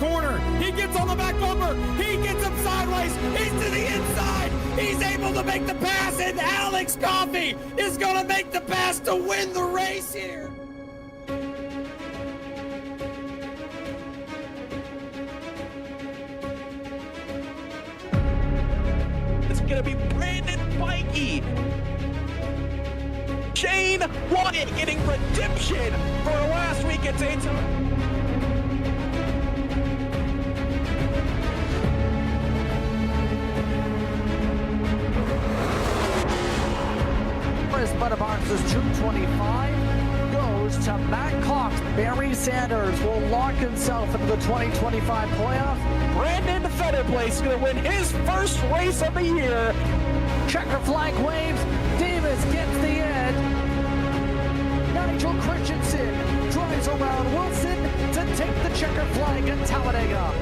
corner. He gets on the back bumper. He gets him sideways. He's to the inside. He's able to make the pass, and Alex Coffey is going to make the pass to win the race here. It's going to be Brandon Pikey. Shane Wyatt getting redemption for last week at Daytona. Boxes 225 goes to Matt Cox. Barry Sanders will lock himself into the 2025 playoff. Brandon Featherplace is going to win his first race of the year. Checker flag waves. Davis gets the end. Nigel Christensen drives around Wilson to take the checker flag at Talladega.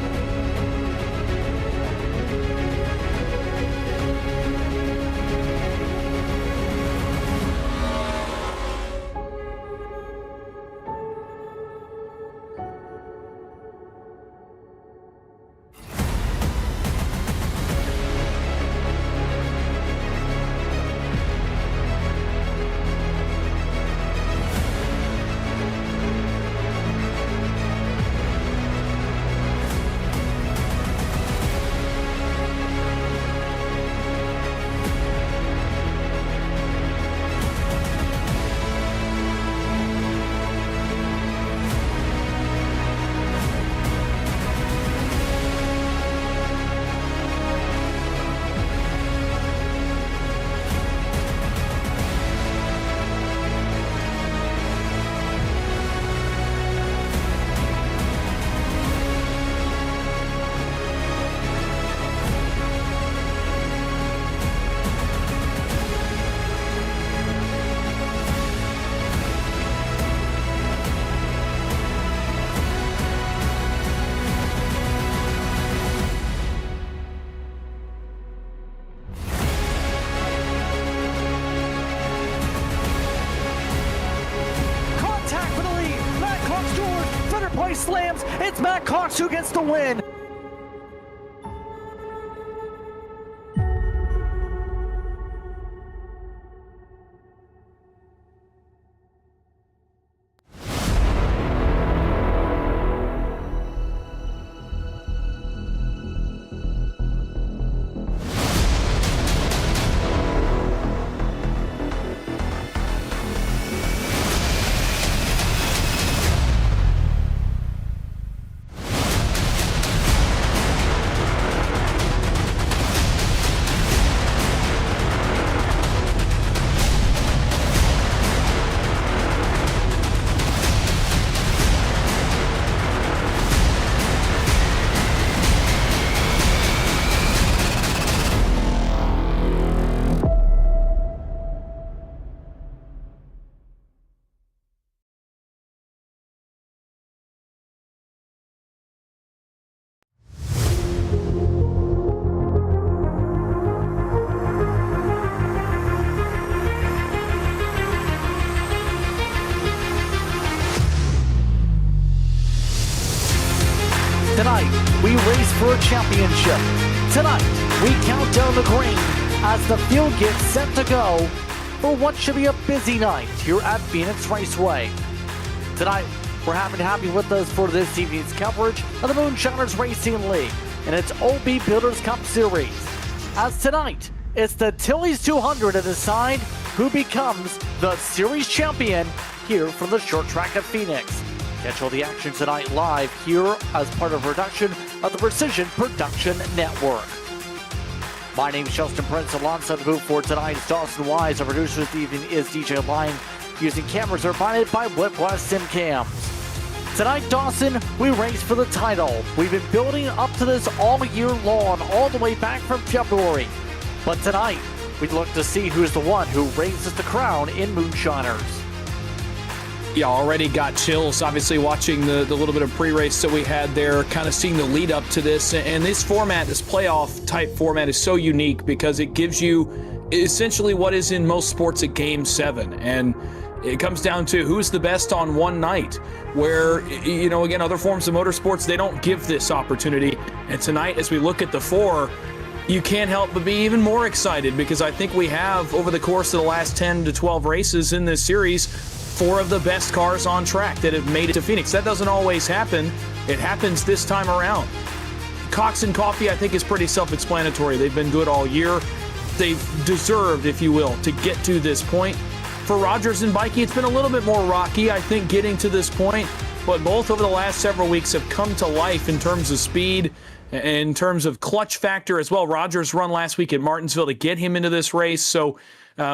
Slams. It's Matt Cox who gets the win. Tonight, we race for a championship. Tonight, we count down the green as the field gets set to go for what should be a busy night here at Phoenix Raceway. Tonight, we're happy to have you with us for this evening's coverage of the Moonshiners Racing League and its OB Builders Cup Series. As tonight, it's the Tilley's 200 to decide who becomes the series champion here from the short track at Phoenix. Catch all the action tonight live here as part of a production of the Precision Production Network. My name is Justin Prince. Alongside the booth for tonight is Dawson Wise. Our producer this evening is DJ Line. Using cameras provided by Whipwest SimCams. Tonight, Dawson, we race for the title. We've been building up to this all year long, all the way back from February. But tonight, we'd look to see who's the one who raises the crown in Moonshiners. Yeah, already got chills, obviously, watching the little bit of pre-race that we had there, kind of seeing the lead up to this. And this format, this playoff type format, is so unique because it gives you essentially what is in most sports a game 7. And It comes down to who's the best on one night, where, you know, again, other forms of motorsports, they don't give this opportunity. And tonight, as we look at the 4, you can't help but be even more excited, because I think we have, over the course of the last 10 to 12 races in this series, 4 of the best cars on track that have made it to Phoenix. That doesn't always happen. It happens this time around. Cox and Coffee, I think, is pretty self-explanatory. They've been good all year. They've deserved, if you will, to get to this point. For Rogers and Bikey, it's been a little bit more rocky, I think, getting to this point. But both over the last several weeks have come to life in terms of speed, in terms of clutch factor as well. Rogers' run last week at Martinsville to get him into this race. So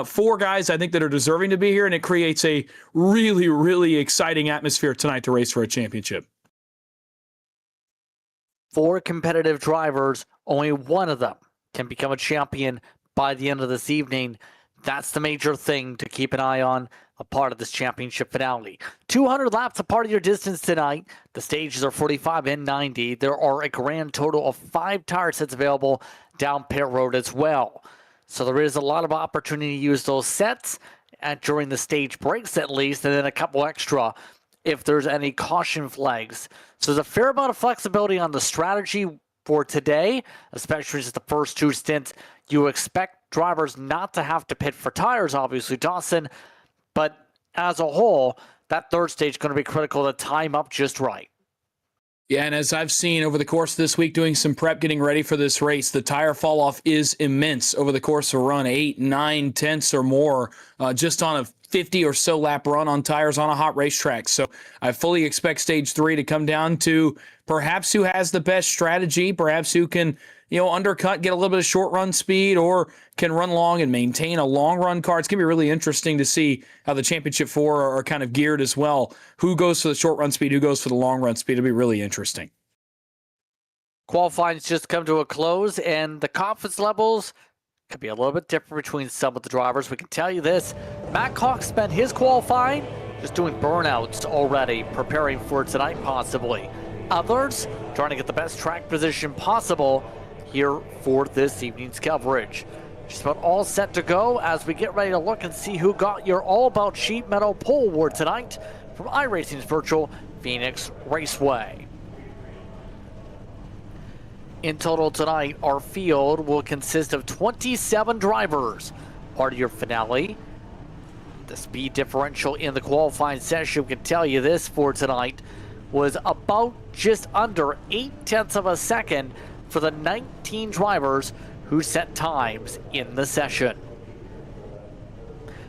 4 guys, I think, that are deserving to be here, and it creates a really, really exciting atmosphere tonight to race for a championship. 4 competitive drivers, only one of them can become a champion by the end of this evening. That's the major thing to keep an eye on, a part of this championship finale. 200 laps, a part of your distance tonight. The stages are 45 and 90. There are a grand total of 5 tire sets available down pit road as well. So there is a lot of opportunity to use those sets during the stage breaks at least, and then a couple extra if there's any caution flags. So there's a fair amount of flexibility on the strategy for today, especially as the first 2 stints. You expect drivers not to have to pit for tires, obviously, Dawson, but as a whole, that third stage is going to be critical to time up just right. Yeah, and as I've seen over the course of this week doing some prep, getting ready for this race, the tire fall off is immense over the course of a run, 8, 9 tenths or more, just on a 50 or so lap run on tires on a hot racetrack. So I fully expect stage 3 to come down to perhaps who has the best strategy, perhaps who can, you know, undercut, get a little bit of short run speed, or can run long and maintain a long run car. It's going to be really interesting to see how the Championship 4 are kind of geared as well. Who goes for the short run speed, who goes for the long run speed. It'll be really interesting. Qualifying's just come to a close, and the confidence levels could be a little bit different between some of the drivers. We can tell you this, Matt Cox spent his qualifying just doing burnouts already, preparing for tonight possibly. Others trying to get the best track position possible here for this evening's coverage. Just about all set to go as we get ready to look and see who got your All About Sheet Metal Pole Award tonight from iRacing's virtual Phoenix Raceway. In total tonight, our field will consist of 27 drivers. Part of your finale. The speed differential in the qualifying session, can tell you this for tonight, was about just under 8 tenths of a second for the 19 drivers who set times in the session.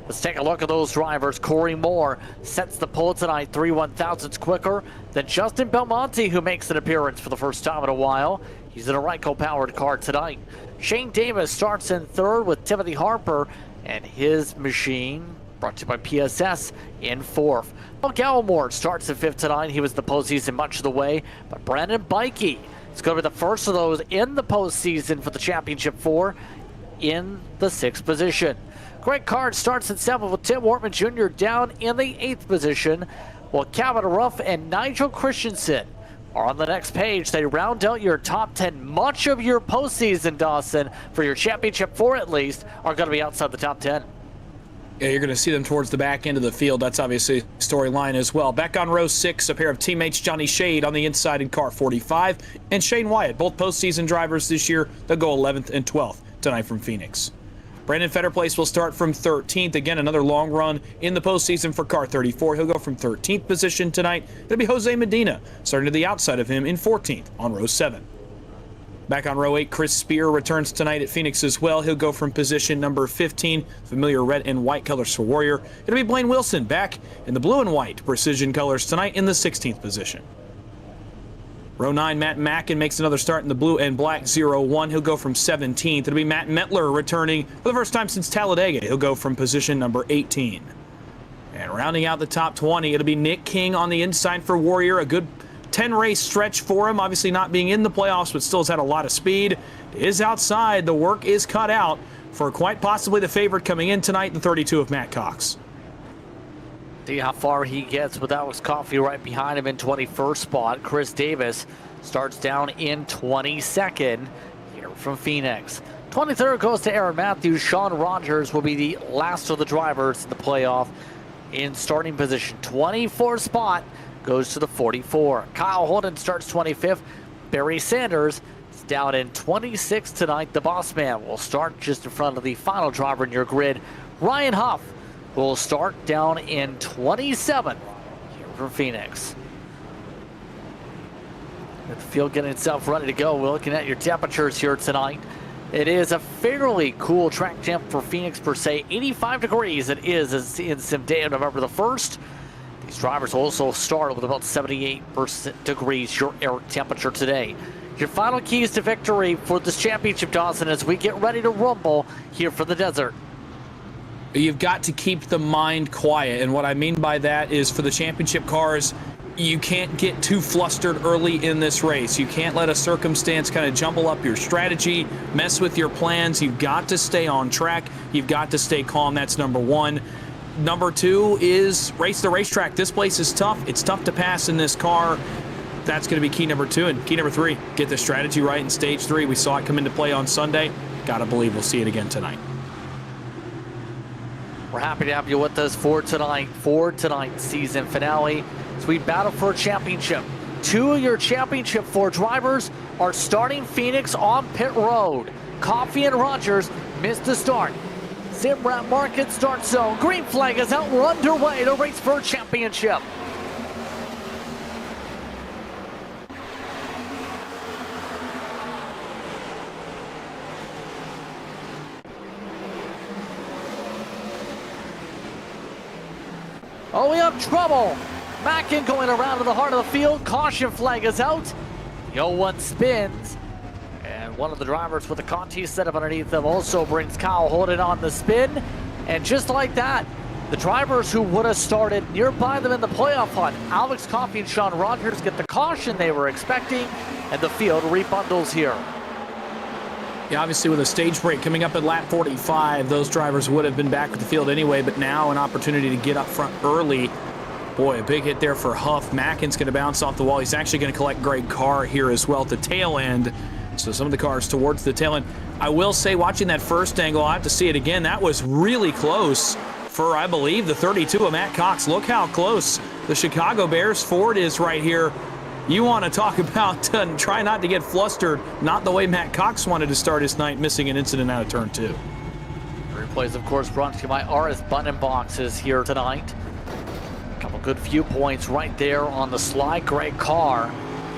Let's take a look at those drivers. Corey Moore sets the pole tonight 3 1/1000ths quicker than Justin Belmonte, who makes an appearance for the first time in a while. He's in a Ryco-powered car tonight. Shane Davis starts in third with Timothy Harper and his machine, brought to you by PSS, in fourth. Paul Gallimore starts in fifth tonight. He was the postseason much of the way, but Brandon Bikey is going to be the first of those in the postseason for the Championship 4 in the 6th position. Greg Card starts in 7th with Tim Wortman Jr. down in the 8th position, while Calvin Ruff and Nigel Christensen are on the next page. They round out your top 10. Much of your postseason, Dawson, for your Championship 4 at least, are going to be outside the top 10. Yeah, you're going to see them towards the back end of the field. That's obviously a storyline as well. Back on row 6, a pair of teammates, Johnny Shade on the inside in car 45, and Shane Wyatt, both postseason drivers this year. They'll go 11th and 12th tonight from Phoenix. Brandon Fetterplace will start from 13th. Again, another long run in the postseason for car 34. He'll go from 13th position tonight. It'll be Jose Medina starting to the outside of him in 14th on row 7. Back on row 8, Chris Spear returns tonight at Phoenix as well. He'll go from position number 15, familiar red and white colors for Warrior. It'll be Blaine Wilson back in the blue and white precision colors tonight in the 16th position. Row 9, Matt Mackin makes another start in the blue and black 0-1. He'll go from 17th. It'll be Matt Metler returning for the first time since Talladega. He'll go from position number 18. And rounding out the top 20, it'll be Nick King on the inside for Warrior. A good 10-race stretch for him, obviously not being in the playoffs, but still has had a lot of speed. Is outside. The work is cut out for quite possibly the favorite coming in tonight, the 32 of Matt Cox. See how far he gets with Alex Coffey right behind him in 21st spot. Chris Davis starts down in 22nd here from Phoenix. 23rd goes to Aaron Matthews. Sean Rogers will be the last of the drivers in the playoff. in starting position. 24 spot goes to the 44. Kyle Holden starts 25th. Barry Sanders is down in 26th tonight. The boss man will start just in front of the final driver in your grid. Ryan Huff will start down in 27th here for Phoenix. With the field getting itself ready to go, we're looking at your temperatures here tonight. It is a fairly cool track temp for Phoenix per se. 85 degrees it is in Simdale, November the 1st. These drivers also start with about 78% degrees your air temperature today. Your final keys to victory for this championship, Dawson, as we get ready to rumble here for the desert. You've got to keep the mind quiet, and what I mean by that is for the championship cars, you can't get too flustered early in this race. You can't let a circumstance kind of jumble up your strategy, mess with your plans. You've got to stay on track. You've got to stay calm. That's number one. Number two is race the racetrack. This place is tough. It's tough to pass in this car. That's going to be key number two. And key number three, get the strategy right in stage 3. We saw it come into play on Sunday. Got to believe we'll see it again tonight. We're happy to have you with us for tonight's season finale. As we battle for a championship. 2 of your championship 4 drivers are starting Phoenix on pit road. Coffee and Rogers missed the start. Simrat Market start zone. Green flag is out. We're underway to race for a championship. Oh, we have trouble. Mackin going around to the heart of the field. Caution flag is out. The 0-1 spins. And one of the drivers with the Conti setup underneath them also brings Kyle Holden on the spin. And just like that, the drivers who would have started nearby them in the playoff hunt, Alex Coffey and Sean Rogers, get the caution they were expecting. And the field rebundles here. Yeah, obviously with a stage break coming up at lap 45, those drivers would have been back at the field anyway, but now an opportunity to get up front early. Boy, a big hit there for Huff. Mackin's going to bounce off the wall. He's actually going to collect Greg Carr here as well at the tail end. So some of the cars towards the tail end. I will say, watching that first angle, I'll have to see it again. That was really close for, I believe, the 32 of Matt Cox. Look how close the Chicago Bears Ford is right here. You want to talk about try not to get flustered. Not the way Matt Cox wanted to start his night, missing an incident out of turn 2. Replays, of course, brought to you by RS Button Boxes here tonight. Couple good viewpoints right there on the slide. Greg Carr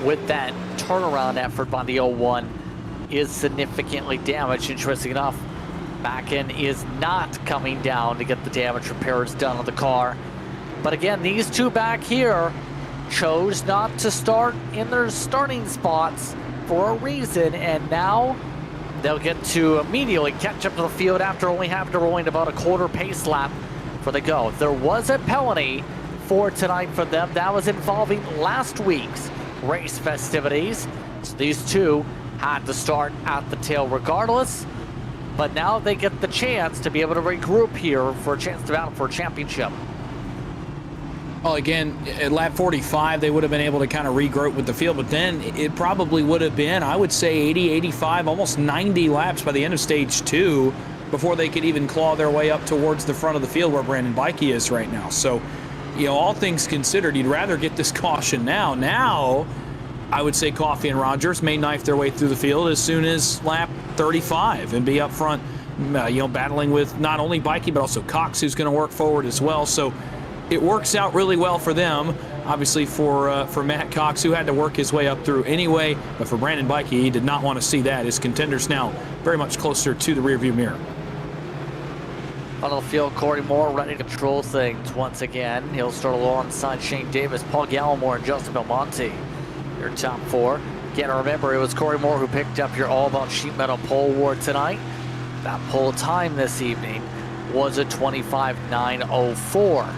with that turnaround effort by the 0-1 is significantly damaged. Interesting enough, Mackin is not coming down to get the damage repairs done on the car. But again, these two back here chose not to start in their starting spots for a reason, and now they'll get to immediately catch up to the field after only having to roll in about a quarter pace lap for the go. There was a penalty for tonight for them. That was involving last week's race festivities. So these two had to start at the tail regardless, but now they get the chance to be able to regroup here for a chance to battle for a championship. Well, again, at lap 45, they would have been able to kind of regroup with the field, but then it probably would have been, I would say, 80, 85, almost 90 laps by the end of stage 2 before they could even claw their way up towards the front of the field where Brandon Bikey is right now. So, you know, all things considered, you'd rather get this caution now. Now, I would say Coffey and Rogers may knife their way through the field as soon as lap 35 and be up front, battling with not only Bikey, but also Cox, who's going to work forward as well. So it works out really well for them. Obviously for Matt Cox, who had to work his way up through anyway, but for Brandon Bikey, he did not want to see that. His contenders now very much closer to the rearview mirror. On the field, Corey Moore ready to control things once again. He'll start alongside Shane Davis, Paul Gallimore, and Justin Belmonte. Your top 4. Again, remember, it was Corey Moore who picked up your All About Sheet Metal pole award tonight. That pole time this evening was a 25.904.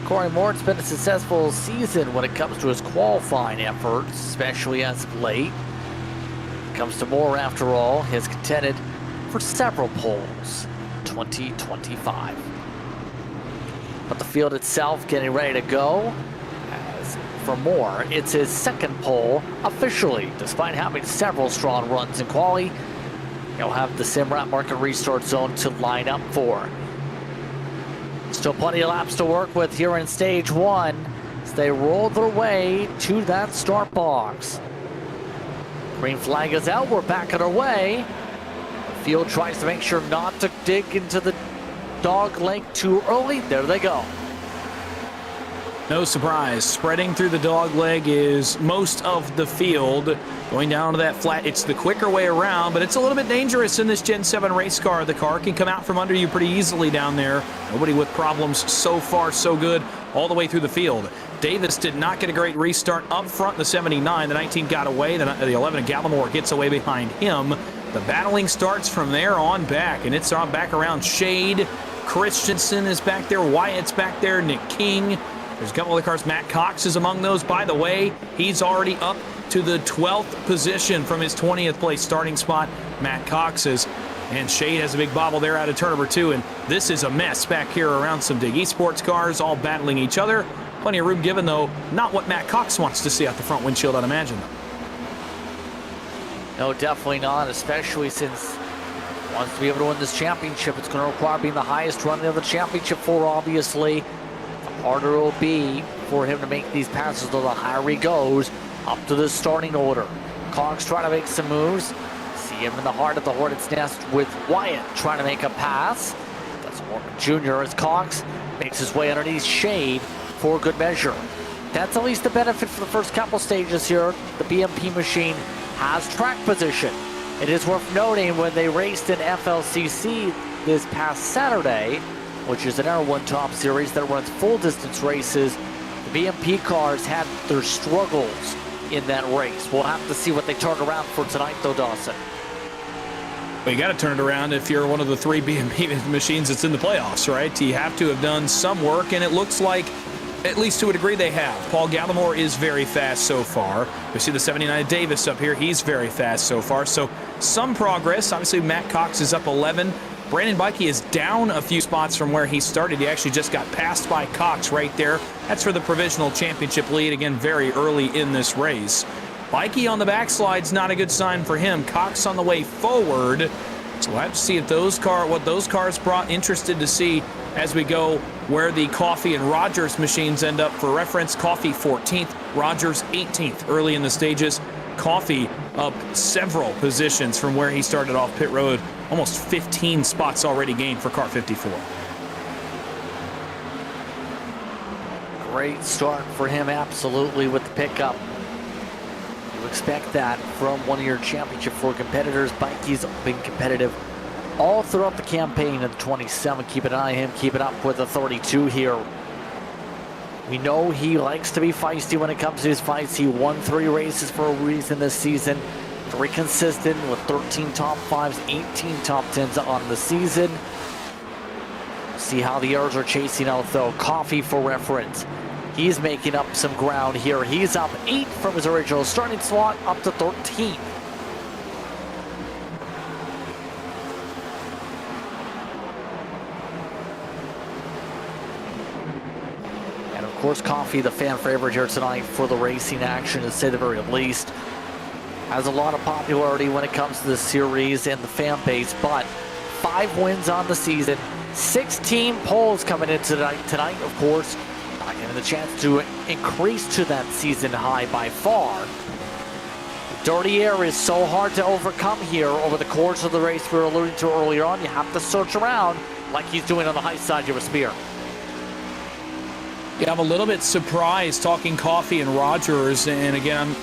Corey Moore's been a successful season when it comes to his qualifying efforts, especially as of late. When it comes to Moore, after all, he has contended for several poles. 2025. But the field itself getting ready to go. As for Moore, it's his second pole officially, despite having several strong runs in quali. He'll have the Simrat Market Restart Zone to line up for. Still plenty of laps to work with here in stage one as they roll their way to that start box. Green flag is out, we're back on our way. The field tries to make sure not to dig into the dog leg too early. There they go. No surprise, spreading through the dog leg is most of the field. Going down to that flat, it's the quicker way around, but it's a little bit dangerous in this Gen 7 race car. The car can come out from under you pretty easily down there. Nobody with problems so far, so good, all the way through the field. Davis did not get a great restart up front in the 79. The 19 got away. The 11 of Gallimore gets away behind him. The battling starts from there on back, and it's on back around Shade. Christensen is back there. Wyatt's back there. Nick King. There's a couple of cars. Matt Cox is among those. By the way, he's already up to the 12th position from his 20th place starting spot. Matt Cox is. And Shade has a big bobble there out of turn number 2. And this is a mess back here around some big eSports cars all battling each other. Plenty of room given, though. Not what Matt Cox wants to see out the front windshield, I'd imagine. No, definitely not, especially since he wants to be able to win this championship. It's going to require being the highest running of the championship for, obviously. The harder it will be for him to make these passes, though the higher he goes up to the starting order. Cox trying to make some moves. See him in the heart of the hornet's nest with Wyatt trying to make a pass. That's Morgan Jr. as Cox makes his way underneath Shade for good measure. That's at least the benefit for the first couple stages here. The BMP machine has track position. It is worth noting when they raced in FLCC this past Saturday, which is an R1 Top Series that runs full distance races, the BMP cars had their struggles in that race. We'll have to see what they turn around for tonight, though, Dawson. Well, you got to turn it around if you're one of the 3 BMP machines that's in the playoffs, right? You have to have done some work, and it looks like, at least to a degree, they have. Paul Gallimore is very fast so far. We see the 79 Davis up here. He's very fast so far. So some progress. Obviously, Matt Cox is up 11. Brandon Bikey is down a few spots from where he started. He actually just got passed by Cox right there. That's for the provisional championship lead, again, very early in this race. Bikey on the backslide's not a good sign for him. Cox on the way forward. So we'll have to see if what those cars brought. Interested to see as we go where the Coffey and Rogers machines end up. For reference, Coffey 14th, Rogers 18th early in the stages. Coffey up several positions from where he started off pit road. Almost 15 spots already gained for car 54. Great start for him, absolutely, with the pickup. You expect that from one of your Championship 4 competitors. Bikey's been competitive all throughout the campaign of the 27. Keep an eye on him. Keep it up with the 32 here. We know he likes to be feisty when it comes to his fights. He won 3 races for a reason this season. Very consistent with 13 top 5s, 18 top 10s on the season. See how the others are chasing out, though. Coffey, for reference, he's making up some ground here. He's up 8 from his original starting slot, up to 13. And of course, Coffey, the fan favorite here tonight for the racing action, to say the very least. Has a lot of popularity when it comes to the series and the fan base, but 5 wins on the season, 16 poles coming into tonight, of course, not getting the chance to increase to that season high by far. Dirty air is so hard to overcome here over the course of the race we were alluding to earlier on. You have to search around like he's doing on the high side here with Spear. Yeah, I'm a little bit surprised talking Coffey and Rogers, and again,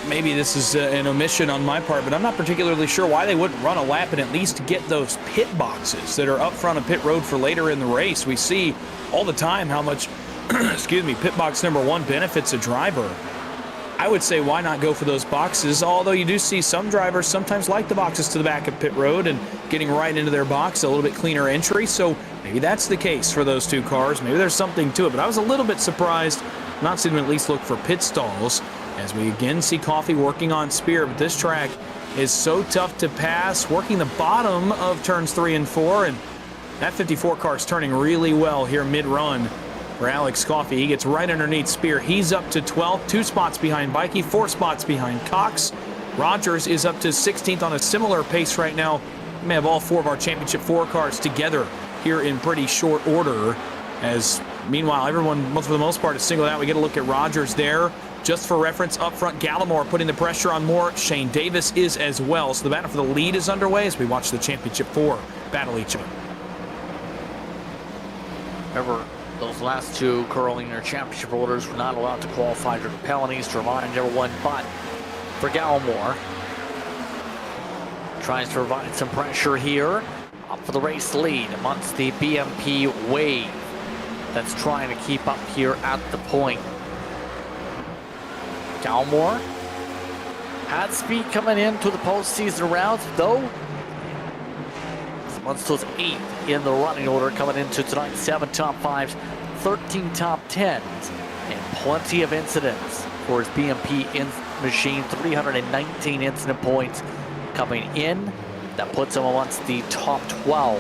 maybe this is an omission on my part, but I'm not particularly sure why they wouldn't run a lap and at least get those pit boxes that are up front of pit road for later in the race. We see all the time how much, excuse me, pit box number 1 benefits a driver. I would say why not go for those boxes, although you do see some drivers sometimes like the boxes to the back of pit road and getting right into their box, a little bit cleaner entry, so maybe that's the case for those 2 cars. Maybe there's something to it, but I was a little bit surprised not seeing them at least look for pit stalls. As we again see Coffey working on Spear, but this track is so tough to pass, working the bottom of turns 3 and 4, and that 54 car is turning really well here mid-run for Alex Coffey. He gets right underneath Spear. He's up to 12th, 2 spots behind Bikey, 4 spots behind Cox. Rogers is up to 16th on a similar pace right now. We may have all 4 of our Championship 4 cars together here in pretty short order. As meanwhile, everyone, for the most part, is singled out. We get a look at Rogers there. Just for reference, up front, Gallimore putting the pressure on Moore. Shane Davis is as well. So the battle for the lead is underway as we watch the Championship 4 battle each other. Remember, those last two curling or championship holders were not allowed to qualify for penalties, to remind everyone. But for Gallimore, tries to provide some pressure here. Up for the race lead amongst the BMP wave that's trying to keep up here at the point. Gallimore had speed coming into the postseason rounds, though Munstall's 8th in the running order coming into tonight. 7 top 5s, 13 top 10s, and plenty of incidents for his BMP machine. 319 incident points coming in. That puts him amongst the top 12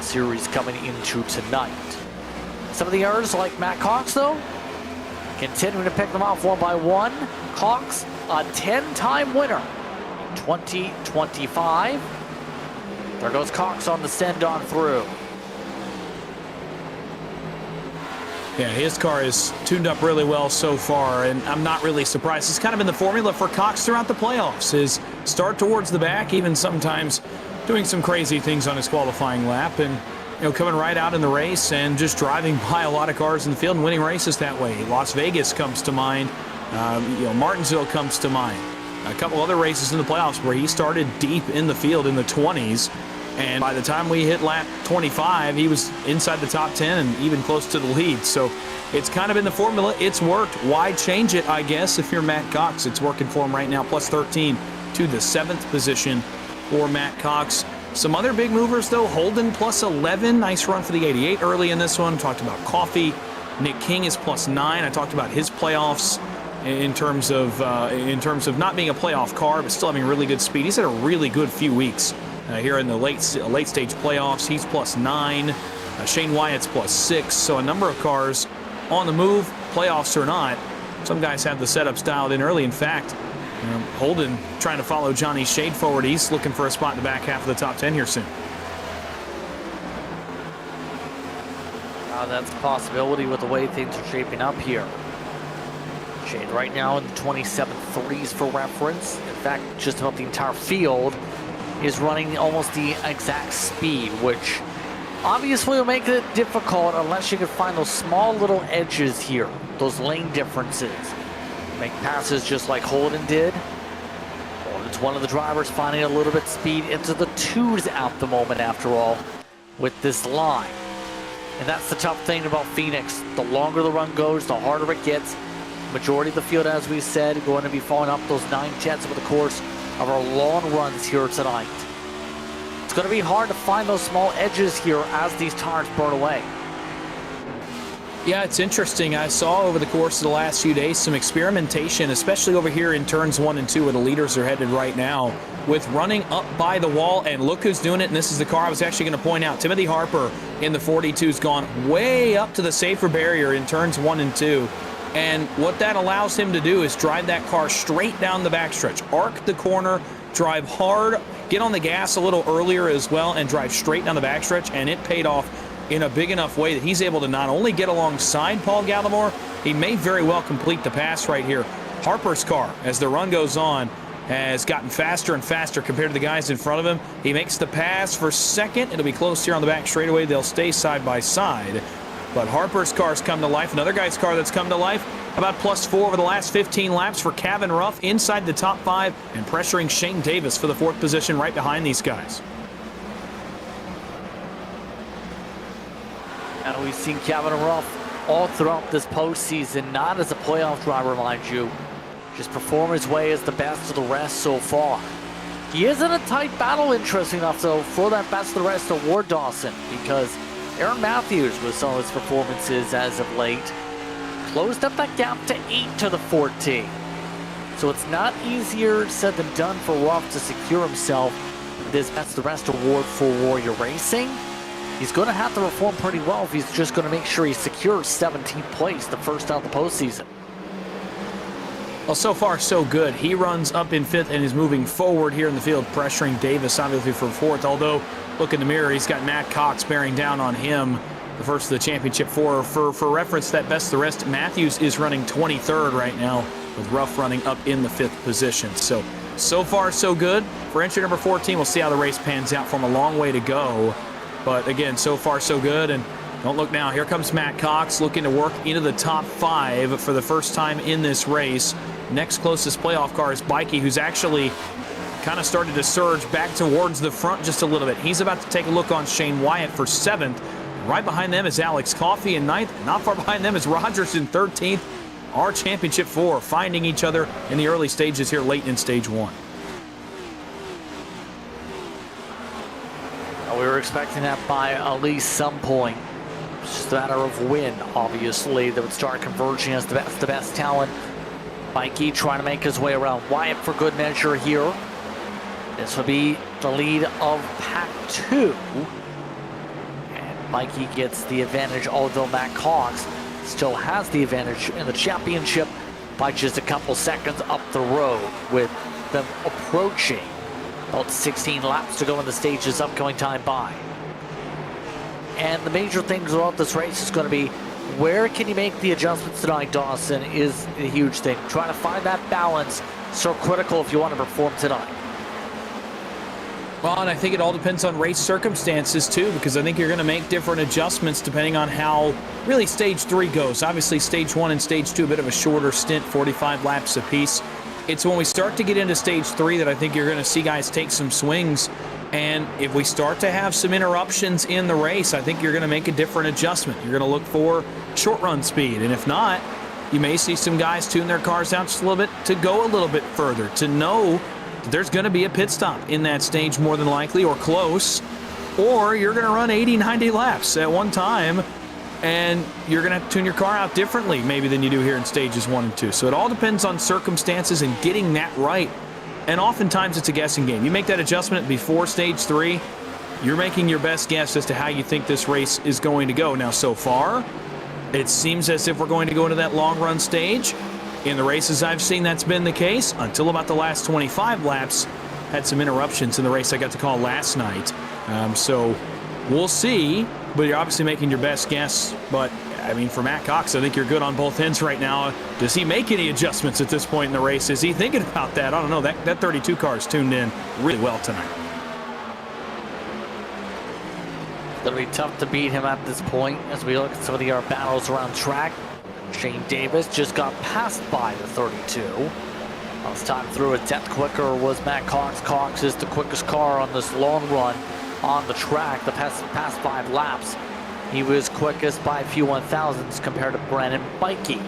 series coming into tonight. Some of the others, like Matt Cox, though, continuing to pick them off one by one. Cox, a 10-time winner in 2025. There goes Cox on the send on through. Yeah, his car is tuned up really well so far, and I'm not really surprised. It's kind of been the formula for Cox throughout the playoffs. His start towards the back, even sometimes doing some crazy things on his qualifying lap, and coming right out in the race and just driving by a lot of cars in the field and winning races that way. Las Vegas comes to mind. Martinsville comes to mind. A couple other races in the playoffs where he started deep in the field in the 20s, and by the time we hit lap 25, he was inside the top 10 and even close to the lead. So it's kind of been the formula. It's worked. Why change it, I guess, if you're Matt Cox? It's working for him right now. Plus 13 to the 7th position for Matt Cox. Some other big movers, though. Holden plus 11. Nice run for the 88 early in this one. Talked about Coffey. Nick King is plus 9. I talked about his playoffs in terms of not being a playoff car, but still having really good speed. He's had a really good few weeks here in the late stage playoffs. He's plus 9. Shane Wyatt's plus 6. So a number of cars on the move, playoffs or not. Some guys have the setups dialed in early. In fact, Holden trying to follow Johnny Shade forward. He's looking for a spot in the back half of the top 10 here soon. That's a possibility with the way things are shaping up here. Shade right now in the 27.3s for reference. In fact, just about the entire field is running almost the exact speed, which obviously will make it difficult unless you can find those small little edges here, those lane differences. Make passes just like Holden did. Holden's one of the drivers finding a little bit speed into the 2s at the moment, after all, with this line. And that's the tough thing about Phoenix. The longer the run goes, the harder it gets. Majority of the field, as we said, going to be following up those 9/10 over the course of our long runs here tonight. It's going to be hard to find those small edges here as these tires burn away. Yeah, it's interesting. I saw over the course of the last few days some experimentation, especially over here in turns 1 and 2 where the leaders are headed right now, with running up by the wall. And look who's doing it, and this is the car I was actually going to point out. Timothy Harper in the 42's gone way up to the safer barrier in turns 1 and 2. And what that allows him to do is drive that car straight down the backstretch, arc the corner, drive hard, get on the gas a little earlier as well, and drive straight down the backstretch. And it paid off in a big enough way that he's able to not only get alongside Paul Gallimore, he may very well complete the pass right here. Harper's car, as the run goes on, has gotten faster and faster compared to the guys in front of him. He makes the pass for second. It'll be close here on the back straightaway. They'll stay side by side. But Harper's car's come to life. Another guy's car that's come to life. About +4 over the last 15 laps for Kevin Ruff inside the top 5 and pressuring Shane Davis for the 4th position right behind these guys. And we've seen Kevin Ruff all throughout this postseason, not as a playoff driver, mind you, just perform his way as the best of the rest so far. He is in a tight battle, interesting enough, though, for that best of the rest award, Dawson, because Aaron Matthews, with some of his performances as of late, closed up that gap to 8 to the 14. So it's not easier said than done for Ruff to secure himself this best of the rest award for Warrior Racing. He's going to have to perform pretty well if he's just going to make sure he secures 17th place, the first out of the postseason. Well, so far, so good. He runs up in 5th and is moving forward here in the field, pressuring Davis obviously for 4th. Although, look in the mirror, he's got Matt Cox bearing down on him the first of the championship four. For reference, that best of the rest, Matthews is running 23rd right now, with Ruff running up in the 5th position. So far, so good. For entry number 14, we'll see how the race pans out from a long way to go. But again, so far, so good. And don't look now. Here comes Matt Cox looking to work into the top 5 for the first time in this race. Next closest playoff car is Bikey, who's actually kind of started to surge back towards the front just a little bit. He's about to take a look on Shane Wyatt for 7th. Right behind them is Alex Coffey in 9th. Not far behind them is Rogers in 13th. Our championship 4 finding each other in the early stages here late in stage 1. We were expecting that by at least some point. It's just a matter of when, obviously, that would start converging as the best talent. Mikey trying to make his way around Wyatt for good measure here. This would be the lead of Pack 2. And Mikey gets the advantage, although Matt Cox still has the advantage in the championship by just a couple seconds up the road, with them approaching about 16 laps to go in the stage's upcoming time by. And the major thing throughout this race is going to be, where can you make the adjustments tonight, Dawson, is a huge thing. Trying to find that balance, so critical if you want to perform tonight. Well, and I think it all depends on race circumstances too, because I think you're going to make different adjustments depending on how really stage 3 goes. Obviously stage 1 and stage 2 a bit of a shorter stint, 45 laps apiece. It's when we start to get into stage 3 that I think you're going to see guys take some swings. And if we start to have some interruptions in the race, I think you're going to make a different adjustment. You're going to look for short run speed. And if not, you may see some guys tune their cars out just a little bit to go a little bit further, to know that there's going to be a pit stop in that stage more than likely, or close. Or you're going to run 80, 90 laps at one time, and you're going to have to tune your car out differently maybe than you do here in stages 1 and 2. So it all depends on circumstances and getting that right. And oftentimes it's a guessing game. You make that adjustment before stage 3, you're making your best guess as to how you think this race is going to go. Now, so far, it seems as if we're going to go into that long run stage. In the races I've seen, that's been the case until about the last 25 laps. Had some interruptions in the race I got to call last night. So we'll see, but you're obviously making your best guess. But I mean, for Matt Cox, I think you're good on both ends right now. Does he make any adjustments at this point in the race? Is he thinking about that? I don't know. That 32 car is tuned in really well tonight. It's going to be tough to beat him at this point as we look at some of the battles around track. Shane Davis just got passed by the 32. Last time through a 10th quicker was Matt Cox. Cox is the quickest car on this long run on the track. The past 5 laps, he was quickest by a few 1,000s compared to Brandon Bikey.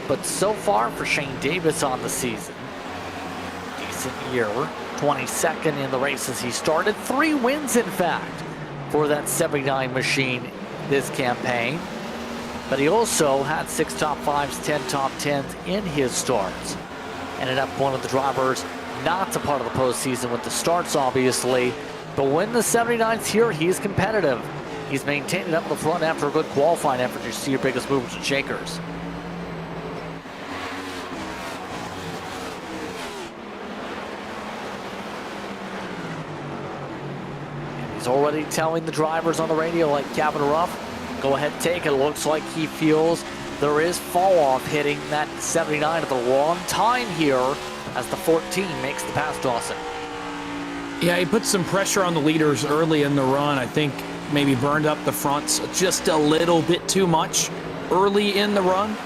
But so far for Shane Davis on the season, decent year. 22nd in the races he started. 3 wins, in fact, for that 79 machine this campaign. But he also had 6 top 5s, 10 top 10s in his starts. Ended up one of the drivers not a part of the postseason with the starts, obviously. But when the 79's here, he's competitive. He's maintained it up the front after a good qualifying effort. You see your biggest movers and shakers. And he's already telling the drivers on the radio, like Kevin Ruff, go ahead, take it. It looks like he feels there is fall off hitting that 79 at the wrong time here as the 14 makes the pass, Dawson. Yeah, he put some pressure on the leaders early in the run. I think maybe burned up the fronts just a little bit too much early in the run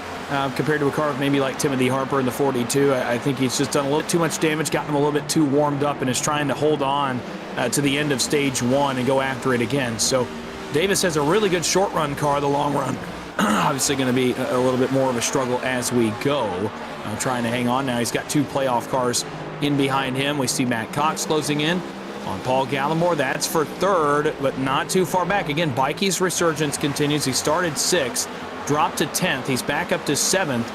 compared to a car with maybe like Timothy Harper in the 42. I think he's just done a little too much damage, gotten him a little bit too warmed up, and is trying to hold on to the end of stage 1 and go after it again. So Davis has a really good short run car. The long run obviously going to be a little bit more of a struggle as we go. Trying to hang on now. He's got 2 playoff cars in behind him. We see Matt Cox closing in on Paul Gallimore. That's for 3rd, but not too far back. Again, Bikey's resurgence continues. He started 6th, dropped to 10th. He's back up to 7th,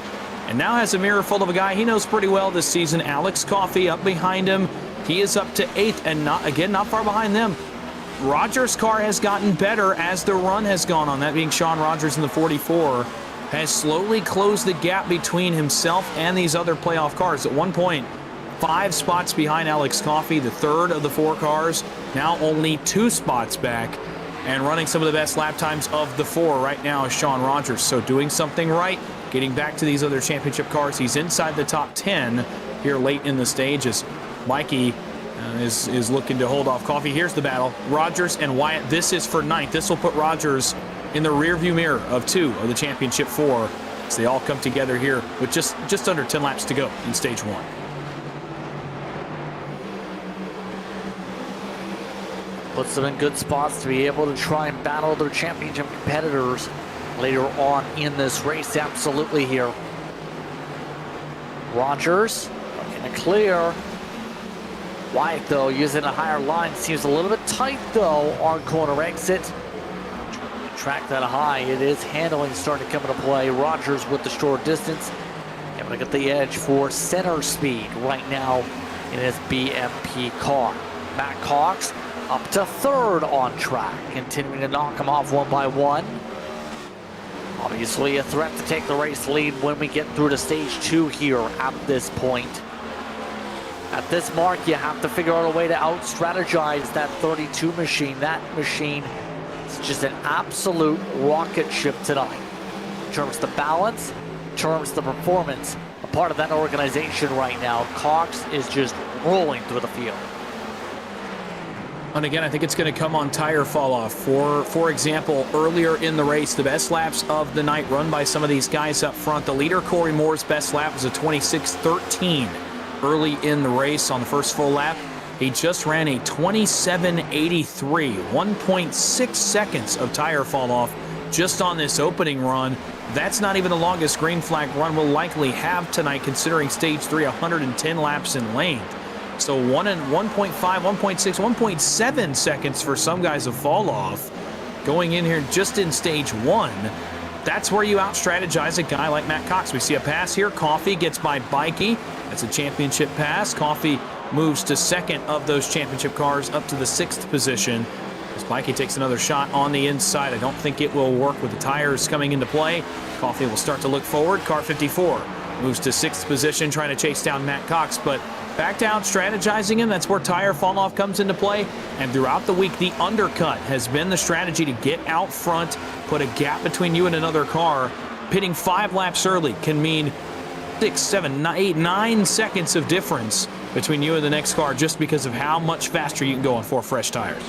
and now has a mirror full of a guy he knows pretty well this season, Alex Coffey, up behind him. He is up to 8th, and not far behind them. Rogers' car has gotten better as the run has gone on, that being Sean Rogers in the 44. Has slowly closed the gap between himself and these other playoff cars. At one point, 5 spots behind Alex Coffey, the 3rd of the 4 cars. Now only 2 spots back. and running some of the best lap times of the 4 right now is Sean Rogers. So doing something right, getting back to these other championship cars. He's inside the top 10 here late in the stage as Mikey is looking to hold off Coffee. Here's the battle. Rogers and Wyatt. This is for 9th. This will put Rogers in the rearview mirror of 2 of the championship 4 as they all come together here with just under 10 laps to go in stage 1. Puts them in good spots to be able to try and battle their championship competitors later on in this race. Absolutely here. Rogers looking to clear. Wyatt, though, using a higher line. Seems a little bit tight, though, on corner exit. Track that high. It is handling starting to come into play. Rogers with the short distance. Able to get the edge for center speed right now in his BMP car. Matt Cox up to 3rd on track, continuing to knock him off one by one. Obviously a threat to take the race lead when we get through to stage 2 here at this point. At this mark, you have to figure out a way to out-strategize that 32 machine. That machine is just an absolute rocket ship tonight. In terms of the balance, in terms of the performance, a part of that organization right now. Cox is just rolling through the field. And again, I think it's going to come on tire fall off. For example, earlier in the race, the best laps of the night run by some of these guys up front. The leader, Corey Moore's best lap was a 26:13 early in the race on the first full lap. He just ran a 27:83, 1.6 seconds of tire fall off just on this opening run. That's not even the longest green flag run we'll likely have tonight, considering stage 3, 110 laps in length. So 1.5, 1.6, 1.7 seconds for some guys of fall off going in here just in stage 1. That's where you out-strategize a guy like Matt Cox. We see a pass here. Coffee gets by Bikey. That's a championship pass. Coffee moves to 2nd of those championship cars up to the 6th position. As Bikey takes another shot on the inside. I don't think it will work with the tires coming into play. Coffee will start to look forward. Car 54 moves to 6th position, trying to chase down Matt Cox, but back down, strategizing him. That's where tire fall off comes into play. And throughout the week, the undercut has been the strategy to get out front, put a gap between you and another car. Pitting 5 laps early can mean 6, 7, 8, 9 seconds of difference between you and the next car just because of how much faster you can go on 4 fresh tires.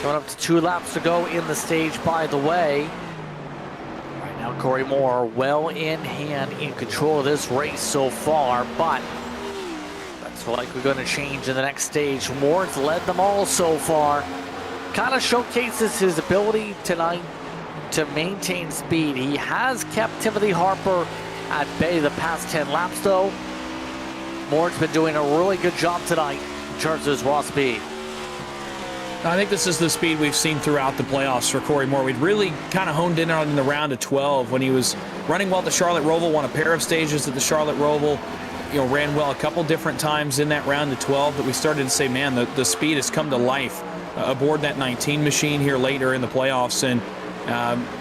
Coming up to 2 laps to go in the stage, by the way. Right now, Corey Moore well in hand, in control of this race so far, but that's likely going to change in the next stage. Moore's led them all so far. Kind of showcases his ability tonight to maintain speed. He has kept Timothy Harper at bay the past 10 laps, though. Moore's been doing a really good job tonight in terms of his raw speed. I think this is the speed we've seen throughout the playoffs for Corey Moore. We'd really kind of honed in on in the round of 12 when he was running well at the Charlotte Roval, won a pair of stages at the Charlotte Roval, ran well a couple different times in that round of 12, but we started to say, man, the speed has come to life aboard that 19 machine here later in the playoffs, and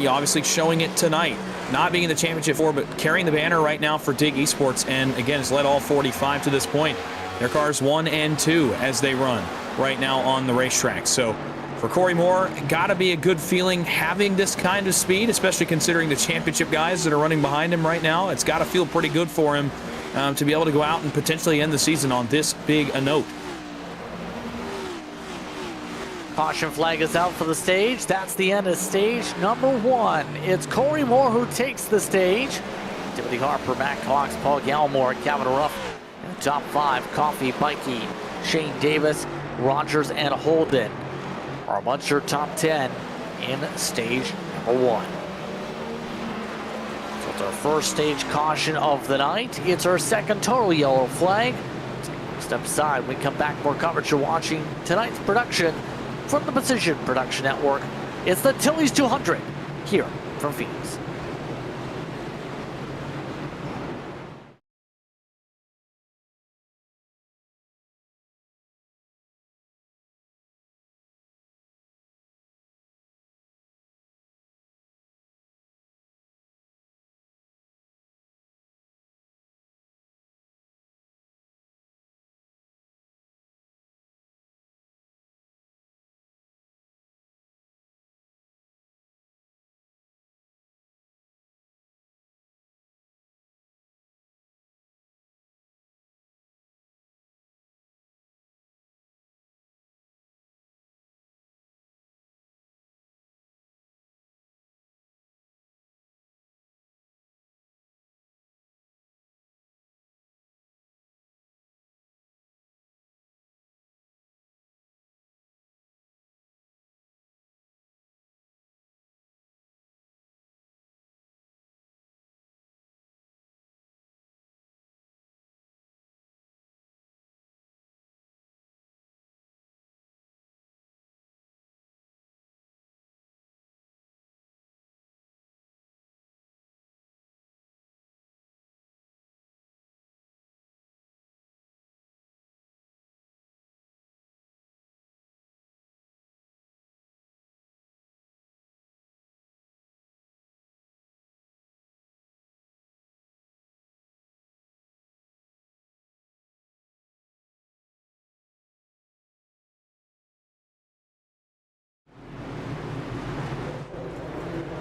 obviously showing it tonight. Not being in the championship 4, but carrying the banner right now for Dig eSports, and again, has led all 45 to this point. Their cars 1 and 2 as they run right now on the racetrack. So for Corey Moore, gotta be a good feeling having this kind of speed, especially considering the championship guys that are running behind him right now. It's gotta feel pretty good for him to be able to go out and potentially end the season on this big a note. Caution flag is out for the stage. That's the end of stage number 1. It's Corey Moore who takes the stage. Timothy Harper, Matt Cox, Paul Gallimore, Calvin Ruff in the top 5. Coffee, Bikey, Shane Davis, Rogers, and Holden are amongst your top 10 in stage number 1. So it's our first stage caution of the night. It's our second total yellow flag. Step aside. When we come back, more coverage. You're watching tonight's production from the Precision Production Network. It's the Tilley's 200 here from Phoenix.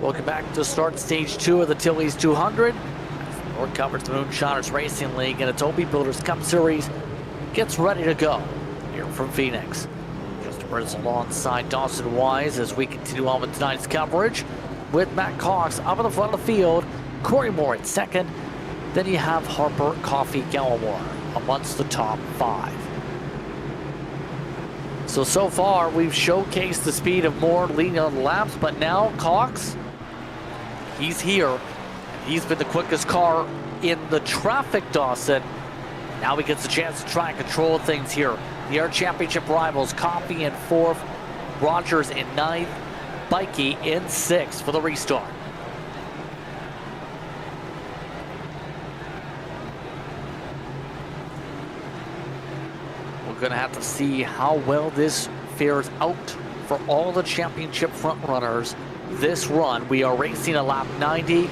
Welcome back to start stage 2 of the Tilley's 200. North covers the Moonshiners Racing League and its OB Builders Cup Series gets ready to go here from Phoenix. Justin Burns alongside Dawson Wise as we continue on with tonight's coverage with Matt Cox up in the front of the field, Corey Moore at second, then you have Harper, Coffey, Gallimore amongst the top 5. So far we've showcased the speed of Moore leading on the laps, but now Cox, he's here. He's been the quickest car in the traffic, Dawson. Now he gets a chance to try and control things here. The Air Championship rivals, Coffey in 4th, Rogers in 9th, Bikey in 6th for the restart. We're gonna have to see how well this fares out for all the championship front runners this run. We are racing a lap 90.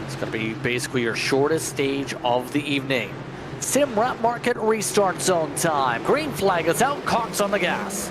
It's going to be basically your shortest stage of the evening. Sim Wrap Market restart zone time. Green flag is out, Cox on the gas.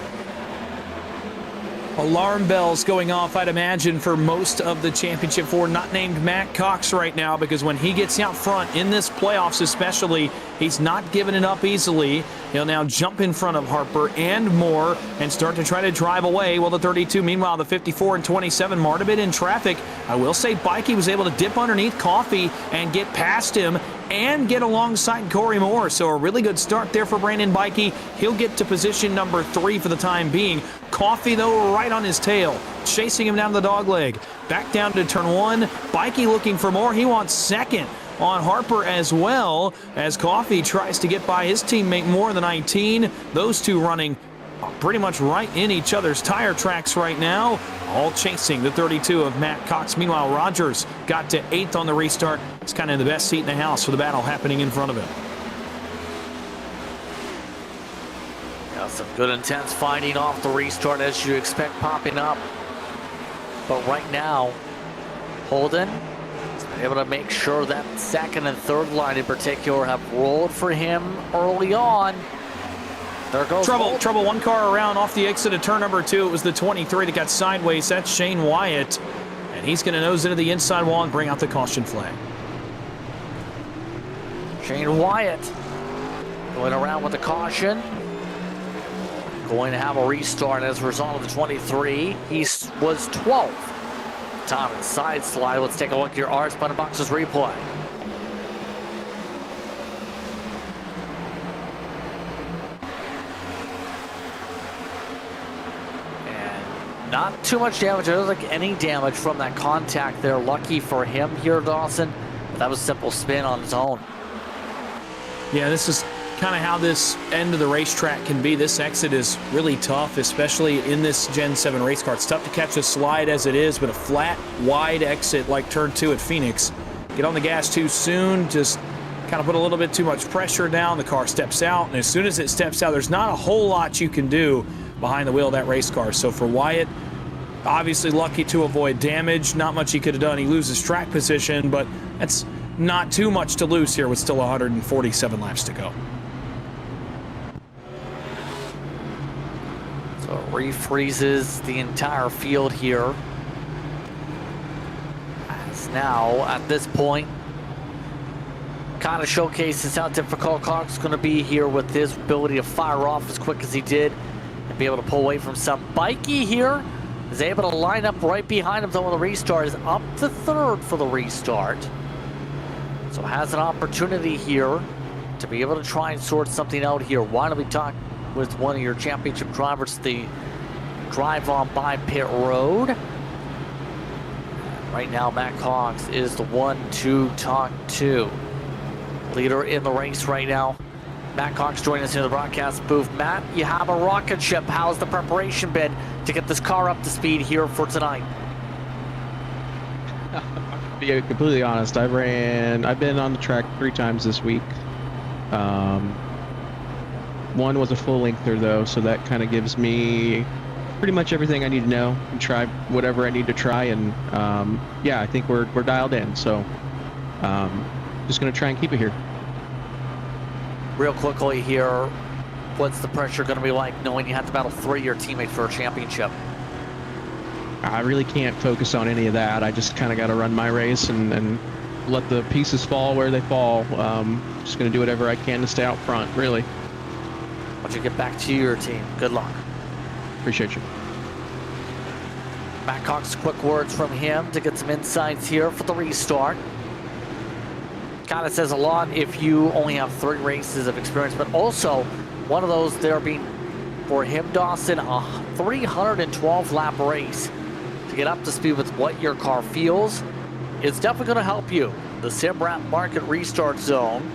Alarm bells going off, I'd imagine, for most of the championship for not named Matt Cox right now, because when he gets out front in this playoffs especially, he's not giving it up easily. He'll now jump in front of Harper and Moore and start to try to drive away. Well, the 32, meanwhile, the 54 and 27, Martin a bit in traffic. I will say Bikey was able to dip underneath Coffey and get past him and get alongside Corey Moore. So a really good start there for Brandon Bikey. He'll get to position number 3 for the time being. Coffey, though, right on his tail, chasing him down the dogleg. Back down to turn 1. Bikey looking for more. He wants second on Harper as well, as Coffey tries to get by his teammate Moore, the 19. Those two running pretty much right in each other's tire tracks right now, all chasing the 32 of Matt Cox. Meanwhile, Rogers got to 8th on the restart. It's kind of the best seat in the house for the battle happening in front of him. Got some good intense fighting off the restart as you expect popping up. But right now, Holden is able to make sure that 2nd and 3rd line in particular have rolled for him early on. There goes Trouble. One car around off the exit of turn number 2. It was the 23 that got sideways. That's Shane Wyatt. And he's going to nose into the inside wall and bring out the caution flag. Shane Wyatt going around with the caution. Going to have a restart as a result of the 23. He was 12th. Top and side slide. Let's take a look at your RS Button Boxes replay. Not too much damage. There doesn't look like any damage from that contact there. Lucky for him here, Dawson. But that was a simple spin on his own. Yeah, this is kind of how this end of the racetrack can be. This exit is really tough, especially in this Gen 7 race car. It's tough to catch a slide as it is, but a flat, wide exit like turn 2 at Phoenix. Get on the gas too soon, just kind of put a little bit too much pressure down. The car steps out, and as soon as it steps out, there's not a whole lot you can do behind the wheel of that race car. So for Wyatt, obviously lucky to avoid damage. Not much he could have done. He loses track position, but that's not too much to lose here with still 147 laps to go. So it refreezes the entire field here. As now, at this point, kind of showcases how difficult Cox is going to be here with his ability to fire off as quick as he did and be able to pull away from some. Bikey here is able to line up right behind him though on the restart, is up to 3rd for the restart. So has an opportunity here to be able to try and sort something out here. Why don't we talk with one of your championship drivers, the drive on by pit road. Right now, Matt Cox is the one to talk to. Leader in the race right now. Matt Cox joining us in the broadcast booth. Matt, you have a rocket ship. How's the preparation been to get this car up to speed here for tonight? To be completely honest, I've been on the track 3 times this week. One was a full lengther though, so that kind of gives me pretty much everything I need to know and try whatever I need to try. And yeah, I think we're dialed in. So just gonna try and keep it here. Real quickly here, what's the pressure going to be like knowing you have to battle 3 of your teammates for a championship? I really can't focus on any of that. I just kind of got to run my race and let the pieces fall where they fall. Just going to do whatever I can to stay out front, really. Once you get back to your team, good luck. Appreciate you. Matt Cox, quick words from him to get some insights here for the restart. Kind of says a lot if you only have 3 races of experience, but also one of those there being, for him, Dawson, a 312 lap race to get up to speed with what your car feels. It's definitely going to help you. The Simrap Market Restart Zone.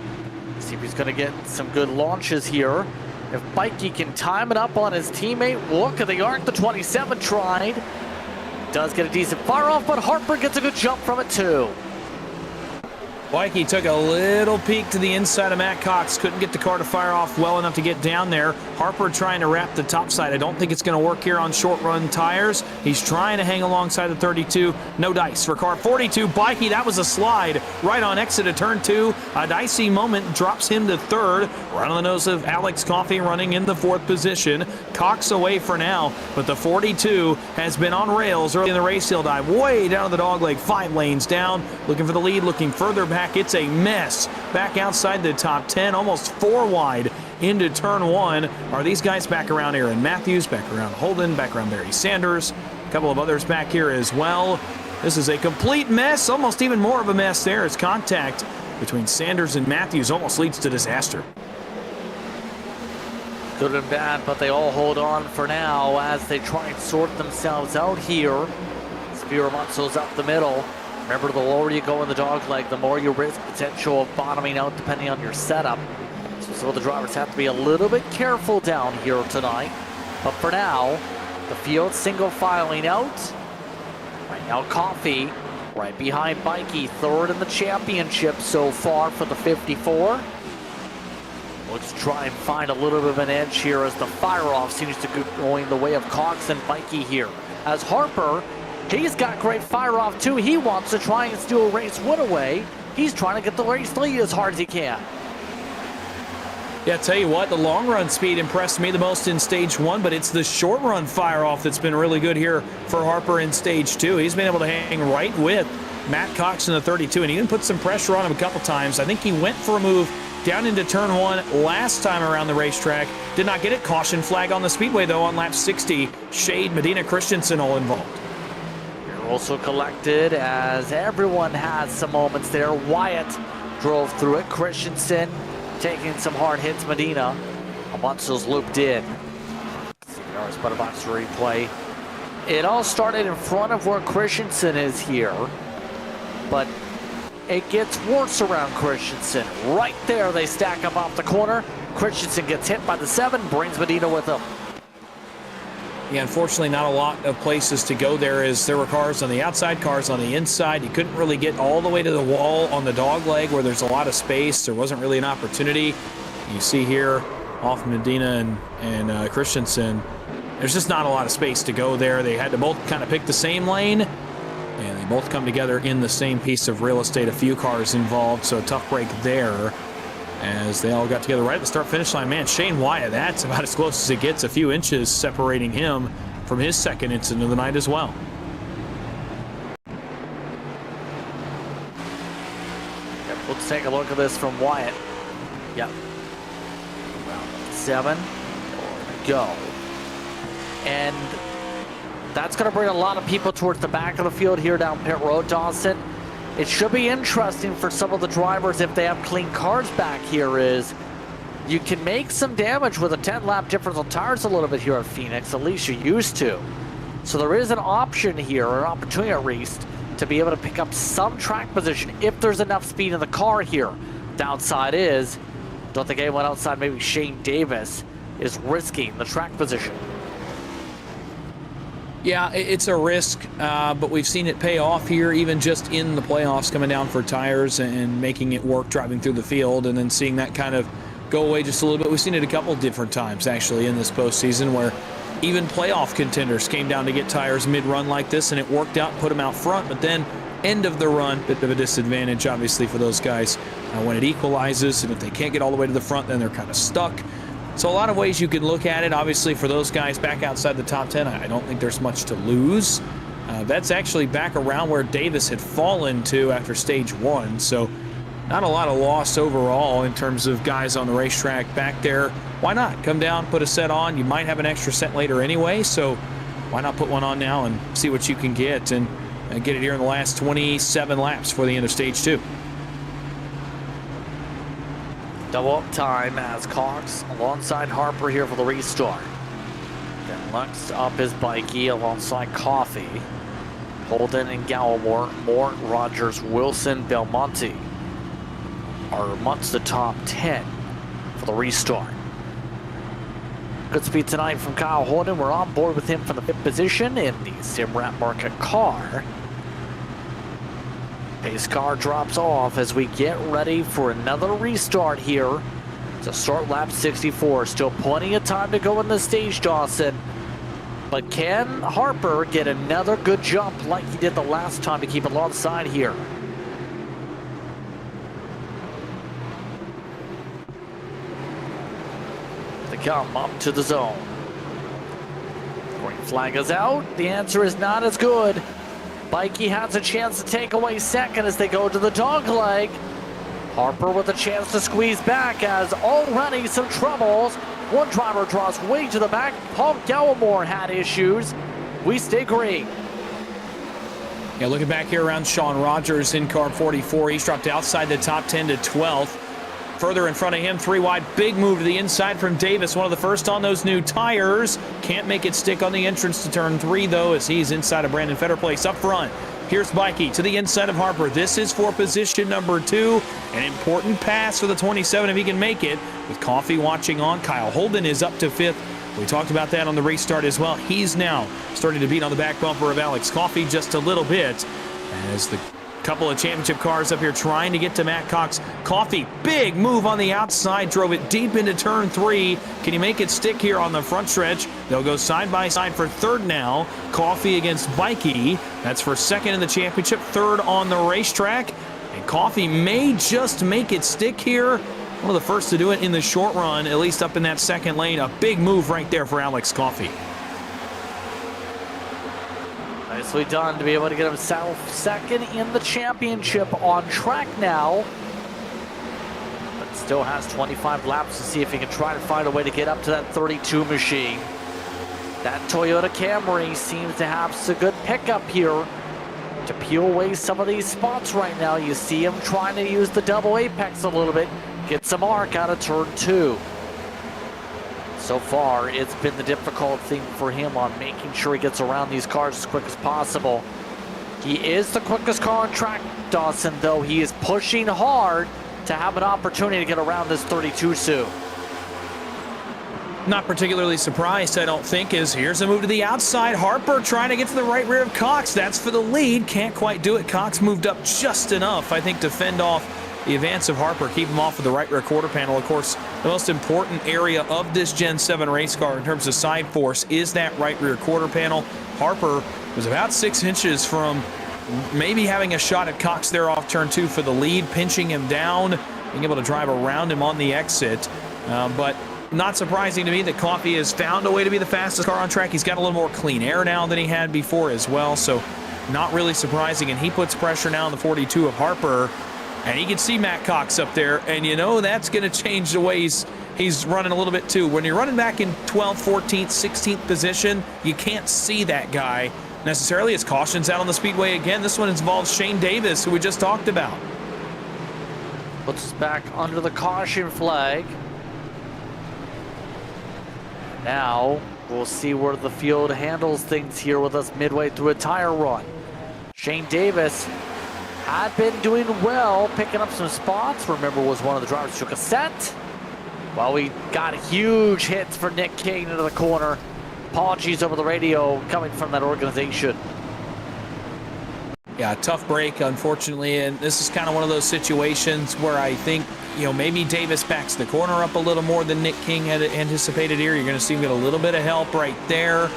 See if he's going to get some good launches here. If Mikey can time it up on his teammate, look at the arc the 27 tried. Does get a decent fire off, but Harper gets a good jump from it too. Mikey took a little peek to the inside of Matt Cox. Couldn't get the car to fire off well enough to get down there. Harper trying to wrap the top side. I don't think it's going to work here on short run tires. He's trying to hang alongside the 32. No dice for car 42. Mikey, that was a slide right on exit of turn 2. A dicey moment drops him to 3rd. Right on the nose of Alex Coffey running in the 4th position. Cox away for now, but the 42 has been on rails early in the race. He'll dive way down to the dogleg. 5 lanes down. Looking for the lead, looking further back. It's a mess. Back outside the top 10, almost 4 wide into turn 1. Are these guys back around Aaron Matthews, back around Holden, back around Barry Sanders? A couple of others back here as well. This is a complete mess, almost even more of a mess there as contact between Sanders and Matthews almost leads to disaster. Good and bad, but they all hold on for now as they try and sort themselves out here. Spiramonso's up the middle. Remember, the lower you go in the dog leg, the more you risk potential of bottoming out depending on your setup. So some of the drivers have to be a little bit careful down here tonight. But for now, the field single filing out. Right now, Coffey right behind Mikey, 3rd in the championship so far for the 54. Looks to try and find a little bit of an edge here as the fire-off seems to be going the way of Cox and Mikey here. As Harper, he's got great fire-off too. He wants to try and steal a race win away. He's trying to get the race lead as hard as he can. Yeah, tell you what, the long run speed impressed me the most in stage 1, but it's the short run fire-off that's been really good here for Harper in stage 2. He's been able to hang right with Matt Cox in the 32, and he even put some pressure on him a couple times. I think he went for a move down into turn 1 last time around the racetrack. Did not get it. Caution flag on the speedway, though, on lap 60. Shade, Medina, Christensen all involved. Also collected as everyone has some moments there. Wyatt drove through it. Christensen taking some hard hits. Medina. Alonso's looped in. CBR's Butterbox replay. It all started in front of where Christensen is here, but it gets worse around Christensen. Right there, they stack up off the corner. Christensen gets hit by the 7, brings Medina with him. Yeah, unfortunately, not a lot of places to go there as there were cars on the outside, cars on the inside. You couldn't really get all the way to the wall on the dog leg where there's a lot of space. There wasn't really an opportunity. You see here off Medina and Christensen, there's just not a lot of space to go there. They had to both kind of pick the same lane, and they both come together in the same piece of real estate. A few cars involved, so a tough break there as they all got together right at the start-finish line. Man, Shane Wyatt, that's about as close as it gets. A few inches separating him from his second incident of the night as well. Yep, let's take a look at this from Wyatt. Yep. 7. Go. And that's going to bring a lot of people towards the back of the field here down pit road, Dawson. It should be interesting for some of the drivers if they have clean cars back here is you can make some damage with a 10-lap difference on tires a little bit here at Phoenix, at least you used to. So there is an option here, or an opportunity at least, to be able to pick up some track position if there's enough speed in the car here. Downside is, don't think anyone outside, maybe Shane Davis, is risking the track position. Yeah, it's a risk, but we've seen it pay off here, even just in the playoffs, coming down for tires and making it work driving through the field, and then seeing that kind of go away just a little bit. We've seen it a couple different times, actually, in this postseason, where even playoff contenders came down to get tires mid-run like this, and it worked out, put them out front, but then end of the run, bit of a disadvantage, obviously, for those guys when it equalizes, and if they can't get all the way to the front, then they're kind of stuck. So a lot of ways you can look at it. Obviously, for those guys back outside the top 10, I don't think there's much to lose. That's actually back around where Davis had fallen to after stage 1, so not a lot of loss overall in terms of guys on the racetrack back there. Why not come down, put a set on? You might have an extra set later anyway, so why not put one on now and see what you can get and get it here in the last 27 laps for the end of stage 2. Double up time as Cox alongside Harper here for the restart. Then Lux up his bikey alongside Coffee. Holden and Gallimore, Mort, Rogers, Wilson, Belmonte are amongst the top 10 for the restart. Good speed tonight from Kyle Holden. We're on board with him from the 5th position in the Simrat Market car. Pace car drops off as we get ready for another restart here to start lap 64. Still plenty of time to go in the stage, Dawson. But can Harper get another good jump like he did the last time to keep it alongside here? They come up to the zone. Green flag is out. The answer is not as good. Bikey has a chance to take away second as they go to the dog leg. Harper with a chance to squeeze back as already some troubles. One driver draws way to the back. Paul Gallimore had issues. We stay green. Yeah, looking back here around Sean Rogers in car 44. He's dropped outside the top 10 to 12th. Further in front of him, 3 wide, big move to the inside from Davis. One of the first on those new tires. Can't make it stick on the entrance to turn 3, though, as he's inside of Brandon Fetter place up front. Here's Bikey to the inside of Harper. This is for position number 2. An important pass for the 27 if he can make it. With Coffee watching on, Kyle Holden is up to 5th. We talked about that on the restart as well. He's now starting to beat on the back bumper of Alex Coffee just a little bit. As the couple of championship cars up here trying to get to Matt Cox. Coffee, big move on the outside, drove it deep into turn 3. Can he make it stick here on the front stretch? They'll go side by side for 3rd now. Coffee against Bikey. That's for 2nd in the championship, 3rd on the racetrack. And Coffee may just make it stick here. One of the first to do it in the short run, at least up in that 2nd lane. A big move right there for Alex Coffee. Nicely done to be able to get himself 2nd in the championship on track now. But still has 25 laps to see if he can try to find a way to get up to that 32 machine. That Toyota Camry seems to have some good pickup here to peel away some of these spots right now. You see him trying to use the double apex a little bit, get some arc out of turn 2. So far, it's been the difficult thing for him on making sure he gets around these cars as quick as possible. He is the quickest car on track, Dawson, though he is pushing hard to have an opportunity to get around this 32 soon. Not particularly surprised, I don't think, as here's a move to the outside. Harper trying to get to the right rear of Cox. That's for the lead. Can't quite do it. Cox moved up just enough, I think, to fend off the advance of Harper, keep him off of the right rear quarter panel. Of course, the most important area of this Gen 7 race car in terms of side force is that right rear quarter panel. Harper was about 6 inches from maybe having a shot at Cox there off turn 2 for the lead, pinching him down, being able to drive around him on the exit. But not surprising to me that Coffee has found a way to be the fastest car on track. He's got a little more clean air now than he had before as well, so not really surprising. And he puts pressure now on the 42 of Harper. And he can see Matt Cox up there, and you know that's going to change the way he's running a little bit too. When you're running back in 12th, 14th, 16th position, you can't see that guy necessarily. His caution's out on the speedway again. This one involves Shane Davis, who we just talked about. Puts us back under the caution flag. Now we'll see where the field handles things here with us midway through a tire run. Shane Davis had been doing well, picking up some spots. Remember, was one of the drivers who took a set. Well, we got huge hits for Nick King into the corner. Apologies over the radio coming from that organization. Yeah, tough break, unfortunately, and this is kind of one of those situations where I think, you know, maybe Davis backs the corner up a little more than Nick King had anticipated here. You're going to see him get a little bit of help right there.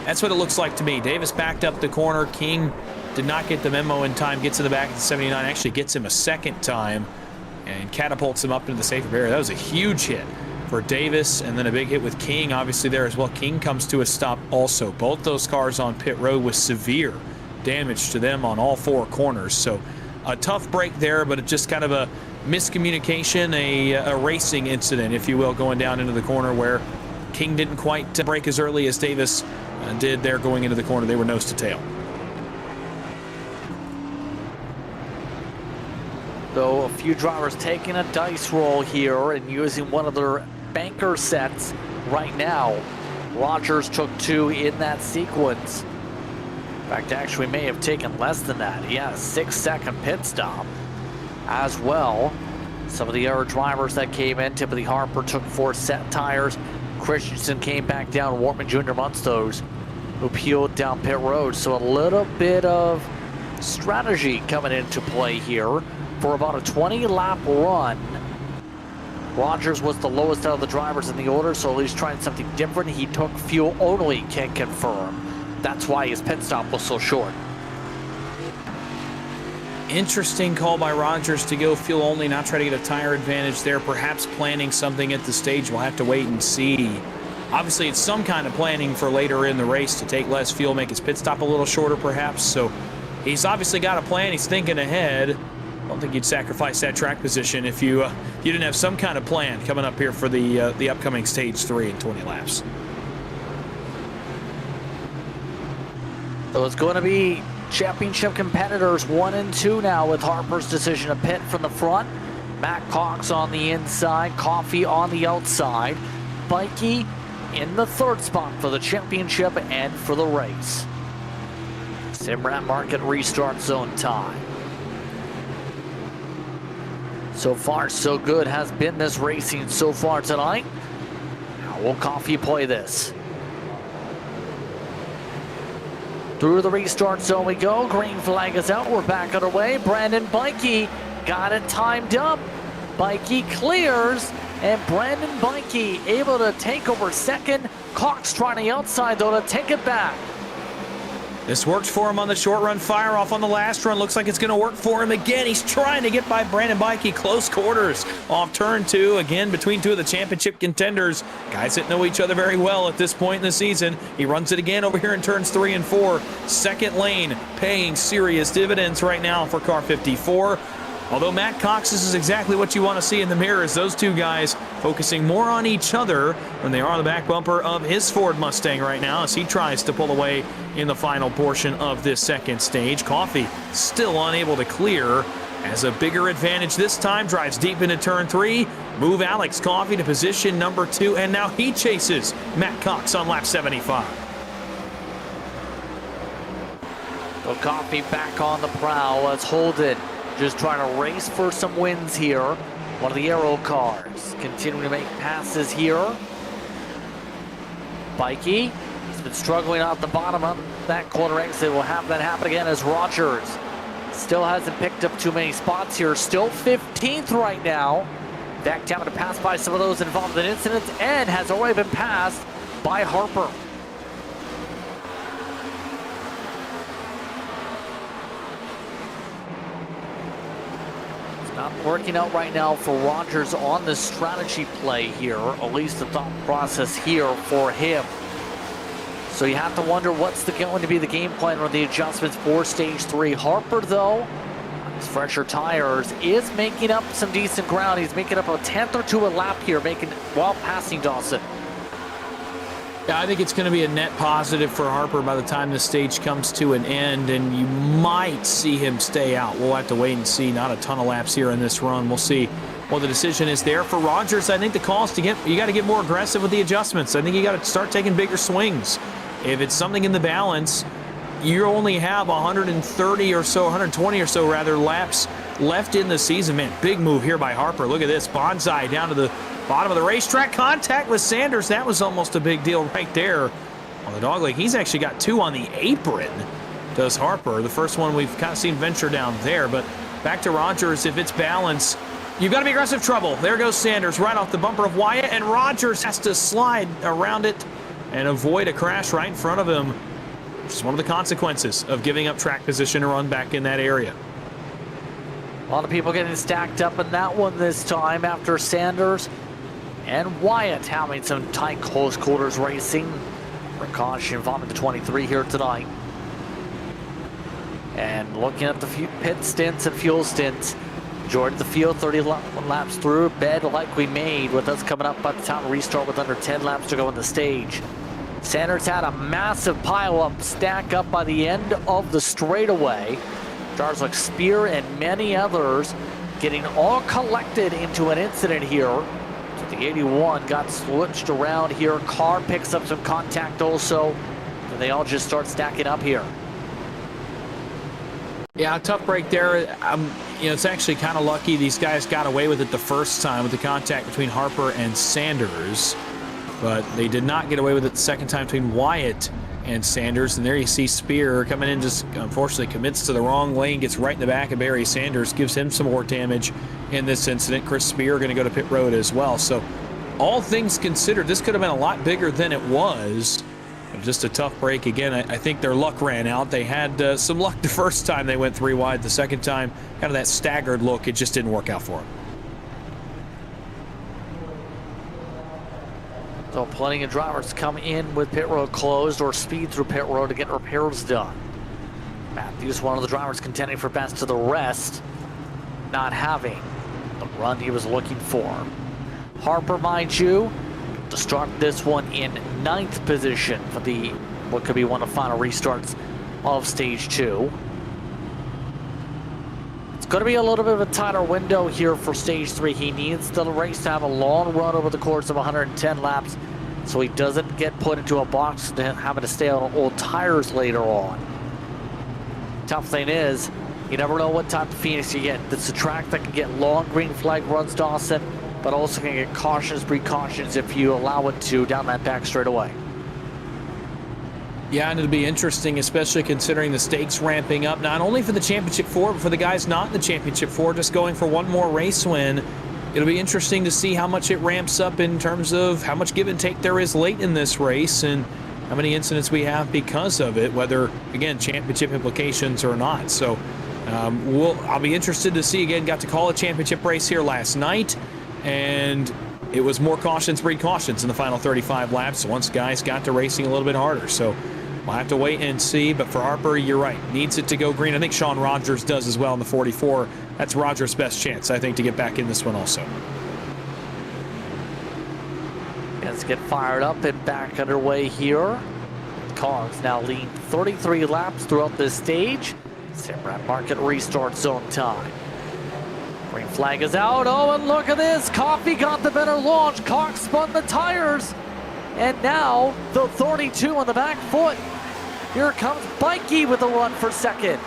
That's what it looks like to me. Davis backed up the corner. King did not get the memo in time, gets to the back of the 79, actually gets him a second time and catapults him up into the safety barrier. That was a huge hit for Davis, and then a big hit with King obviously there as well. King comes to a stop also. Both those cars on pit road with severe damage to them on all 4 corners. So a tough break there, but it's just kind of a miscommunication, a racing incident, if you will, going down into the corner where King didn't quite break as early as Davis did there going into the corner. They were nose to tail. So a few drivers taking a dice roll here and using one of their banker sets right now. Rogers took 2 in that sequence. In fact, actually may have taken less than that. He had a 6-second pit stop as well. Some of the other drivers that came in, Timothy Harper took 4 set tires. Christensen came back down. Wortman Jr. amongst those who peeled down pit road. So a little bit of strategy coming into play here for about a 20-lap run. Rogers was the lowest out of the drivers in the order, so at least trying something different. He took fuel only, can confirm. That's why his pit stop was so short. Interesting call by Rogers to go fuel only, not try to get a tire advantage there. Perhaps planning something at the stage. We'll have to wait and see. Obviously, it's some kind of planning for later in the race to take less fuel, make his pit stop a little shorter perhaps. So he's obviously got a plan. He's thinking ahead. I don't think you'd sacrifice that track position if you didn't have some kind of plan coming up here for the upcoming stage 3 in 20 laps. So it's going to be championship competitors 1 and 2 now with Harper's decision to pit from the front. Matt Cox on the inside, Coffey on the outside. Bikey in the 3rd spot for the championship and for the race. Simrat Market restart zone time. So far, so good has been this racing so far tonight. How will Coffey play this? Through the restart zone we go. Green flag is out. We're back underway. Brandon Bikey got it timed up. Bikey clears, and Brandon Bikey able to take over 2nd. Cox trying the outside though to take it back. This worked for him on the short run, fire off on the last run. Looks like it's going to work for him again. He's trying to get by Brandon Bikey. Close quarters off turn 2. Again, between 2 of the championship contenders. Guys that know each other very well at this point in the season. He runs it again over here in turns 3 and 4. 2nd lane paying serious dividends right now for car 54. Although Matt Cox, this is exactly what you want to see in the mirrors. Those 2 guys focusing more on each other than they are on the back bumper of his Ford Mustang right now as he tries to pull away in the final portion of this 2nd stage. Coffey still unable to clear as a bigger advantage this time. Drives deep into turn 3. Move Alex Coffey to position number 2, and now he chases Matt Cox on lap 75. So Coffey back on the prowl. Let's hold it. Just trying to race for some wins here. One of the Aero cars continuing to make passes here. Bikey has been struggling out the bottom of that corner exit. We'll have that happen again as Rogers still hasn't picked up too many spots here. Still 15th right now. Back having to pass by some of those involved in incidents and has already been passed by Harper. Not working out right now for Rogers on the strategy play here, at least the thought process here for him. So you have to wonder what's going to be the game plan or the adjustments for stage 3. Harper, though, on his fresher tires, is making up some decent ground. He's making up a 10th or 2 a lap here, while passing Dawson. Yeah, I think it's going to be a net positive for Harper by the time the stage comes to an end, and you might see him stay out. We'll have to wait and see. Not a ton of laps here in this run. We'll see what the decision is there. For Rogers, I think the call is you got to get more aggressive with the adjustments. I think you got to start taking bigger swings. If it's something in the balance, you only have 130 or so, 120 or so rather, laps left in the season. Man, big move here by Harper. Look at this. Bonsai down to the bottom of the racetrack. Contact with Sanders. That was almost a big deal right there on the dogleg. He's actually got 2 on the apron, does Harper. The first one we've kind of seen venture down there. But back to Rogers. If it's balance, you've got to be aggressive trouble. There goes Sanders right off the bumper of Wyatt, and Rogers has to slide around it and avoid a crash right in front of him, which is one of the consequences of giving up track position to run back in that area. A lot of people getting stacked up in that one this time after Sanders And Wyatt having some tight close quarters racing. Precaution involving the 23 here tonight. And looking at the pit stints and fuel stints. Majority of the field 30 laps through. Bed like we made with us coming up by the time of restart with under 10 laps to go in the stage. Sanders had a massive pile up, stack up by the end of the straightaway. Drivers like Spear and many others getting all collected into an incident here. So the 81 got switched around here. Car picks up some contact also. And they all just start stacking up here. Yeah, tough break there. It's actually kind of lucky these guys got away with it the first time with the contact between Harper and Sanders. But they did not get away with it the second time between Wyatt and Sanders. And there you see Spear coming in, just unfortunately commits to the wrong lane, gets right in the back of Barry Sanders, gives him some more damage in this incident. Chris Spear going to go to pit road as well. So all things considered, this could have been a lot bigger than it was. Just a tough break. Again, I think their luck ran out. They had some luck the first time they went 3 wide. The second time, kind of that staggered look, it just didn't work out for them. So plenty of drivers come in with pit road closed or speed through pit road to get repairs done. Matthews, one of the drivers contending for best to the rest, not having the run he was looking for. Harper, mind you, to start this one in 9th position for the what could be one of the final restarts of stage 2. It's going to be a little bit of a tighter window here for stage 3. He needs the race to have a long run over the course of 110 laps so he doesn't get put into a box to having to stay on old tires later on. Tough thing is, you never know what type of Phoenix you get. It's a track that can get long green flag runs, Dawson, but also can get cautious precautions if you allow it to down that back straightaway. Yeah, and it'll be interesting, especially considering the stakes ramping up, not only for the Championship 4, but for the guys not in the Championship 4, just going for one more race win. It'll be interesting to see how much it ramps up in terms of how much give and take there is late in this race and how many incidents we have because of it, whether, again, championship implications or not. So I'll be interested to see. Again, got to call a championship race here last night, and it was more cautions breed cautions in the final 35 laps once guys got to racing a little bit harder. So we'll have to wait and see. But for Harper, you're right. Needs it to go green. I think Sean Rogers does as well in the 44. That's Rogers' best chance, I think, to get back in this one also. Let's get fired up and back underway here. Cars now lead 33 laps throughout this stage. Simrat Market restart zone time. Green flag is out. Oh, and look at this. Coffee got the better launch. Cox spun the tires. And now the 32 on the back foot. Here comes Bikey with a run for second.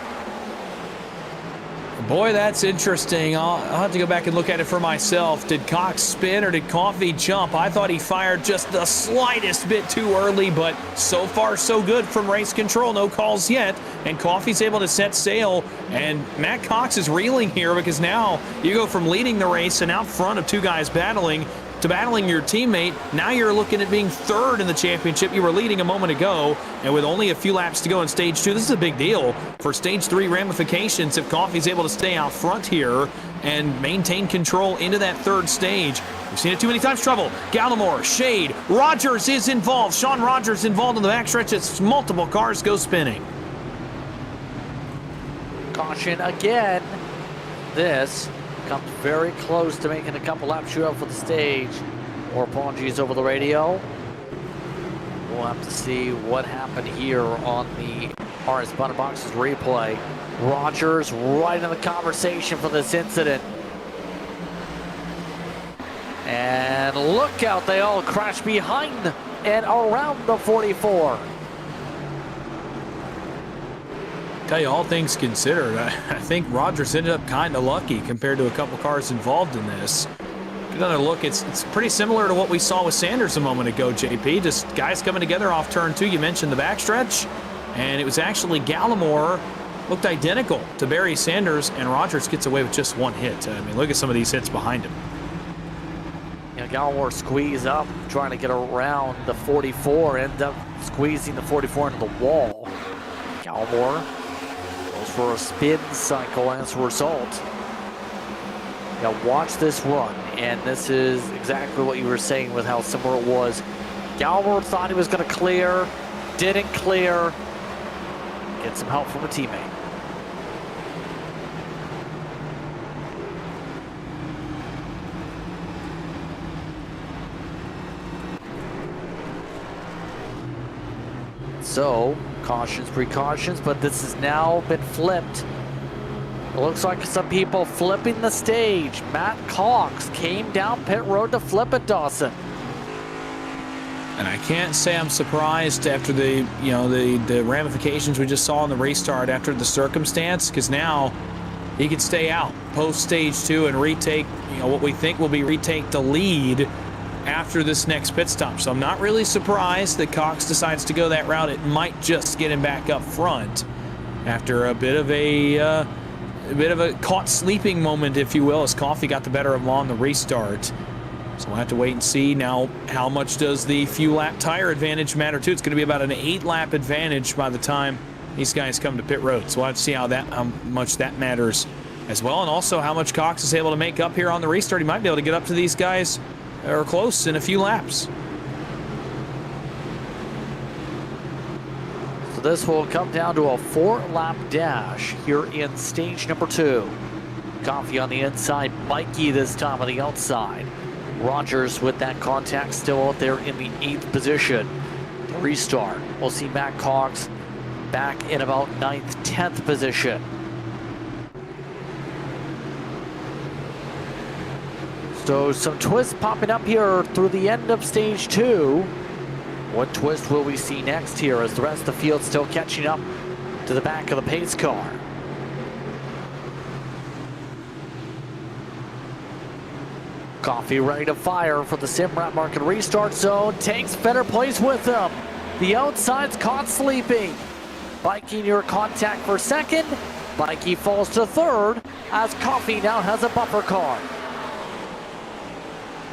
Boy, that's interesting. I'll have to go back and look at it for myself. Did Cox spin or did Coffee jump? I thought he fired just the slightest bit too early, but so far so good from race control. No calls yet, and Coffee's able to set sail, and Matt Cox is reeling here because now you go from leading the race and out front of 2 guys battling to battling your teammate. Now you're looking at being 3rd in the championship. You were leading a moment ago, and with only a few laps to go in stage 2, this is a big deal for stage 3 ramifications if Coffee's able to stay out front here and maintain control into that 3rd stage. We've seen it too many times. Trouble. Gallimore, Shade, Rogers is involved. Sean Rogers involved in the backstretch as multiple cars go spinning. Caution again. This comes very close to making a couple laps shoot up for the stage. More apologies over the radio. We'll have to see what happened here on the RS Button Boxes replay. Rogers right in the conversation for this incident. And look out, they all crash behind and around the 44. Tell you, all things considered, I think Rogers ended up kind of lucky compared to a couple cars involved in this. Get another look. It's pretty similar to what we saw with Sanders a moment ago, JP. Just guys coming together off turn 2. You mentioned the backstretch, and it was actually Gallimore looked identical to Barry Sanders, and Rogers gets away with just 1 hit. I mean, look at some of these hits behind him. You know, Gallimore squeeze up, trying to get around the 44, end up squeezing the 44 into the wall. Gallimore for a spin cycle as a result. Now watch this run, and this is exactly what you were saying with how similar it was. Galmer thought he was going to clear, didn't clear. Get some help from a teammate. So, cautions, precautions, but this has now been flipped. It looks like some people flipping the stage. Matt Cox came down pit road to flip it, Dawson. And I can't say I'm surprised after the ramifications we just saw in the restart after the circumstance, because now he could stay out post stage 2 and retake, what we think will be retake the lead after this next pit stop. So I'm not really surprised that Cox decides to go that route. It might just get him back up front after a bit of a caught sleeping moment, if you will, as Coffee got the better of him on the restart. So we'll have to wait and see. Now, how much does the few lap tire advantage matter too? It's going to be about an 8-lap advantage by the time these guys come to pit road. So we'll have to see how much that matters as well, and also how much Cox is able to make up here on the restart. He might be able to get up to these guys or close in a few laps. So this will come down to a 4-lap dash here in stage number 2. Coffee on the inside, Mikey this time on the outside. Rogers with that contact still out there in the 8th position. The restart, we'll see Matt Cox back in about 9th, 10th position. So some twists popping up here through the end of stage 2. What twist will we see next here as the rest of the field still catching up to the back of the pace car? Coffee ready to fire for the Simrat Market restart zone. Takes better place with him. The outside's caught sleeping. Bikey near contact for 2nd. Bikey falls to 3rd as Coffee now has a bumper car.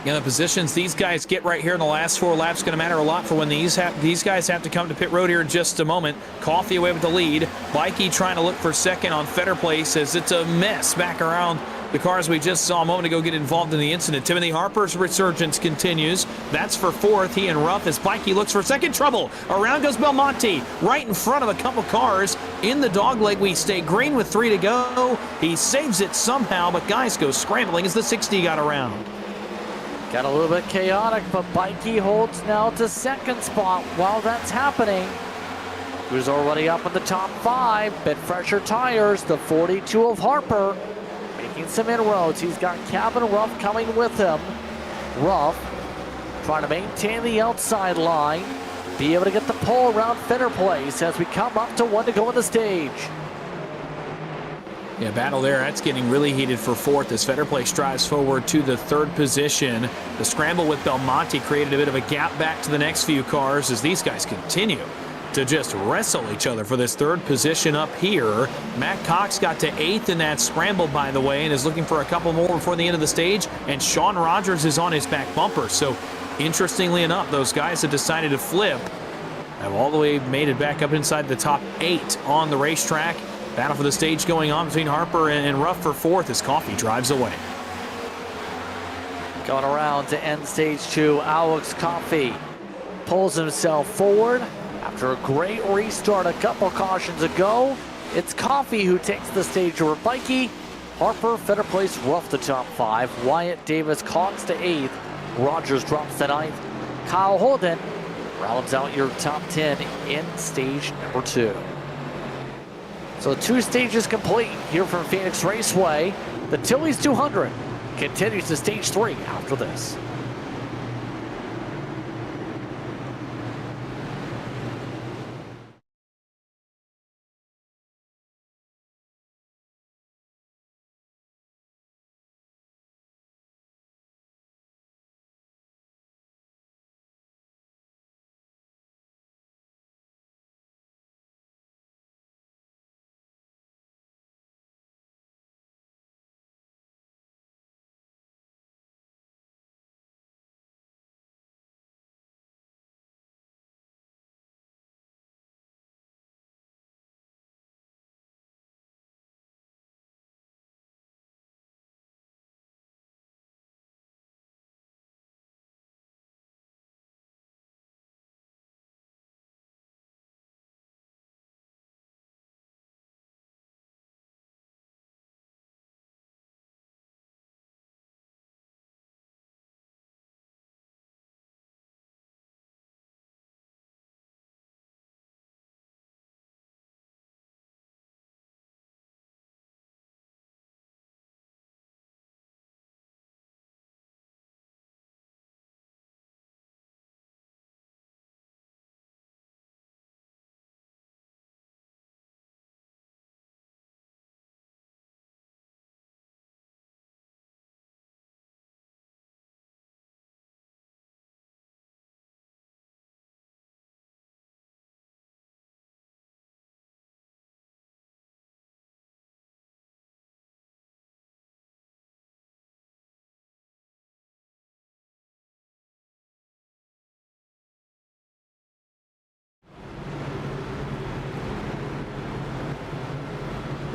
The positions these guys get right here in the last 4 laps going to matter a lot for when these guys have to come to pit road here in just a moment. Coffee away with the lead. Bikey trying to look for 2nd on Fetter Place as it's a mess back around the cars we just saw a moment ago get involved in the incident. Timothy Harper's resurgence continues. That's for 4th. He and Ruff as Bikey looks for 2nd. Trouble. Around goes Belmonte. Right in front of a couple cars in the dogleg. We stay green with 3 to go. He saves it somehow, but guys go scrambling as the 60 got around. Got a little bit chaotic, but Bikey holds now to 2nd spot while that's happening. Who's already up in the top 5. Bit fresher tires. The 42 of Harper making some inroads. He's got Cabin Ruff coming with him. Ruff trying to maintain the outside line. Be able to get the pole around Fetter Place as we come up to 1 to go in the stage. Yeah, battle there. That's getting really heated for 4th as Fetter Place drives forward to the 3rd position. The scramble with Belmonte created a bit of a gap back to the next few cars as these guys continue to just wrestle each other for this 3rd position up here. Matt Cox got to 8th in that scramble, by the way, and is looking for a couple more before the end of the stage. And Sean Rogers is on his back bumper. So, interestingly enough, those guys have decided to flip. Have all the way made it back up inside the top 8 on the racetrack. Battle for the stage going on between Harper and Ruff for 4th as Coffee drives away. Going around to end stage 2, Alex Coffee pulls himself forward. After a great restart a couple cautions ago, it's Coffee who takes the stage over Bikey. Harper, Fetter Place, Ruff the top 5. Wyatt Davis, Cox to 8th. Rogers drops to 9th. Kyle Holden rounds out your top 10 in stage number 2. So 2 stages complete here from Phoenix Raceway. The Tilley's 200 continues to stage 3 after this.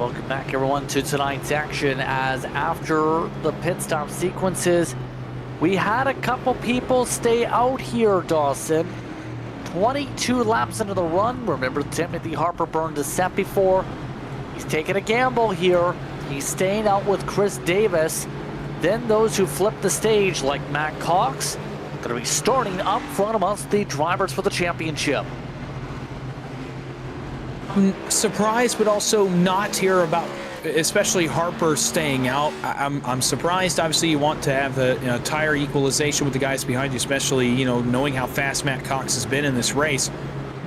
Welcome back, everyone, to tonight's action. As after the pit stop sequences, we had a couple people stay out here, Dawson. 22 laps into the run. Remember, Timothy Harper burned a set before. He's taking a gamble here. He's staying out with Chris Davis. Then those who flip the stage, like Matt Cox, going to be starting up front amongst the drivers for the championship. I'm surprised, but also not here about, especially Harper staying out. I'm surprised. Obviously, you want to have the tire equalization with the guys behind you, especially knowing how fast Matt Cox has been in this race.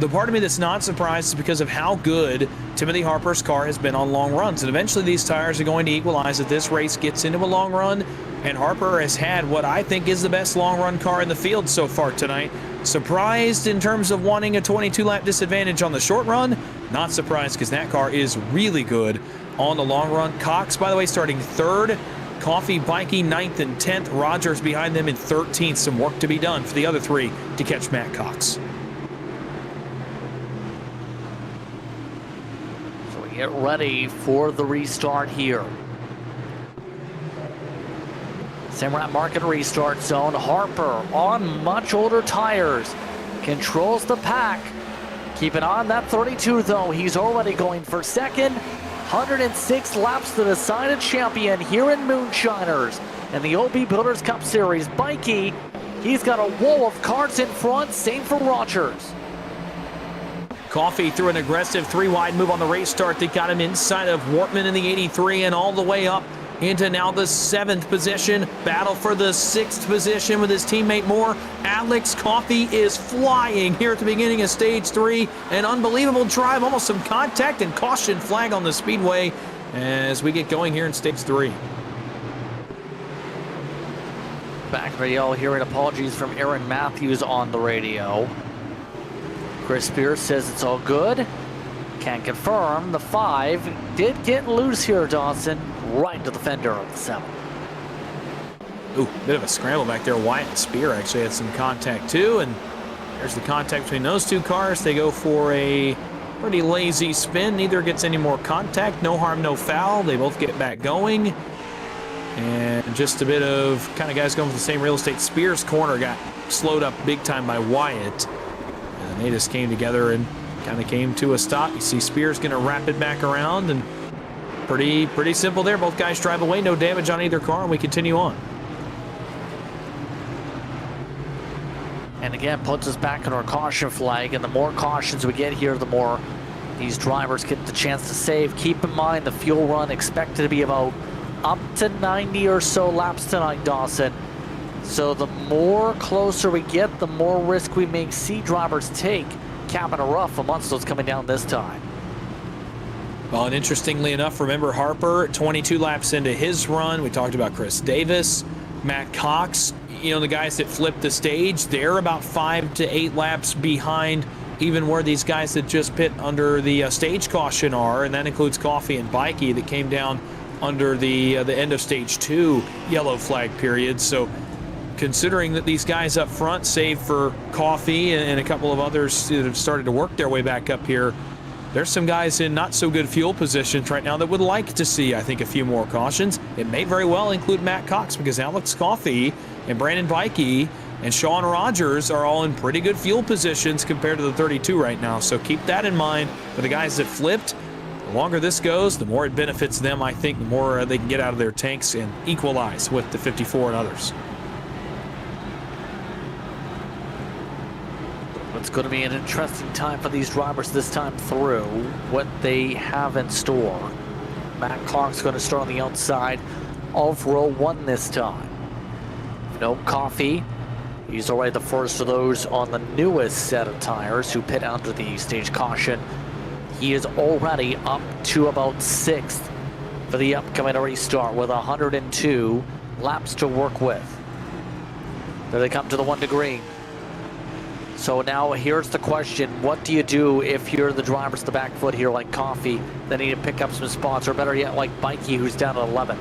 The part of me that's not surprised is because of how good Timothy Harper's car has been on long runs, and eventually these tires are going to equalize if this race gets into a long run. And Harper has had what I think is the best long run car in the field so far tonight. Surprised in terms of wanting a 22-lap disadvantage on the short run? Not surprised, because that car is really good on the long run. Cox, by the way, starting third. Coffee, Bikey, 9th and 10th. Rogers behind them in 13th. Some work to be done for the other three to catch Matt Cox. So we get ready for the restart here. Samrat Market restart zone. Harper on much older tires. Controls the pack. Keeping on that 32 though. He's already going for second. 106 laps to the decided champion here in Moonshiners and the OB Builders Cup Series. Bikey, he's got a wall of cars in front. Same for Rogers. Coffee threw an aggressive 3-wide move on the race start that got him inside of Wortman in the 83 and all the way up into now the 7th position. Battle for the 6th position with his teammate Moore. Alex Coffey is flying here at the beginning of stage 3. An unbelievable drive, almost some contact and caution flag on the speedway as we get going here in stage 3. Back radio hearing apologies from Aaron Matthews on the radio. Chris Spears says it's all good. Can't confirm. The 5 did get loose here, Dawson. Right into the fender of the 7. Ooh, bit of a scramble back there. Wyatt and Spear actually had some contact too, and there's the contact between those two cars. They go for a pretty lazy spin. Neither gets any more contact. No harm, no foul. They both get back going. And just a bit of kind of guys going for the same real estate. Spears' corner got slowed up big time by Wyatt. And they just came together and kind of came to a stop. You see Spears going to wrap it back around, and pretty simple there. Both guys drive away, no damage on either car, and we continue on. And again, puts us back on our caution flag, and the more cautions we get here, the more these drivers get the chance to save. Keep in mind the fuel run expected to be about up to 90 or so laps tonight, Dawson. So the more closer we get, the more risk we may see drivers take, capping a rough amongst those coming down this time. Well, and interestingly enough, remember Harper, 22 laps into his run. We talked about Chris Davis, Matt Cox. The guys that flipped the stage, they're about 5 to 8 laps behind even where these guys that just pit under the stage caution are, and that includes Coffee and Bikey that came down under the end of stage 2 yellow flag period. So considering that these guys up front, save for Coffee and a couple of others that have started to work their way back up here, there's some guys in not so good fuel positions right now that would like to see, I think, a few more cautions. It may very well include Matt Cox, because Alex Coffey and Brandon Bikey and Sean Rogers are all in pretty good fuel positions compared to the 32 right now. So keep that in mind for the guys that flipped. The longer this goes, the more it benefits them, I think, the more they can get out of their tanks and equalize with the 54 and others. It's going to be an interesting time for these drivers this time through, what they have in store. Matt Clark's going to start on the outside of row 1 this time. No Coffee. He's already the first of those on the newest set of tires who pit under the stage caution. He is already up to about 6th for the upcoming restart with 102 laps to work with. There they come to the 1 to green. So now here's the question. What do you do if you're the drivers to the back foot here like Coffee that need to pick up some spots, or better yet like Bikey, who's down at 11th?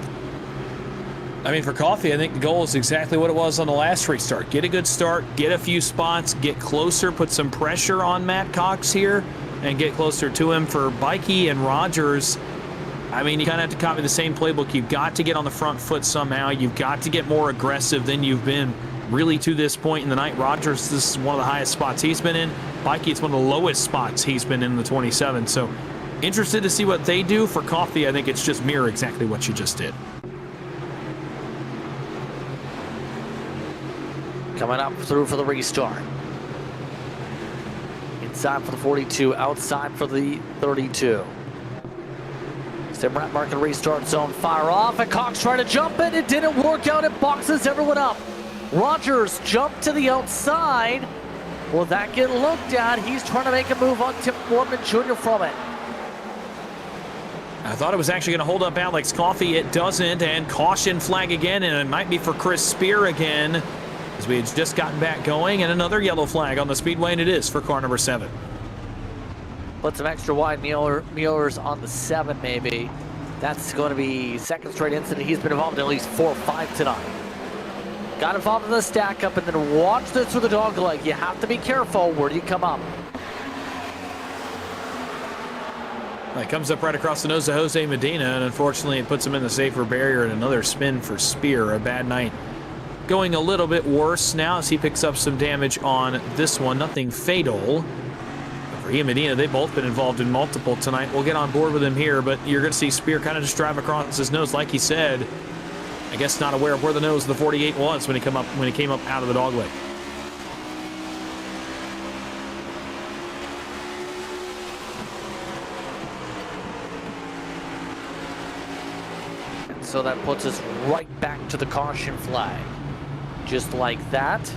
I mean, for Coffee, I think the goal is exactly what it was on the last restart. Get a good start, get a few spots, get closer, put some pressure on Matt Cox here, and get closer to him. For Bikey and Rogers, I mean, you kind of have to copy the same playbook. You've got to get on the front foot somehow. You've got to get more aggressive than you've been really to this point in the night. Rogers, this is one of the highest spots he's been in. Bikey, it's one of the lowest spots he's been in the 27. So interested to see what they do. For Coffee, I think it's just mirror exactly what you just did. Coming up through for the restart. Inside for the 42, outside for the 32. Simrat marking restart zone, fire off, and Cox trying to jump it. It didn't work out. It boxes everyone up. Rogers jumped to the outside. Will that get looked at? He's trying to make a move on Tim Foreman Jr. from it. I thought it was actually going to hold up Alex Coffey. It doesn't, and caution flag again, and it might be for Chris Spear again, as we had just gotten back going, and another yellow flag on the speedway, and it is for car number 7. Put some extra wide Mueller's on the 7 maybe. That's going to be second straight incident. He's been involved in at least 4 or 5 tonight. Got involved in the stack up, and then watch this with the dog leg. You have to be careful. Where do you come up? It comes up right across the nose of Jose Medina, and unfortunately it puts him in the safer barrier, and another spin for Spear. A bad night. Going a little bit worse now as he picks up some damage on this one. Nothing fatal. For he and Medina, they've both been involved in multiple tonight. We'll get on board with him here, but you're going to see Spear kind of just drive across his nose, like he said. I guess not aware of where the nose of the 48 was when he came up out of the dogleg. And so that puts us right back to the caution flag. Just like that.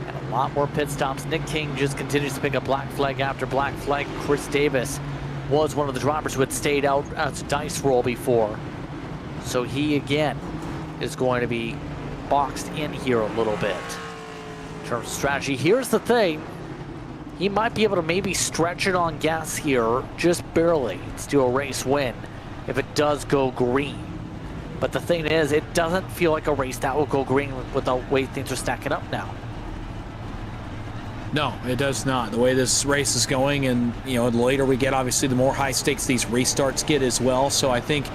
And a lot more pit stops. Nick King just continues to pick up black flag after black flag. Chris Davis was one of the drivers who had stayed out as a dice roll before. So he again is going to be boxed in here a little bit. In terms of strategy, here's the thing. He might be able to maybe stretch it on gas here, just barely, to a race win if it does go green. But the thing is, it doesn't feel like a race that will go green with the way things are stacking up now. No, it does not. The way this race is going, and the later we get, obviously, the more high stakes these restarts get as well. So I think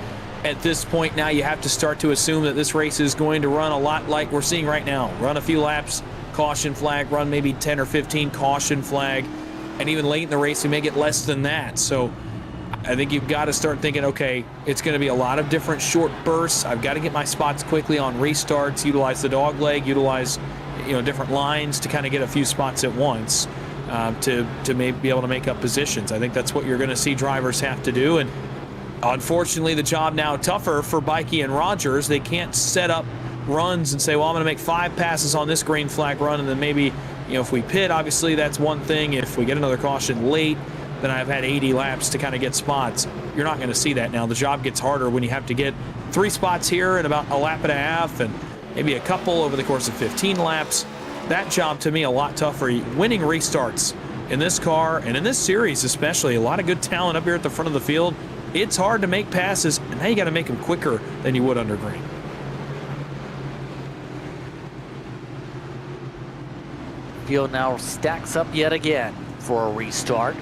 at this point now you have to start to assume that this race is going to run a lot like we're seeing right now. Run a few laps, caution flag, run maybe 10 or 15 caution flag, and even late in the race we may get less than that. So I think you've got to start thinking, okay, it's going to be a lot of different short bursts. I've got to get my spots quickly on restarts, utilize the dog leg, utilize different lines to kind of get a few spots at once to maybe be able to make up positions. I think that's what you're going to see drivers have to do. And unfortunately, the job now tougher for Bikey and Rogers. They can't set up runs and say, well, I'm going to make 5 passes on this green flag run, and then maybe, if we pit, obviously that's one thing. If we get another caution late, then I've had 80 laps to kind of get spots. You're not going to see that now. The job gets harder when you have to get 3 spots here in about a lap and a half, and maybe a couple over the course of 15 laps. That job, to me, a lot tougher. Winning restarts in this car, and in this series especially, a lot of good talent up here at the front of the field. It's hard to make passes, and now you got to make them quicker than you would under green. Field now stacks up yet again for a restart.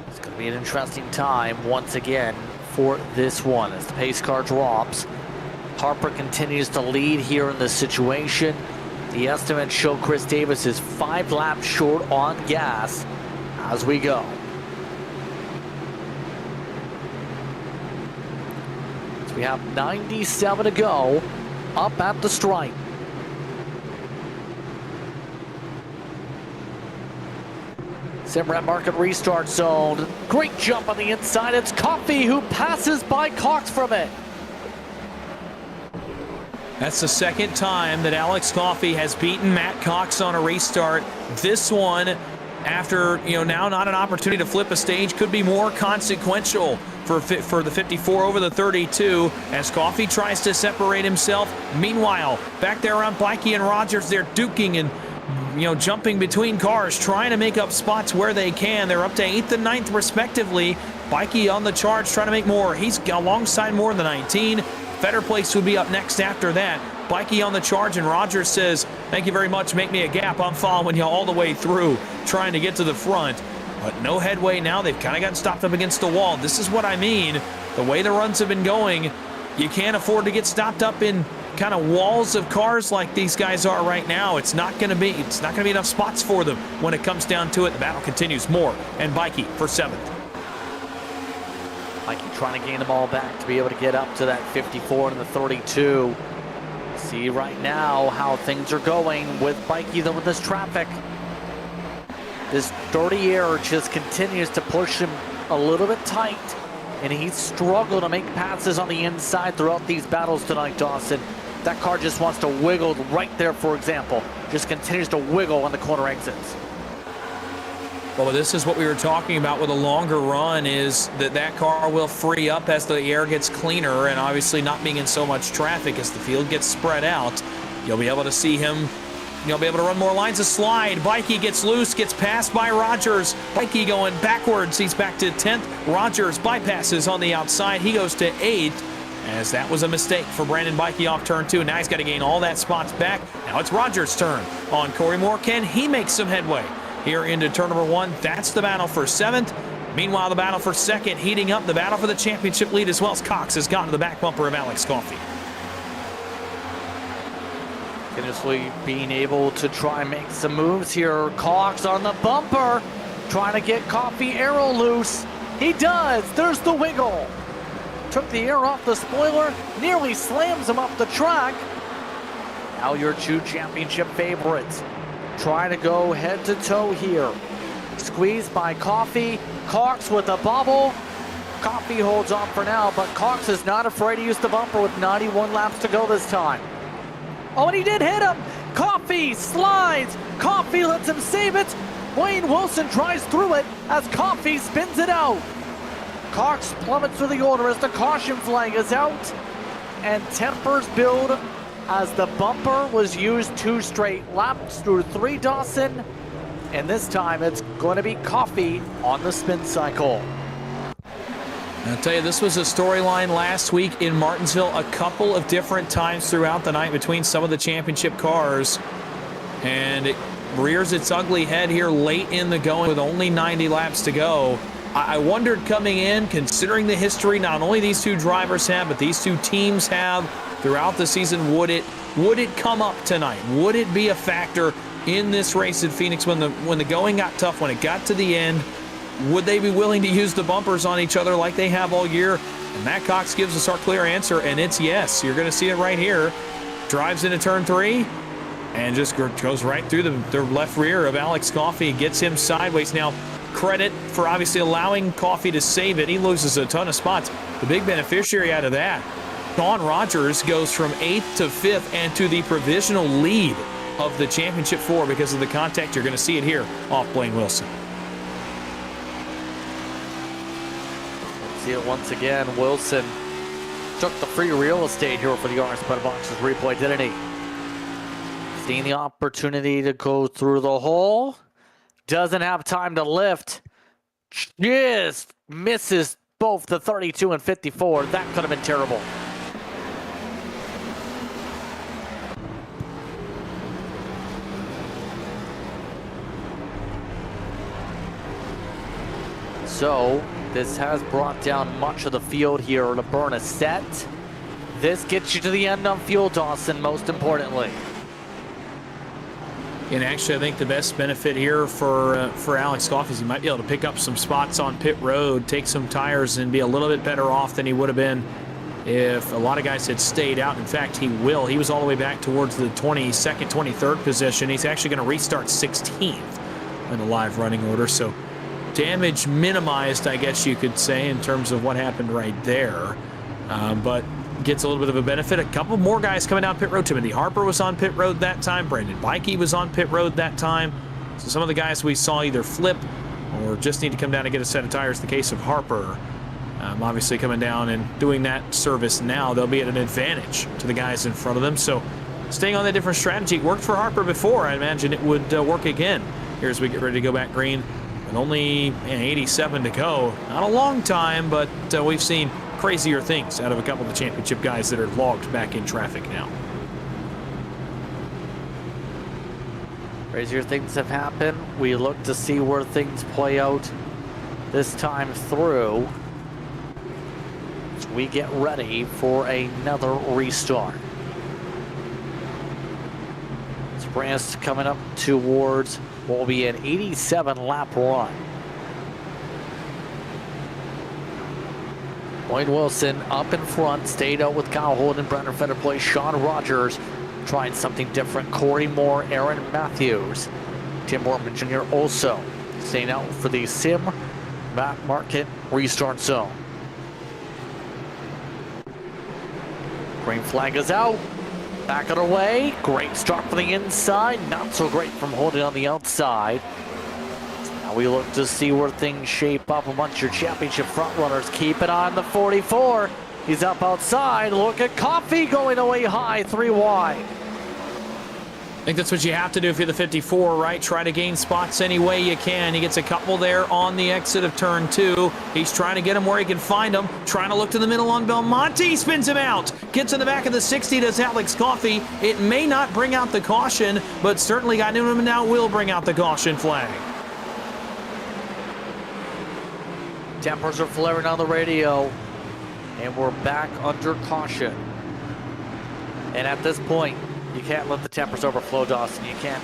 It's going to be an interesting time once again for this one as the pace car drops. Harper continues to lead here in this situation. The estimates show Chris Davis is 5 laps short on gas as we go. So we have 97 to go up at the stripe. Simrat market restart zone. Great jump on the inside. It's Coffey who passes by Cox from it. That's the second time that Alex Coffey has beaten Matt Cox on a restart. This one, after now not an opportunity to flip a stage, could be more consequential for the 54 over the 32 as Coffey tries to separate himself. Meanwhile, back there on Bikey and Rogers, they're duking and jumping between cars, trying to make up spots where they can. They're up to 8th and 9th respectively. Bikey on the charge, trying to make more. He's alongside more than 19. Better Place would be up next after that. Bikey on the charge, and Rogers says, thank you very much, make me a gap. I'm following you all the way through, trying to get to the front. but no headway now. They've kind of gotten stopped up against the wall. This is what I mean. The way the runs have been going, you can't afford to get stopped up in kind of walls of cars like these guys are right now. It's not going to be enough spots for them when it comes down to it. The battle continues. Moore and Bikey for 7th. Bikey trying to gain the ball back to be able to get up to that 54 and the 32. See right now how things are going with Bikey though with this traffic. This dirty air just continues to push him a little bit tight, and he's struggled to make passes on the inside throughout these battles tonight, Dawson. That car just wants to wiggle right there, for example. Just continues to wiggle on the corner exits. Well, this is what we were talking about with a longer run, is that car will free up as the air gets cleaner, and obviously not being in so much traffic as the field gets spread out. You'll be able to see him, you'll be able to run more lines of slide. Bikey gets loose, gets passed by Rogers. Bikey going backwards, he's back to 10th. Rogers bypasses on the outside, he goes to 8th. As that was a mistake for Brandon Bikey off turn 2. Now he's got to gain all that spots back. Now it's Rogers' turn on Corey Moore. Can he make some headway here into turn number 1? That's the battle for 7th. Meanwhile, the battle for 2nd heating up. The battle for the championship lead as well as Cox has gotten to the back bumper of Alex Coffey. Continuously being able to try and make some moves here. Cox on the bumper, trying to get Coffey arrow loose. He does. There's the wiggle. Took the air off the spoiler, nearly slams him up the track. Now your 2 championship favorites trying to go head to toe here. Squeezed by Coffey. Cox with a bubble. Coffey holds on for now, but Cox is not afraid to use the bumper with 91 laps to go this time. Oh, and he did hit him. Coffey slides. Coffey lets him save it. Wayne Wilson tries through it as Coffey spins it out. Cox plummets through the order as the caution flag is out, and tempers build as the bumper was used 2 straight laps through 3, Dawson, and this time it's going to be Coffey on the spin cycle. I'll tell you, this was a storyline last week in Martinsville a couple of different times throughout the night between some of the championship cars, and it rears its ugly head here late in the going with only 90 laps to go. I wondered coming in, considering the history not only these 2 drivers have, but these 2 teams have throughout the season, would it come up tonight? Would it be a factor in this race at Phoenix when the going got tough, when it got to the end? Would they be willing to use the bumpers on each other like they have all year? And Matt Cox gives us our clear answer, and it's yes. You're going to see it right here. Drives into turn 3 and just goes right through the left rear of Alex Coffey, gets him sideways. Now, credit for obviously allowing Coffey to save it. He loses a ton of spots. The big beneficiary out of that, Sean Rogers, goes from 8th to 5th and to the provisional lead of the championship 4 because of the contact. You're going to see it here off Blaine Wilson. See it once again. Wilson took the free real estate here for the RS Paddock Boxes replay, didn't he? Seeing the opportunity to go through the hole. Doesn't have time to lift. Just misses both the 32 and 54. That could have been terrible. So this has brought down much of the field here to burn a set. This gets you to the end on fuel, Dawson, most importantly. And actually, I think the best benefit here for Alex Coffey is he might be able to pick up some spots on pit road, take some tires, and be a little bit better off than he would have been if a lot of guys had stayed out. In fact, he will. He was all the way back towards the 22nd, 23rd position. He's actually going to restart 16th in the live running order. So damage minimized, I guess you could say, in terms of what happened right there. But gets a little bit of a benefit. A couple more guys coming down pit road. Timothy Harper was on pit road that time. Brandon Bikey was on pit road that time. So some of the guys we saw either flip or just need to come down and get a set of tires. The case of Harper, obviously coming down and doing that service now, they'll be at an advantage to the guys in front of them. So staying on that different strategy. It worked for Harper before. I imagine it would work again here as we get ready to go back green. And only 87 to go. Not a long time, but we've seen crazier things out of a couple of the championship guys that are logged back in traffic now. Crazier things have happened. We look to see where things play out this time through. As we get ready for another restart. Sprint's coming up towards what will be an 87 lap run. Wayne Wilson up in front, stayed out with Kyle Holden, Brendan Fetterplay, Sean Rogers trying something different. Corey Moore, Aaron Matthews, Tim Borman Jr. also staying out for the Sim Matt Market restart zone. Green flag is out. Back it away. Great start from the inside. Not so great from Holden on the outside. Now we look to see where things shape up amongst your championship front runners. Keep it on the 44. He's up outside. Look at Coffey going away high, 3 wide. I think that's what you have to do if you're the 54, right? Try to gain spots any way you can. He gets a couple there on the exit of turn 2. He's trying to get him where he can find him. Trying to look to the middle on Belmonte. Spins him out. Gets in the back of the 60, does Alex Coffey. It may not bring out the caution, but certainly I knew him now will bring out the caution flag. Tempers are flaring on the radio, and we're back under caution. And at this point, you can't let the tempers overflow, Dawson. You can't,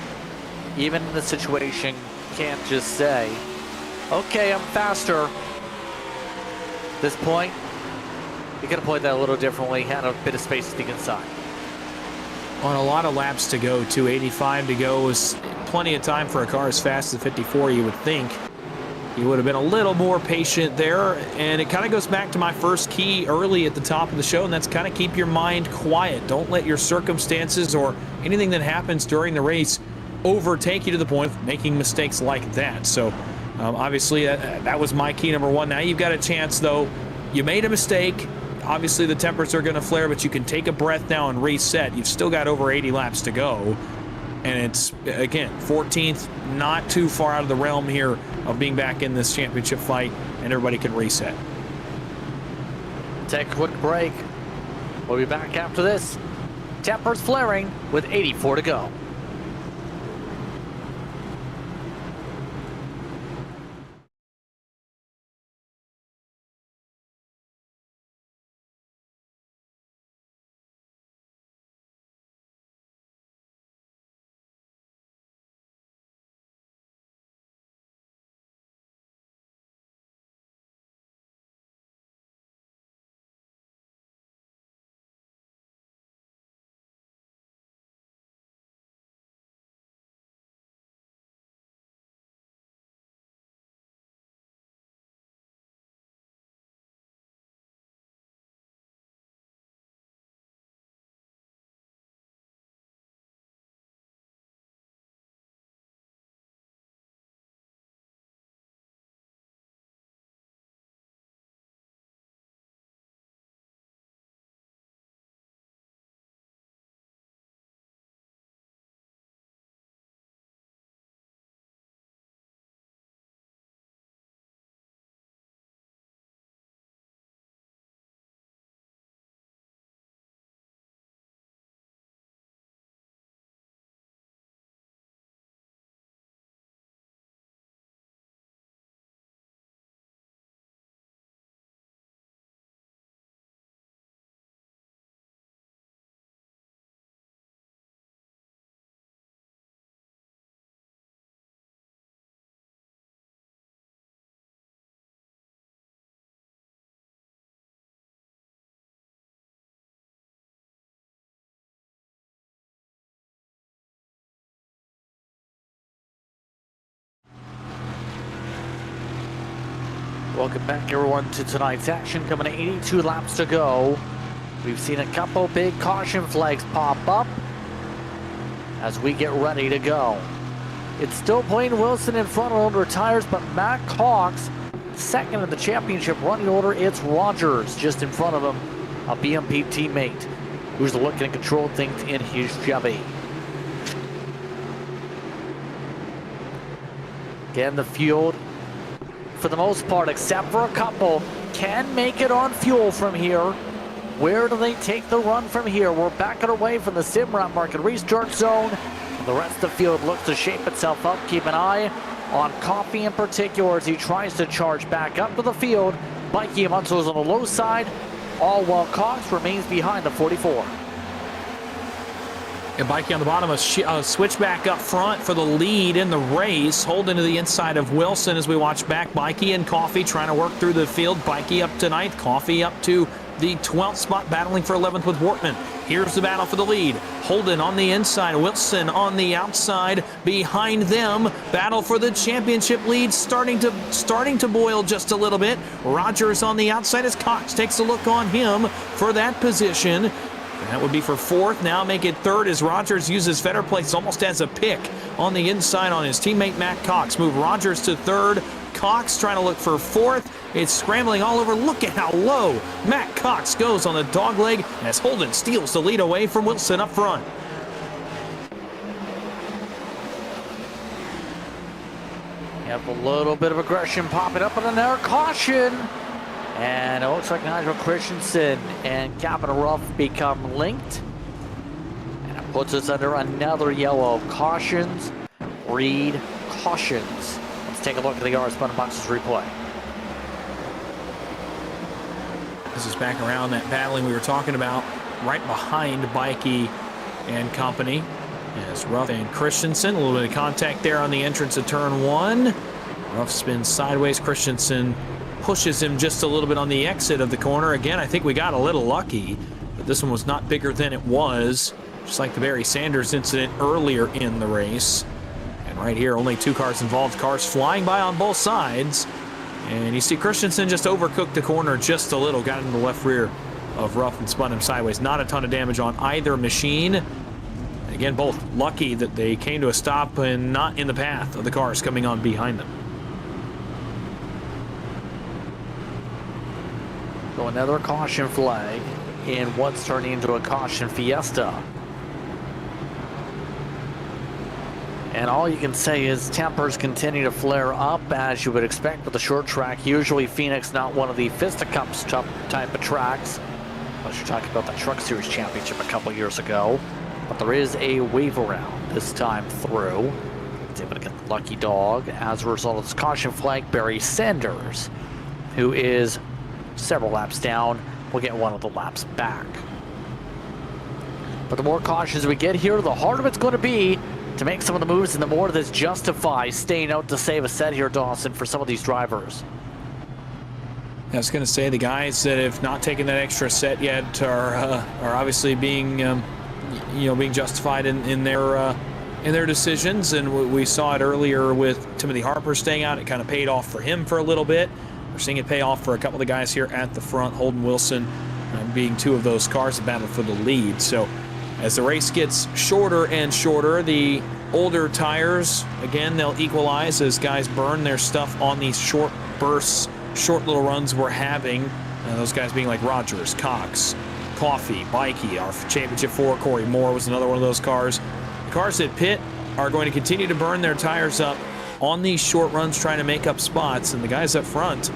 even in this situation, you can't just say, okay, I'm faster. At this point, you could have played that a little differently, had a bit of space to the inside. On a lot of laps to go, 285 to go is plenty of time for a car as fast as 54, you would think. You would have been a little more patient there, and it kind of goes back to my first key early at the top of the show, and that's kind of keep your mind quiet. Don't let your circumstances or anything that happens during the race overtake you to the point of making mistakes like that. So obviously that was my key number 1. Now you've got a chance, though. You made a mistake. Obviously the tempers are going to flare, but you can take a breath now and reset. You've still got over 80 laps to go. And it's, again, 14th, not too far out of the realm here of being back in this championship fight, and everybody can reset. Take a quick break. We'll be back after this. Tempers flaring with 84 to go. Welcome back, everyone, to tonight's action. Coming to 82 laps to go. We've seen a couple big caution flags pop up as we get ready to go. It's still Wayne Wilson in front of under tires, but Matt Cox second in the championship running order. It's Rogers just in front of him, a BMP teammate who's looking to control things in his Chevy. Again, the field, for the most part, except for a couple, can make it on fuel from here. Where do they take the run from here? We're backing away from the Simrat Market restart zone. The rest of the field looks to shape itself up. Keep an eye on Coffee in particular as he tries to charge back up to the field. Mikey Amonso's on the low side, all while Cox remains behind the 44. And Mikey on the bottom, a switch back up front for the lead in the race. Holding to the inside of Wilson as we watch back. Mikey and Coffee trying to work through the field. Mikey up to 9th, Coffee up to the 12th spot, battling for 11th with Wortman. Here's the battle for the lead. Holden on the inside, Wilson on the outside. Behind them, battle for the championship lead, starting to boil just a little bit. Rogers on the outside as Cox takes a look on him for that position. That would be for 4th. Now make it 3rd as Rogers uses Fetter Place almost as a pick on the inside on his teammate Matt Cox. Move Rogers to 3rd. Cox trying to look for 4th. It's scrambling all over. Look at how low Matt Cox goes on the dog leg as Holden steals the lead away from Wilson up front. You have a little bit of aggression popping up, and another caution. And it looks like Nigel Christensen and Captain Ruff become linked. And it puts us under another yellow. Cautions, read cautions. Let's take a look at the R Spun Boxes replay. This is back around that battling we were talking about, right behind Bikey and company. As Ruff and Christensen, a little bit of contact there on the entrance of turn 1. Ruff spins sideways. Christensen pushes him just a little bit on the exit of the corner. Again, I think we got a little lucky, but this one was not bigger than it was, just like the Barry Sanders incident earlier in the race. And right here, only 2 cars involved, cars flying by on both sides. And you see Christensen just overcooked the corner just a little, got into the left rear of Ruff and spun him sideways. Not a ton of damage on either machine. Again, both lucky that they came to a stop and not in the path of the cars coming on behind them. So another caution flag in what's turning into a caution fiesta. And all you can say is tempers continue to flare up as you would expect with the short track. Usually Phoenix not one of the fisticuffs type of tracks. Unless you're talking about the Truck Series Championship a couple years ago. But there is a wave around this time through. It's able to get the lucky dog. As a result of this caution flag, Barry Sanders, who is several laps down, will get one of the laps back. But the more cautious we get here, the harder it's going to be to make some of the moves, and the more this justifies staying out to save a set here, Dawson, for some of these drivers. I was going to say the guys that have not taken that extra set yet are obviously being being justified in their decisions, and we saw it earlier with Timothy Harper staying out. It kind of paid off for him for a little bit. We're seeing it pay off for a couple of the guys here at the front. Holden Wilson being 2 of those cars that battle for the lead. So as the race gets shorter and shorter, the older tires, again, they'll equalize as guys burn their stuff on these short bursts, short little runs we're having. Those guys being like Rogers, Cox, Coffee, Bikey, our championship 4, Corey Moore was another one of those cars. The cars that pit are going to continue to burn their tires up on these short runs, trying to make up spots, and the guys up front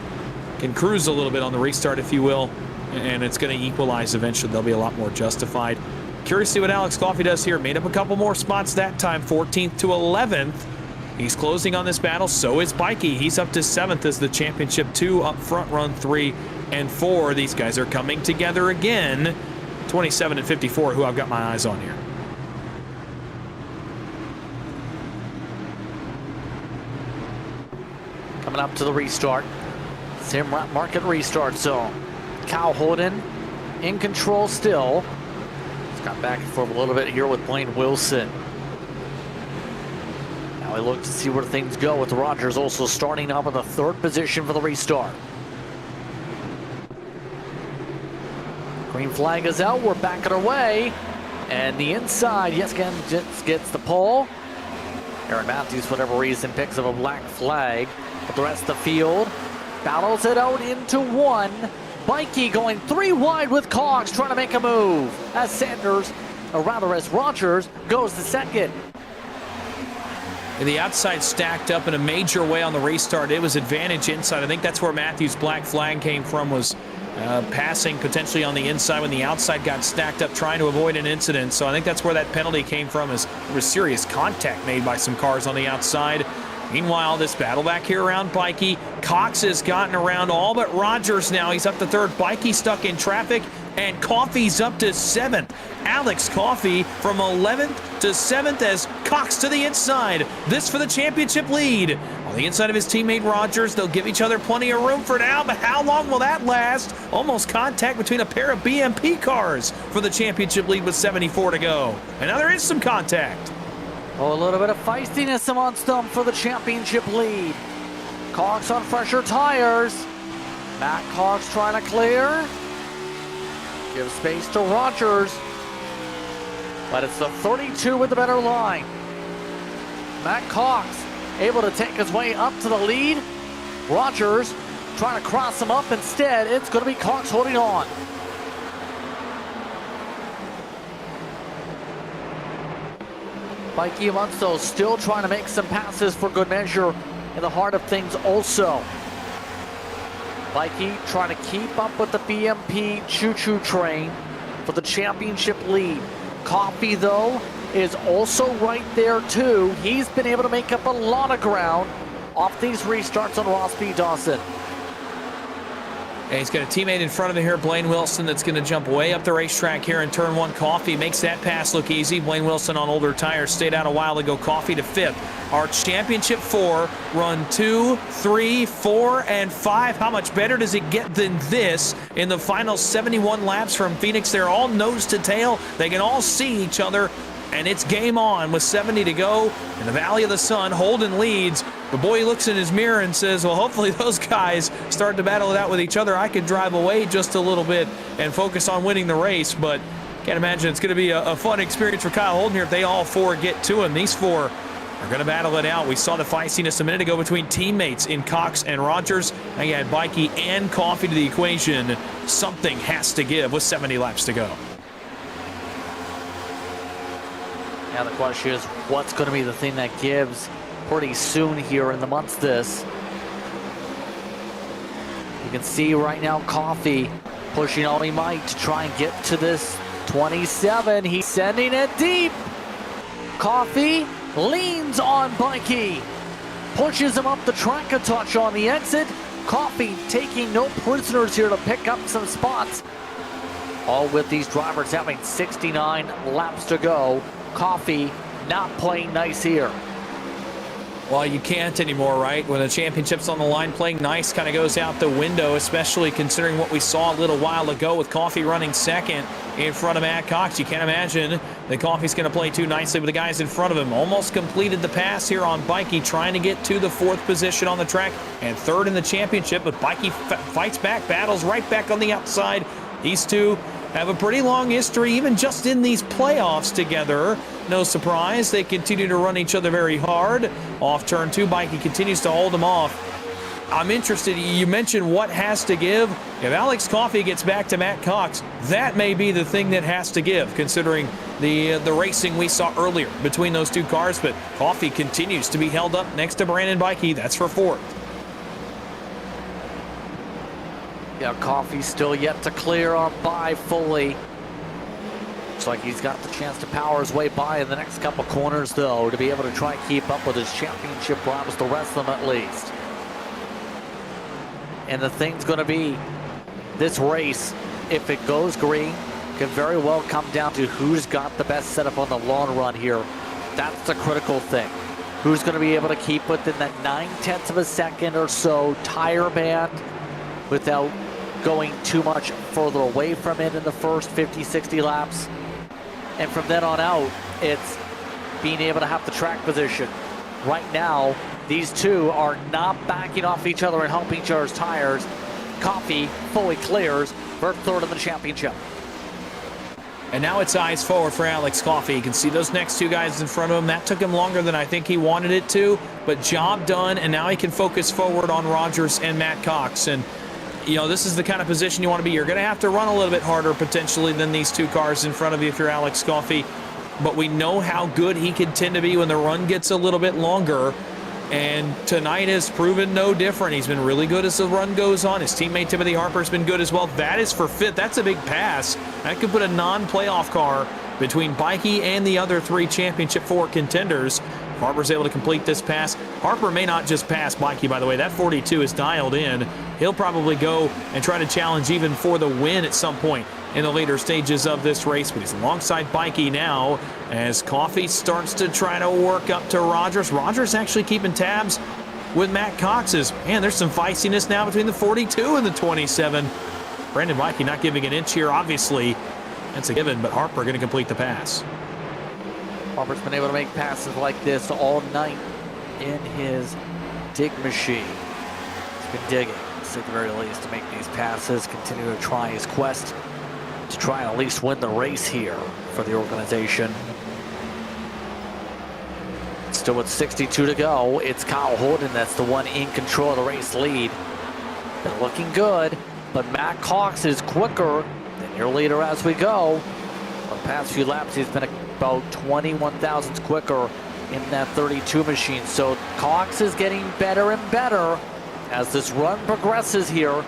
can cruise a little bit on the restart, if you will, and it's going to equalize eventually. They'll be a lot more justified. Curious to see what Alex Coffey does here. Made up a couple more spots that time, 14th to 11th. He's closing on this battle. So is Bikey. He's up to 7th as the championship 2 up front, run 3 and 4. These guys are coming together again. 27 and 54, who I've got my eyes on here. Coming up to the restart. Sim Market restart zone. Kyle Holden in control still. He's got back and forth a little bit here with Blaine Wilson. Now we look to see where things go with Rogers also starting up in the 3rd position for the restart. Green flag is out. We're backing away. And the inside, yes, again, gets the pole. Aaron Matthews, for whatever reason, picks up a black flag. But the rest of the field battles it out into 1. Bikey going 3 wide with Cox trying to make a move. As Sanders, or rather as Rogers, goes to 2nd. And the outside stacked up in a major way on the restart. It was advantage inside. I think that's where Matthews' black flag came from, was passing potentially on the inside when the outside got stacked up trying to avoid an incident. So I think that's where that penalty came from, is there was serious contact made by some cars on the outside. Meanwhile, this battle back here around Bikey. Cox has gotten around all but Rogers now. He's up to third. Bikey stuck in traffic, and Coffey's up to 7th. Alex Coffey from 11th to 7th as Cox to the inside. This for the championship lead. On the inside of his teammate Rogers, they'll give each other plenty of room for now, but how long will that last? Almost contact between a pair of BMP cars for the championship lead with 74 to go. And now there is some contact. Oh, a little bit of feistiness amongst them for the championship lead. Cox on fresher tires. Matt Cox trying to clear. Give space to Rogers. But it's the 32 with the better line. Matt Cox able to take his way up to the lead. Rogers trying to cross him up instead. It's going to be Cox holding on. Mikey Amonsto still trying to make some passes for good measure in the heart of things also. Mikey trying to keep up with the BMP choo-choo train for the championship lead. Coffey, though, is also right there, too. He's been able to make up a lot of ground off these restarts on Ross B. Dawson. And he's got a teammate in front of him here, Blaine Wilson, that's going to jump way up the racetrack here in turn 1. Coffey makes that pass look easy. Blaine Wilson on older tires stayed out a while ago. Coffey to 5th. Our championship 4, run 2, 3, 4, and 5. How much better does it get than this in the final 71 laps from Phoenix? They're all nose to tail. They can all see each other, and it's game on with 70 to go in the Valley of the Sun. Holden leads. The boy looks in his mirror and says, well, hopefully those guys start to battle it out with each other. I could drive away just a little bit and focus on winning the race, but can't imagine it's going to be a fun experience for Kyle Holden here if they all 4 get to him. These 4 are going to battle it out. We saw the feistiness a minute ago between teammates in Cox and Rogers. Now you add Bikey and Coffey to the equation. Something has to give with 70 laps to go. Now the question is, what's going to be the thing that gives pretty soon here in the months this? You can see right now Coffey pushing all he might to try and get to this 27. He's sending it deep. Coffey leans on Bikey, pushes him up the track a touch on the exit. Coffey taking no prisoners here to pick up some spots. All with these drivers having 69 laps to go. Coffey not playing nice here. Well, you can't anymore, right? When the championship's on the line, playing nice kind of goes out the window, especially considering what we saw a little while ago with Coffey running 2nd in front of Matt Cox. You can't imagine that Coffey's going to play too nicely with the guys in front of him. Almost completed the pass here on Bikey, trying to get to the 4th position on the track and 3rd in the championship, but Bikey fights back, battles right back on the outside. These two have a pretty long history, even just in these playoffs together. No surprise, they continue to run each other very hard. Off turn 2, Bikey continues to hold them off. I'm interested, you mentioned what has to give. If Alex Coffey gets back to Matt Cox, that may be the thing that has to give, considering the racing we saw earlier between those two cars. But Coffey continues to be held up next to Brandon Bikey. That's for 4th. Yeah, Coffey still yet to clear on by fully. Looks like he's got the chance to power his way by in the next couple corners, though, to be able to try and keep up with his championship rivals, the rest of them at least. And the thing's going to be, this race, if it goes green, can very well come down to who's got the best setup on the long run here. That's the critical thing. Who's going to be able to keep within that 9/10 of a second or so tire band without going too much further away from it in the first 50, 60 laps. And from then on out, it's being able to have the track position. Right now, these two are not backing off each other and helping each other's tires. Coffey fully clears for 3rd in the championship. And now it's eyes forward for Alex Coffey. You can see those next 2 guys in front of him. That took him longer than I think he wanted it to, but job done, and now he can focus forward on Rogers and Matt Cox. And you know, this is the kind of position you want to be. You're going to have to run a little bit harder potentially than these 2 cars in front of you if you're Alex Coffey. But we know how good he can tend to be when the run gets a little bit longer. And tonight has proven no different. He's been really good as the run goes on. His teammate Timothy Harper's been good as well. That is for fifth. That's a big pass. That could put a non-playoff car between Bikey and the other 3 Championship 4 contenders. Harper's able to complete this pass. Harper may not just pass Bikey, by the way. That 42 is dialed in. He'll probably go and try to challenge even for the win at some point in the later stages of this race, but he's alongside Bikey now as Coffee starts to try to work up to Rogers. Rogers actually keeping tabs with Matt Cox's. Man, there's some feistiness now between the 42 and the 27. Brandon Bikey not giving an inch here, obviously. That's a given, but Harper going to complete the pass. Harper's been able to make passes like this all night in his dig machine. He's been digging, at the very least, to make these passes, continue to try his quest to try and at least win the race here for the organization. Still with 62 to go, it's Kyle Holden that's the one in control of the race lead. They're looking good, but Matt Cox is quicker than your leader as we go. For the past few laps, he's been about 21 thousandths quicker in that 32 machine. So Cox is getting better and better as this run progresses here.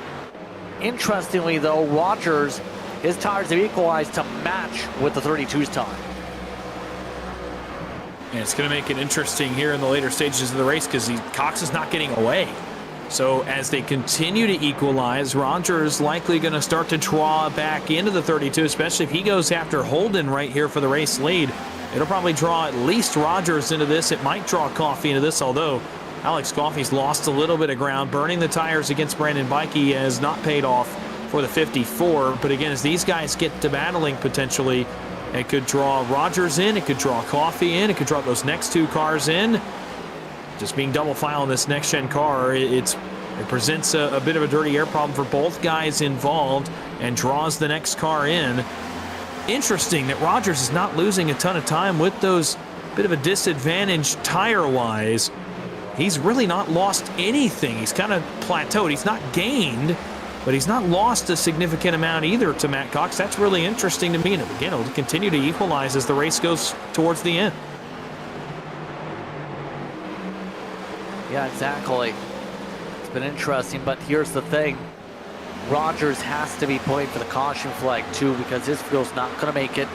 Interestingly though, Rogers, his tires have equalized to match with the 32's time. And it's going to make it interesting here in the later stages of the race because Cox is not getting away. So as they continue to equalize, Rogers likely going to start to draw back into the 32, especially if he goes after Holden right here for the race lead. It'll probably draw at least Rogers into this. It might draw Coffee into this, although Alex Coffey's lost a little bit of ground. Burning the tires against Brandon Bikey has not paid off for the 54, but again, as these guys get to battling potentially, it could draw Rogers in, it could draw Coffee in, it could draw those next 2 cars in. Just being double file in this next-gen car, it presents a bit of a dirty air problem for both guys involved and draws the next car in. Interesting that Rogers is not losing a ton of time with those bit of a disadvantage tire-wise. He's really not lost anything. He's kind of plateaued. He's not gained, but he's not lost a significant amount either to Matt Cox. That's really interesting to me. And again, it'll continue to equalize as the race goes towards the end. Yeah, exactly. It's been interesting, but here's the thing. Rogers has to be pulling for the caution flag too because his fuel's not going to make it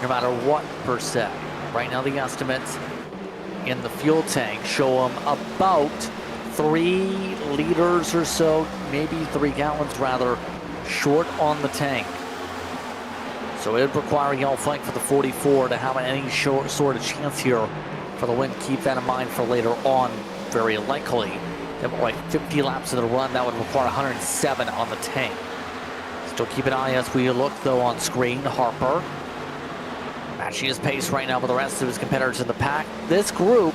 no matter what per se. Right now the estimates in the fuel tank show him about 3 liters or so, maybe 3 gallons rather, short on the tank. So it would require yellow flag for the 44 to have any sort of chance here for the win. Keep that in mind for later on. Very likely, like 50 laps of the run, that would require 107 on the tank. Still keep an eye as we look though on screen. Harper matching his pace right now with the rest of his competitors in the pack. This group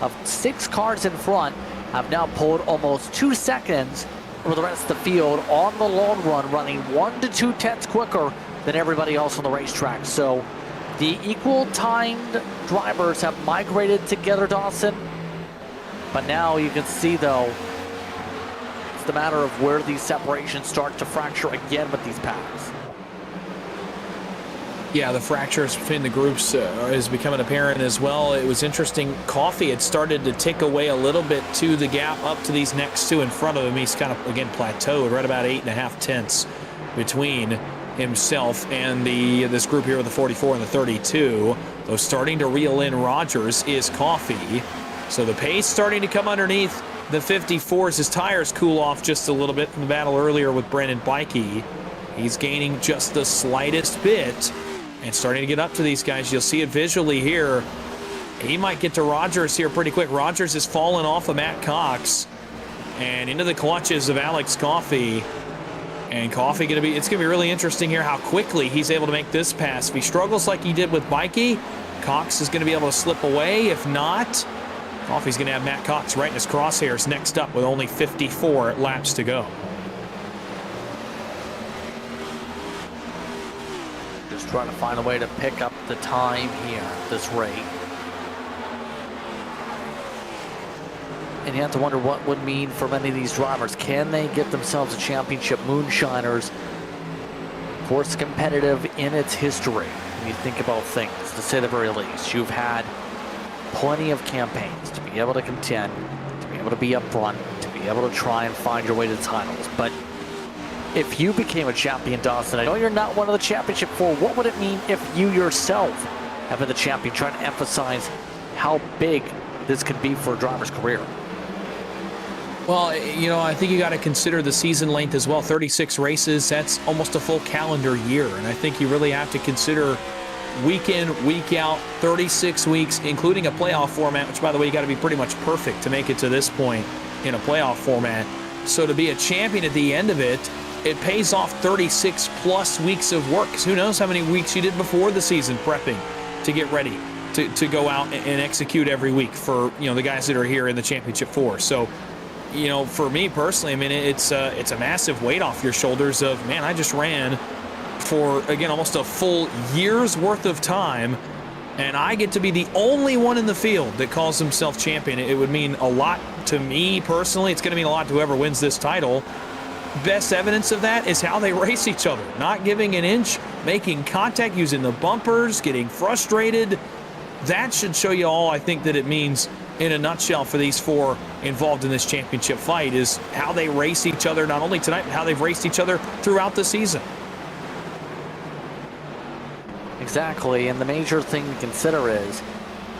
of 6 cars in front have now pulled almost 2 seconds over the rest of the field on the long run, running 1 to 2 tenths quicker than everybody else on the racetrack. So the equal timed drivers have migrated together, Dawson. But now you can see though, it's the matter of where these separations start to fracture again with these packs. Yeah, the fractures between the groups is becoming apparent as well. It was interesting. Coffee had started to tick away a little bit to the gap up to these next 2 in front of him. He's kind of, again, plateaued right about 8.5 tenths between himself and this group here with the 44 and the 32. Though starting to reel in Rogers is Coffee. So the pace starting to come underneath the 54s. His tires cool off just a little bit from the battle earlier with Brandon Bikey. He's gaining just the slightest bit and starting to get up to these guys. You'll see it visually here. He might get to Rogers here pretty quick. Rogers is falling off of Matt Cox and into the clutches of Alex Coffey. And Coffey it's gonna be really interesting here how quickly he's able to make this pass. If he struggles like he did with Bikey, Cox is gonna be able to slip away. If not, Coffey's gonna have Matt Cox right in his crosshairs next up with only 54 laps to go. Just trying to find a way to pick up the time here at this rate. And you have to wonder what would mean for many of these drivers. Can they get themselves a championship? Moonshiners, of course, competitive in its history. When you think about things, to say the very least, you've had plenty of campaigns to be able to contend able to be up front, to be able to try and find your way to titles. But if you became a champion, Dawson, I know you're not one of the championship 4. What would it mean if you yourself have been the champion, trying to emphasize how big this could be for a driver's career? Well, you know, I think you got to consider the season length as well. 36 races, that's almost a full calendar year. And I think you really have to consider week in, week out, 36 weeks, including a playoff format, which, by the way, you got to be pretty much perfect to make it to this point in a playoff format. So to be a champion at the end of it, it pays off 36 plus weeks of work. Because who knows how many weeks you did before the season prepping to get ready to go out and execute every week for, you know, the guys that are here in the championship 4. So, you know, for me personally, I mean, it's a massive weight off your shoulders of, man, I just ran for, again, almost a full year's worth of time, and I get to be the only one in the field that calls himself champion. It would mean a lot to me personally. It's going to mean a lot to whoever wins this title. Best evidence of that is how they race each other. Not giving an inch, making contact, using the bumpers, getting frustrated. That should show you all I think that it means in a nutshell for these 4 involved in this championship fight, is how they race each other, not only tonight, but how they've raced each other throughout the season. Exactly, and the major thing to consider is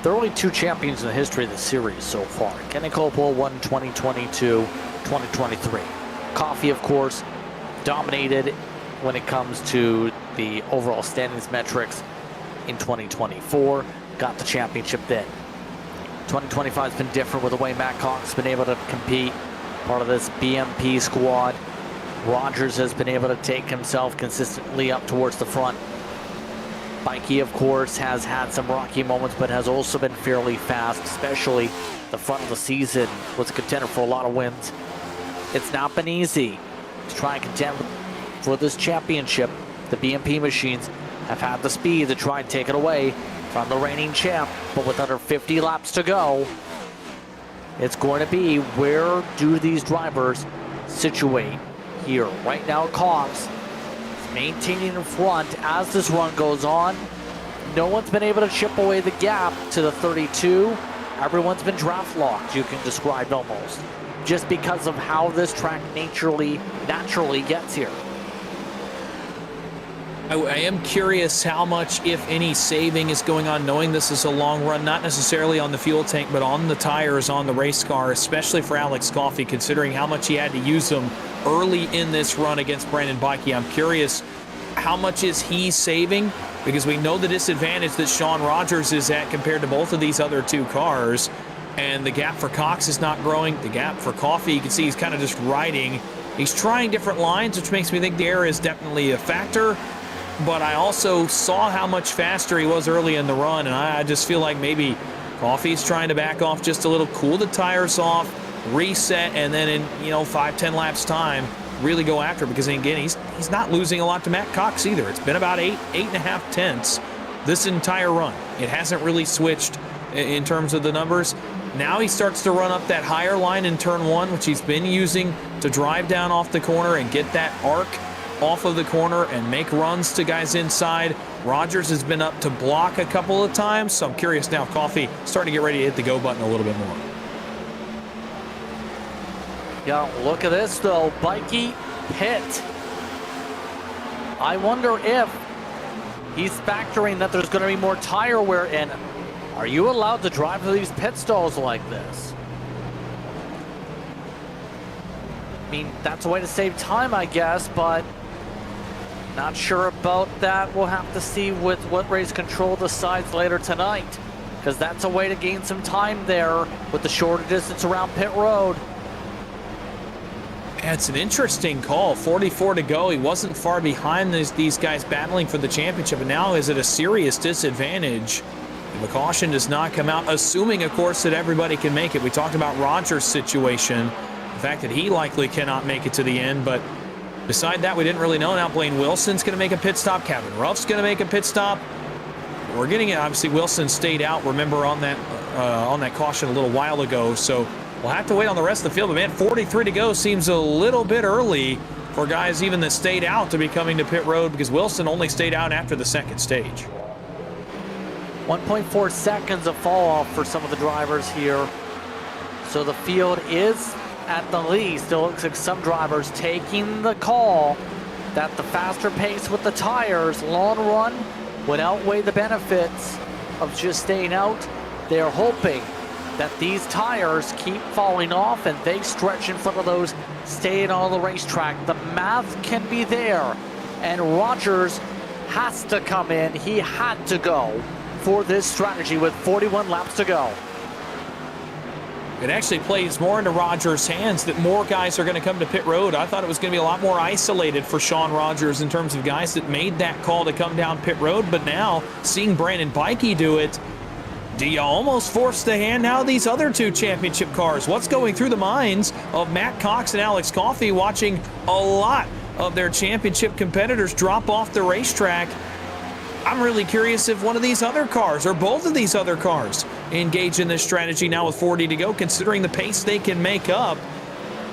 there are only 2 champions in the history of the series so far. Kenny Coppola won 2022, 2023. Coffee, of course, dominated when it comes to the overall standings metrics in 2024. Got the championship then. 2025 has been different with the way Matt Cox has been able to compete. Part of this BMP squad. Rogers has been able to take himself consistently up towards the front. Mikey, of course, has had some rocky moments, but has also been fairly fast, especially the front of the season. Was a contender for a lot of wins. It's not been easy to try and contend for this championship. The BMP machines have had the speed to try and take it away from the reigning champ, but with under 50 laps to go, it's going to be, where do these drivers situate here? Right now, Cox is maintaining in front as this run goes on. No one's been able to chip away the gap to the 32. Everyone's been draft locked, you can describe almost, just because of how this track naturally gets here. I am curious how much, if any, saving is going on, knowing this is a long run, not necessarily on the fuel tank, but on the tires, on the race car, especially for Alex Coffey, considering how much he had to use them early in this run against Brandon Bikey. I'm curious, how much is he saving? Because we know the disadvantage that Sean Rogers is at compared to both of these other 2 cars, and the gap for Cox is not growing. The gap for Coffey, you can see he's kind of just riding. He's trying different lines, which makes me think the air is definitely a factor. But I also saw how much faster he was early in the run, and I just feel like maybe Coffey's trying to back off just a little, cool the tires off, reset, and then in, you know, 5-10 laps time, really go after it. Because again, he's not losing a lot to Matt Cox either. It's been about 8.5 tenths this entire run. It hasn't really switched in terms of the numbers. Now he starts to run up that higher line in turn 1, which he's been using to drive down off the corner and get that arc off of the corner and make runs to guys inside. Rogers has been up to block a couple of times, so I'm curious now, Coffey starting to get ready to hit the go button a little bit more. Yeah, look at this though, Bikey pit. I wonder if he's factoring that there's going to be more tire wear in. Are you allowed to drive to these pit stalls like this? I mean, that's a way to save time, I guess, but not sure about that. We'll have to see with what race control decides later tonight, because that's a way to gain some time there with the shorter distance around pit road. It's an interesting call. 44 to go. He wasn't far behind these guys battling for the championship, and now is at a serious disadvantage. The caution does not come out, assuming, of course, that everybody can make it. We talked about Rogers' situation, the fact that he likely cannot make it to the end, but beside that, we didn't really know. Now Blaine Wilson's going to make a pit stop. Kevin Ruff's going to make a pit stop. We're getting it. Obviously, Wilson stayed out, remember, on that caution a little while ago, so we'll have to wait on the rest of the field. But, man, 43 to go seems a little bit early for guys even that stayed out to be coming to pit road, because Wilson only stayed out after the second stage. 1.4 seconds of fall off for some of the drivers here. So the field is, at the least, it looks like some drivers taking the call that the faster pace with the tires, long run, would outweigh the benefits of just staying out. They're hoping that these tires keep falling off and they stretch in front of those staying on the racetrack. The math can be there, and Rogers has to come in. He had to go for this strategy with 41 laps to go. It actually plays more into Rogers' hands that more guys are going to come to pit road. I thought it was going to be a lot more isolated for Sean Rogers in terms of guys that made that call to come down pit road, but now seeing Brandon Bikey do it, do you almost force the hand now of these other two championship cars? What's going through the minds of Matt Cox and Alex Coffey, watching a lot of their championship competitors drop off the racetrack? I'm really curious if one of these other cars, or both of these other cars, engage in this strategy now with 40 to go, considering the pace they can make up.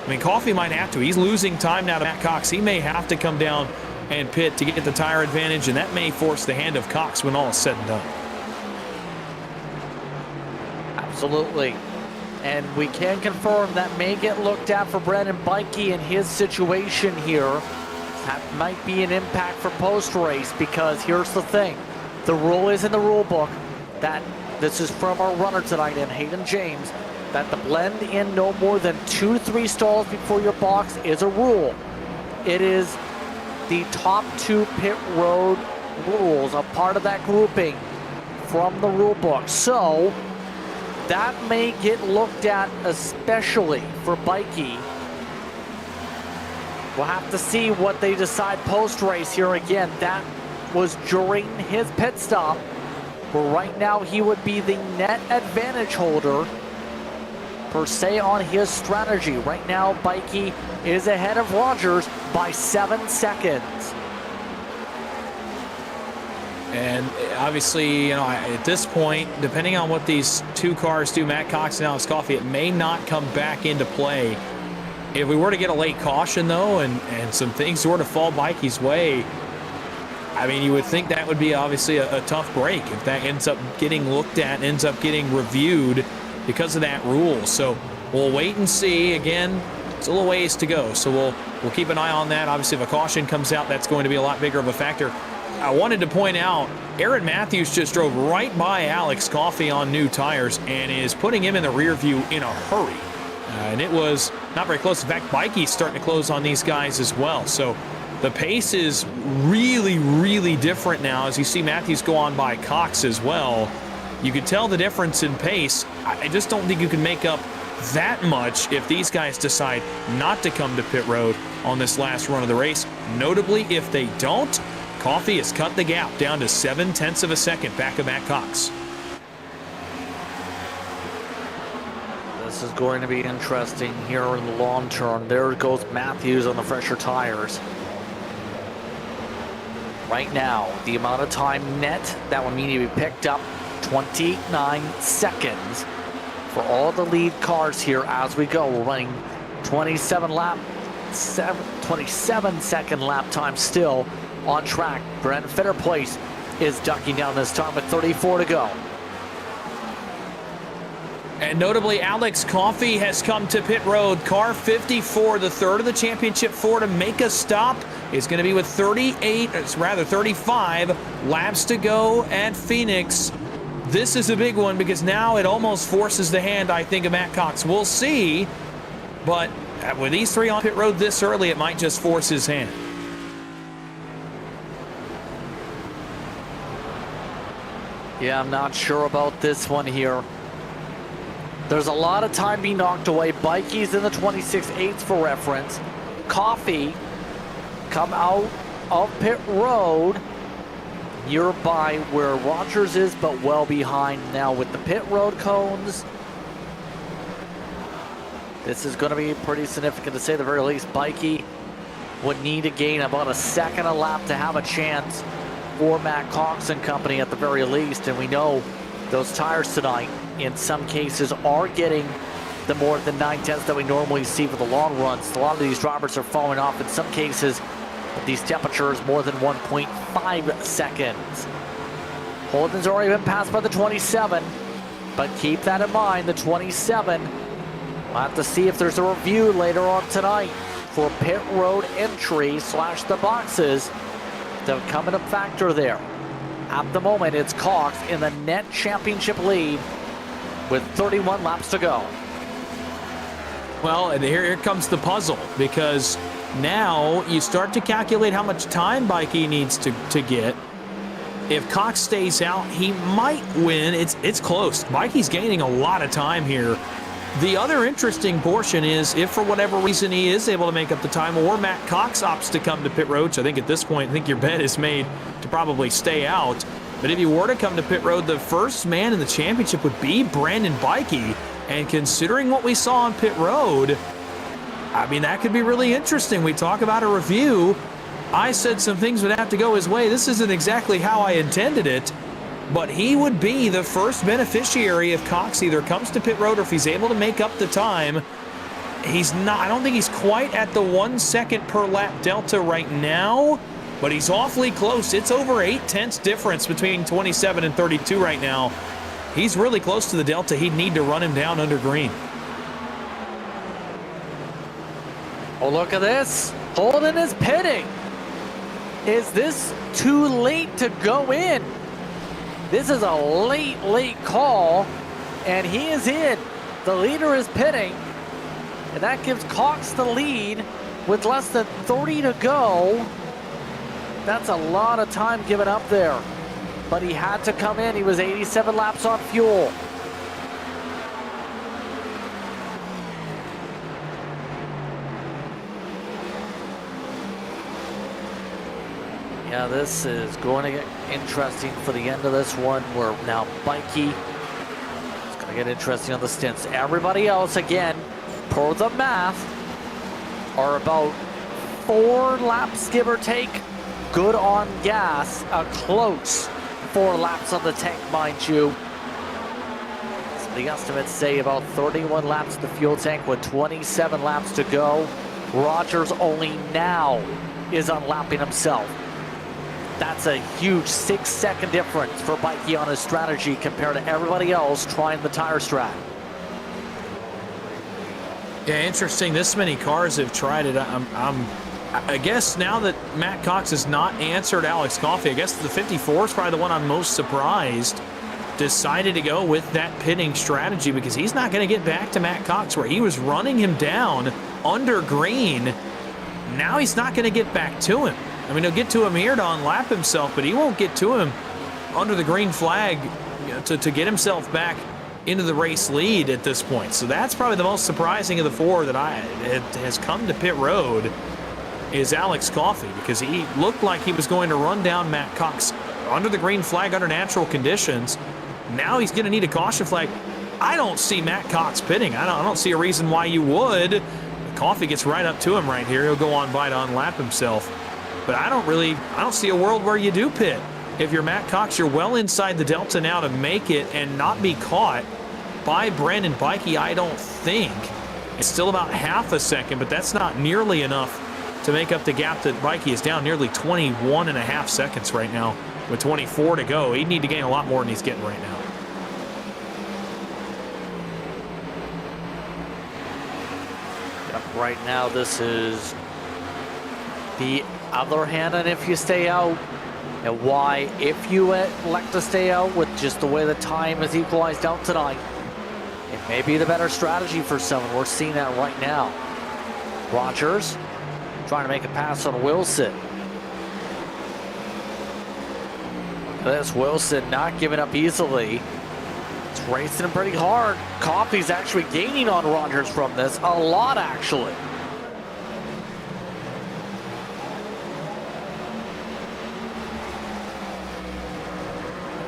I mean, Coffey might have to. He's losing time now to Matt Cox. He may have to come down and pit to get the tire advantage, and that may force the hand of Cox when all is said and done. Absolutely. And we can confirm that may get looked at for Brandon Bikey in his situation here. That might be an impact for post-race, because here's the thing. The rule is in the rule book that, this is from our runner tonight in Hayden James, that the blend in no more than 2 to 3 stalls before your box is a rule. It is the top 2 pit road rules, a part of that grouping from the rule book. So that may get looked at, especially for Bikey. We'll have to see what they decide post-race here. Again, that was during his pit stop, where right now he would be the net advantage holder, per se, on his strategy. Right now, Bikey is ahead of Rogers by 7 seconds. And obviously, you know, at this point, depending on what these two cars do, Matt Cox and Alex Coffey, it may not come back into play. If we were to get a late caution, though, and some things were to fall Bikey's way, I mean, you would think that would be obviously a tough break if that ends up getting looked at, ends up getting reviewed because of that rule. So we'll wait and see. Again, it's a little ways to go, so we'll keep an eye on that. Obviously, if a caution comes out, that's going to be a lot bigger of a factor. I wanted to point out, Aaron Matthews just drove right by Alex Coffey on new tires and is putting him in the rear view in a hurry. And it was not very close. In fact, Bikey's starting to close on these guys as well. So the pace is really, really different now as you see Matthews go on by Cox as well. You could tell the difference in pace. I just don't think you can make up that much if these guys decide not to come to pit road on this last run of the race. Notably, if they don't, Coffey has cut the gap down to 0.7 of a second back of Matt Cox. This is going to be interesting here in the long term. There goes Matthews on the fresher tires. Right now, the amount of time net that would mean to be picked up, 29 seconds for all the lead cars here as we go. We're running 27 second lap time still on track. Brent Fitterplace is ducking down this time with 34 to go. And notably, Alex Coffey has come to pit road. Car 54, the third of the championship four to make a stop, is going to be with 35 laps to go at Phoenix. This is a big one because now it almost forces the hand, I think, of Matt Cox. We'll see, but with these three on pit road this early, it might just force his hand. Yeah, I'm not sure about this one here. There's a lot of time being knocked away. Bikey's in the 26.8 for reference. Coffey come out of pit road nearby where Rogers is, but well behind now with the pit road cones. This is going to be pretty significant to say the very least. Bikey would need to gain about a second a lap to have a chance for Matt Cox and company at the very least. And we know those tires tonight, in some cases, are getting the more than 9/10 that we normally see for the long runs. A lot of these drivers are falling off in some cases at these temperatures more than 1.5 seconds. Holden's already been passed by the 27, but keep that in mind. The 27 We'll have to see if there's a review later on tonight for pit road entry / the boxes to come into factor there. At the moment, it's Cox in the net championship lead with 31 laps to go. Well, and here comes the puzzle, because now you start to calculate how much time Bikey needs to get. If Cox stays out, he might win. It's close. Bikey's gaining a lot of time here. The other interesting portion is if for whatever reason he is able to make up the time, or Matt Cox opts to come to pit road. So I think at this point, I think your bet is made to probably stay out. But if you were to come to pit road, the first man in the championship would be Brandon Bikey. And considering what we saw on pit road, I mean, that could be really interesting. We talk about a review. I said some things would have to go his way. This isn't exactly how I intended it, but he would be the first beneficiary if Cox either comes to pit road or if he's able to make up the time. He's not, I don't think he's quite at the 1 second per lap delta right now, but he's awfully close. It's over 0.8 difference between 27 and 32 right now. He's really close to the delta. He'd need to run him down under green. Oh, look at this. Holden is pitting. Is this too late to go in? This is a late call, and he is in. The leader is pitting, and that gives Cox the lead with less than 30 to go. That's a lot of time given up there, but he had to come in. He was 87 laps on fuel. Yeah, this is going to get interesting for the end of this one, where now Bikey is going to get interesting on the stints. Everybody else, again, per the math, are about 4 laps, give or take, good on gas. A close 4 laps on the tank, mind you. So the estimates say about 31 laps in the fuel tank with 27 laps to go. Rogers only now is unlapping himself. That's a huge 6-second difference for Bikey on his strategy compared to everybody else trying the tire strat. Yeah, interesting. This many cars have tried it. I guess now that Matt Cox has not answered Alex Coffey, I guess the 54 is probably the one I'm most surprised decided to go with that pitting strategy, because he's not going to get back to Matt Cox where he was running him down under green. Now he's not going to get back to him. I mean, he'll get to him here to unlap himself, but he won't get to him under the green flag, you know, to get himself back into the race lead at this point. So that's probably the most surprising of the 4 that has come to pit road is Alex Coffey, because he looked like he was going to run down Matt Cox under the green flag under natural conditions. Now he's going to need a caution flag. I don't see Matt Cox pitting. I don't see a reason why you would. Coffey gets right up to him right here. He'll go on by to unlap himself. But I don't see a world where you do pit. If you're Matt Cox, you're well inside the delta now to make it and not be caught by Brandon Bikey, I don't think. It's still about half a second, but that's not nearly enough to make up the gap that Bikey is down nearly 21.5 seconds right now with 24 to go. He'd need to gain a lot more than he's getting right now. Yep, right now this is the other hand, and if you stay out, and why, if you elect to stay out with just the way the time is equalized out tonight, it may be the better strategy for someone. We're seeing that right now. Rogers trying to make a pass on Wilson. Look at this, Wilson not giving up easily. It's racing him pretty hard. Coffey's actually gaining on Rogers from this, a lot actually.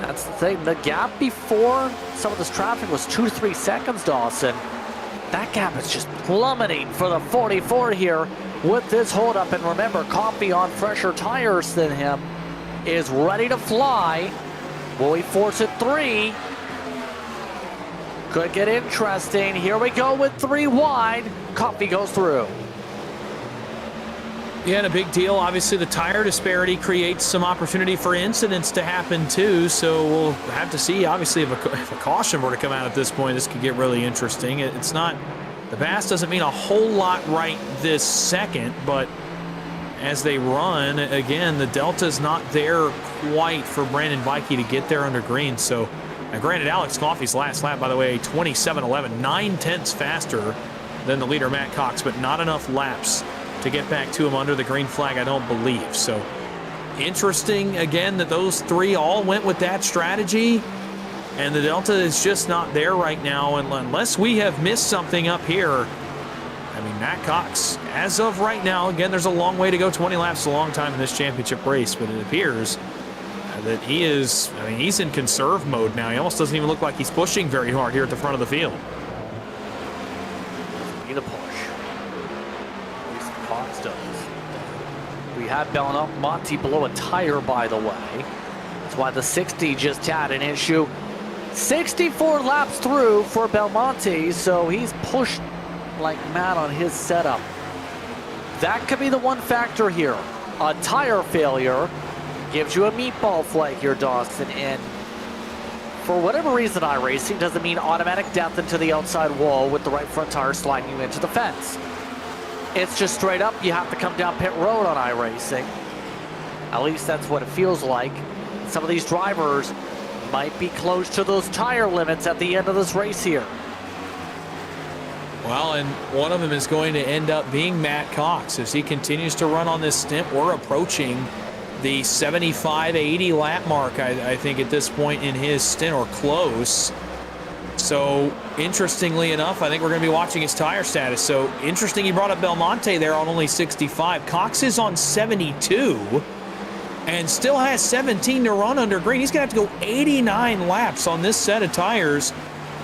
That's the thing. The gap before some of this traffic was 2 to 3 seconds, Dawson. That gap is just plummeting for the 44 here with this holdup. And remember, Coffey on fresher tires than him is ready to fly. Will he force it 3? Could get interesting. Here we go with 3 wide. Coffey goes through. Yeah, and a big deal. Obviously, the tire disparity creates some opportunity for incidents to happen too. So we'll have to see. Obviously, if a caution were to come out at this point, this could get really interesting. It's not The pass doesn't mean a whole lot right this second, but as they run, again, the delta's not there quite for Brandon Vikey to get there under green. So, now granted, Alex Coffey's last lap, by the way, 27:11, 9/10 faster than the leader, Matt Cox, but not enough laps to get back to him under the green flag, I don't believe. So, interesting, again, that those three all went with that strategy. And the delta is just not there right now, and unless we have missed something up here. I mean, Matt Cox, as of right now, again, there's a long way to go. 20 laps is a long time in this championship race, but it appears that he is, I mean, he's in conserve mode now. He almost doesn't even look like he's pushing very hard here at the front of the field. Need a push. At least Cox does. We had Belmonte below a tire, by the way. That's why the 60 just had an issue. 64 laps through for Belmonte, so he's pushed like mad on his setup. That could be the one factor here. A tire failure gives you a meatball flag here, Dawson, and for whatever reason, iRacing doesn't mean automatic death into the outside wall with the right front tire sliding you into the fence. It's just straight up, you have to come down pit road on iRacing. At least that's what it feels like. Some of these drivers might be close to those tire limits at the end of this race here. Well, and one of them is going to end up being Matt Cox. As he continues to run on this stint, we're approaching the 75-80 lap mark, I think, at this point in his stint, or close. So, interestingly enough, I think we're going to be watching his tire status. So, interesting he brought up Belmonte there on only 65. Cox is on 72. And still has 17 to run under green. He's going to have to go 89 laps on this set of tires.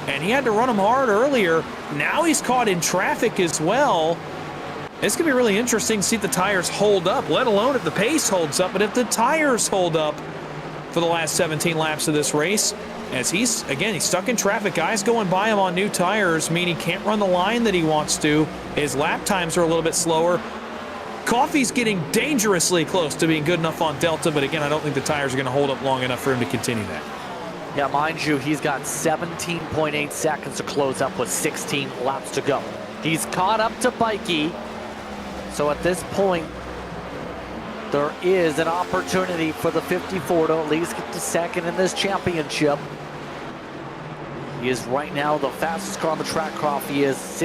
And he had to run them hard earlier. Now he's caught in traffic as well. It's going to be really interesting to see if the tires hold up, let alone if the pace holds up. But if the tires hold up for the last 17 laps of this race, as he's stuck in traffic. Guys going by him on new tires mean he can't run the line that he wants to. His lap times are a little bit slower. Coffey's getting dangerously close to being good enough on Delta, but again, I don't think the tires are going to hold up long enough for him to continue that. Yeah, mind you, he's got 17.8 seconds to close up with 16 laps to go. He's caught up to Bikey, so at this point, there is an opportunity for the 54 to at least get to second in this championship. He is right now the fastest car on the track. Coffey is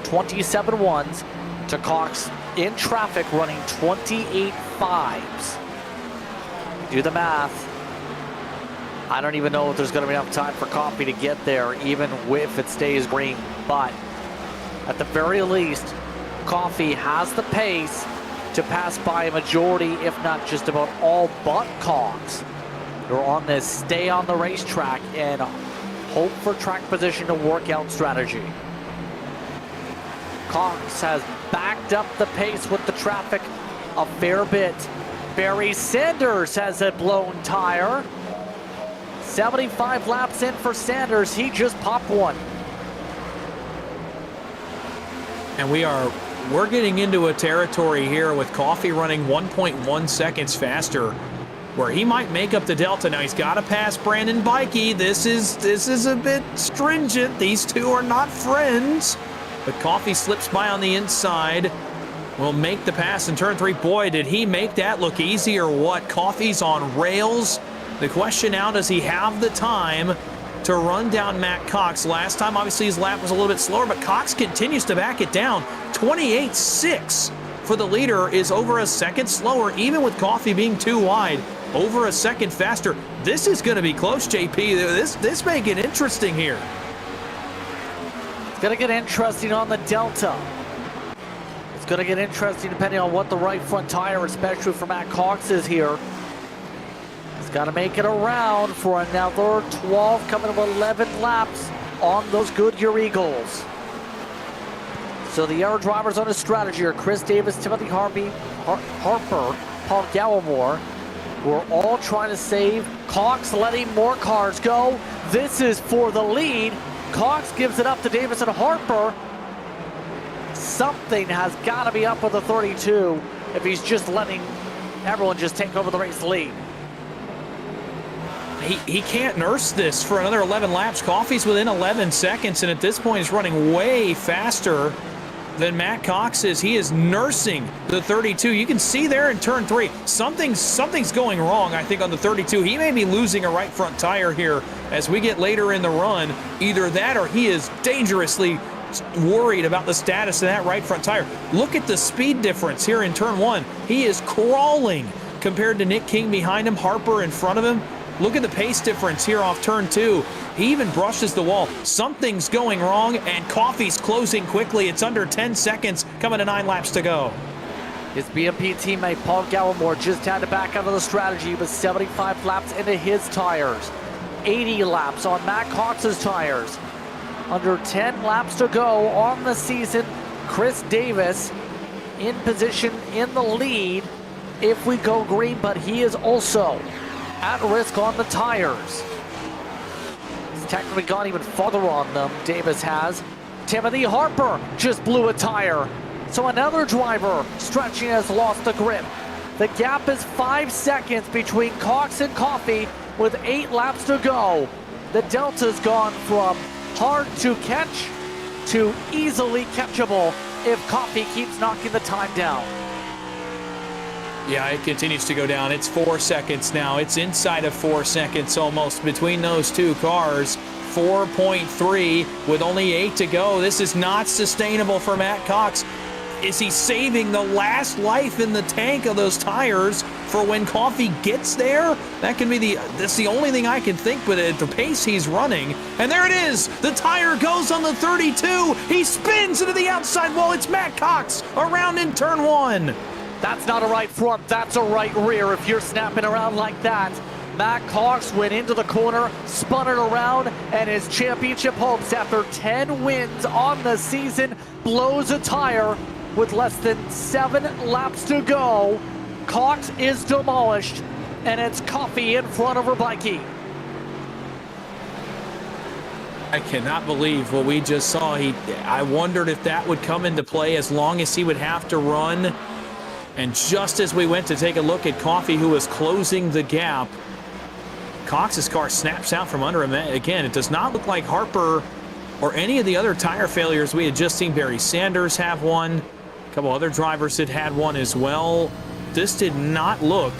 27 ones to Cox in traffic running 28 5s. Do the math. I don't even know if there's going to be enough time for Coffey to get there, even if it stays green. But at the very least, Coffey has the pace to pass by a majority, if not just about all but Cox. You're on this stay on the racetrack and hope for track position to work out strategy. Cox has backed up the pace with the traffic a fair bit. Barry Sanders has a blown tire. 75 laps in for Sanders. He just popped one. And we're getting into a territory here with Coffey running 1.1 seconds faster, where he might make up the delta. Now he's got to pass Brandon Bikey. This is a bit stringent. These two are not friends. But Coffey slips by on the inside. Will make the pass in turn 3. Boy, did he make that look easy or what? Coffey's on rails. The question now, does he have the time to run down Matt Cox? Last time, obviously, his lap was a little bit slower, but Cox continues to back it down. 28.6 for the leader is over a second slower, even with Coffey being too wide. Over a second faster. This is going to be close, JP. This may get interesting here. It's going to get interesting on the Delta. It's going to get interesting depending on what the right front tire, especially for Matt Cox, is here. He's got to make it around for another 12, coming up 11 laps on those Goodyear Eagles. So the other drivers on his strategy are Chris Davis, Timothy Harper, Paul Gallimore, who are all trying to save. Cox letting more cars go. This is for the lead. Cox gives it up to Davis and Harper. Something has got to be up with the 32 if he's just letting everyone just take over the race lead. he can't nurse this for another 11 laps. Coffey's within 11 seconds, and at this point is running way faster than Matt Cox is. He is nursing the 32. You can see there in turn 3, something's going wrong, I think, on the 32. He may be losing a right front tire here as we get later in the run. Either that or he is dangerously worried about the status of that right front tire. Look at the speed difference here in turn 1. He is crawling compared to Nick King behind him, Harper in front of him. Look at the pace difference here off turn 2. He even brushes the wall. Something's going wrong, and Coffey's closing quickly. It's under 10 seconds, coming to 9 laps to go. His BMP teammate Paul Gallimore just had to back out of the strategy with 75 laps into his tires. 80 laps on Matt Cox's tires. Under 10 laps to go on the season. Chris Davis in position in the lead if we go green, but he is also at risk on the tires. He's technically gone even farther on them, Davis has. Timothy Harper just blew a tire. So another driver stretching has lost the grip. The gap is 5 seconds between Cox and Coffey with 8 laps to go. The delta's gone from hard to catch to easily catchable if Coffey keeps knocking the time down. Yeah, it continues to go down. It's 4 seconds now. It's inside of 4 seconds almost between those two cars. 4.3 with only 8 to go. This is not sustainable for Matt Cox. Is he saving the last life in the tank of those tires for when Coffey gets there? That can be that's the only thing I can think, but at the pace he's running. And there it is. The tire goes on the 32. He spins into the outside wall. It's Matt Cox around in turn 1. That's not a right front, that's a right rear if you're snapping around like that. Matt Cox went into the corner, spun it around, and his championship hopes after 10 wins on the season blows a tire with less than 7 laps to go. Cox is demolished, and it's Coffey in front of Rebikey. I cannot believe what we just saw. I wondered if that would come into play as long as he would have to run. And just as we went to take a look at Coffey, who was closing the gap, Cox's car snaps out from under him. Again, it does not look like Harper or any of the other tire failures we had just seen. Barry Sanders have one. A couple other drivers had one as well. This did not look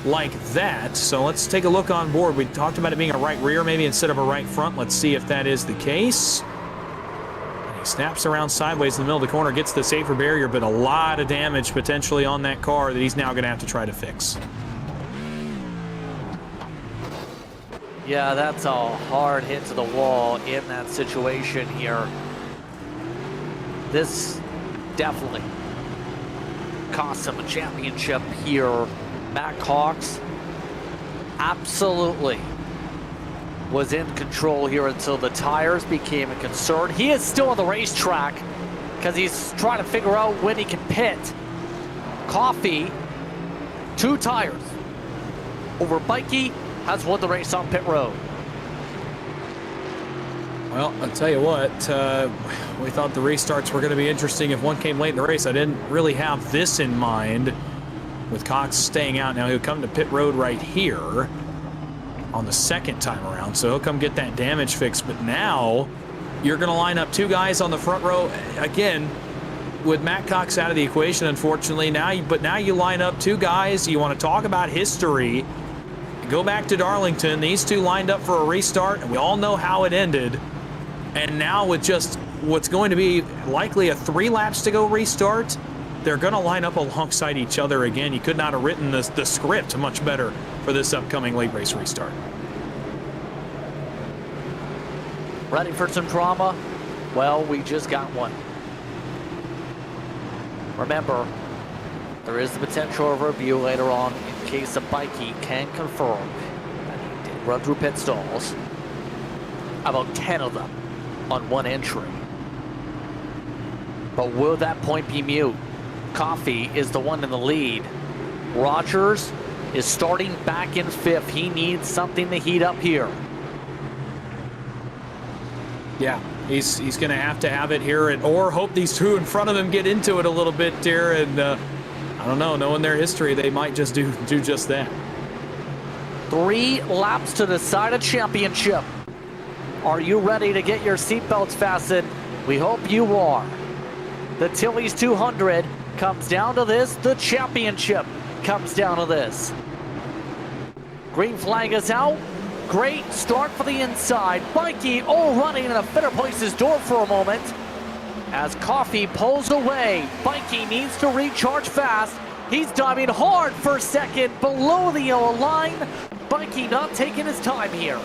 like that. So let's take a look on board. We talked about it being a right rear maybe instead of a right front. Let's see if that is the case. Snaps around sideways in the middle of the corner, gets the safer barrier, but a lot of damage potentially on that car that he's now going to have to try to fix. Yeah, that's a hard hit to the wall in that situation here. This definitely cost him a championship here. Matt Cox absolutely was in control here until the tires became a concern. He is still on the racetrack because he's trying to figure out when he can pit. Coffey, 2 tires over Bikey, has won the race on pit road. Well, I'll tell you what, we thought the restarts were going to be interesting if one came late in the race. I didn't really have this in mind with Cox staying out. Now he'll come to pit road right here on the second time around, so he'll come get that damage fixed. But now you're going to line up 2 guys on the front row again with Matt Cox out of the equation, unfortunately. Now you line up 2 guys. You want to talk about history, go back to Darlington. These 2 lined up for a restart, and we all know how it ended. And now with just what's going to be likely a 3 laps to go restart, they're going to line up alongside each other again. You could not have written the script much better for this upcoming late race restart. Ready for some drama? Well, we just got one. Remember, there is the potential of review later on in case a Bikey can confirm that he did run through pit stalls. About 10 of them on one entry. But will that point be mute? Coffey is the one in the lead. Rogers is starting back in 5th. He needs something to heat up here. Yeah, he's going to have it here, or hope these 2 in front of him get into it a little bit here. And I don't know, knowing their history, they might just do just that. 3 laps to decide a championship. Are you ready to get your seatbelts fastened? We hope you are. The Tilley's 200 comes down to this. The championship comes down to this. Green flag is out. Great start for the inside. Mikey running in a fitter places door for a moment. As Coffee pulls away, Mikey needs to recharge fast. He's diving hard for second below the yellow line. Mikey not taking his time here.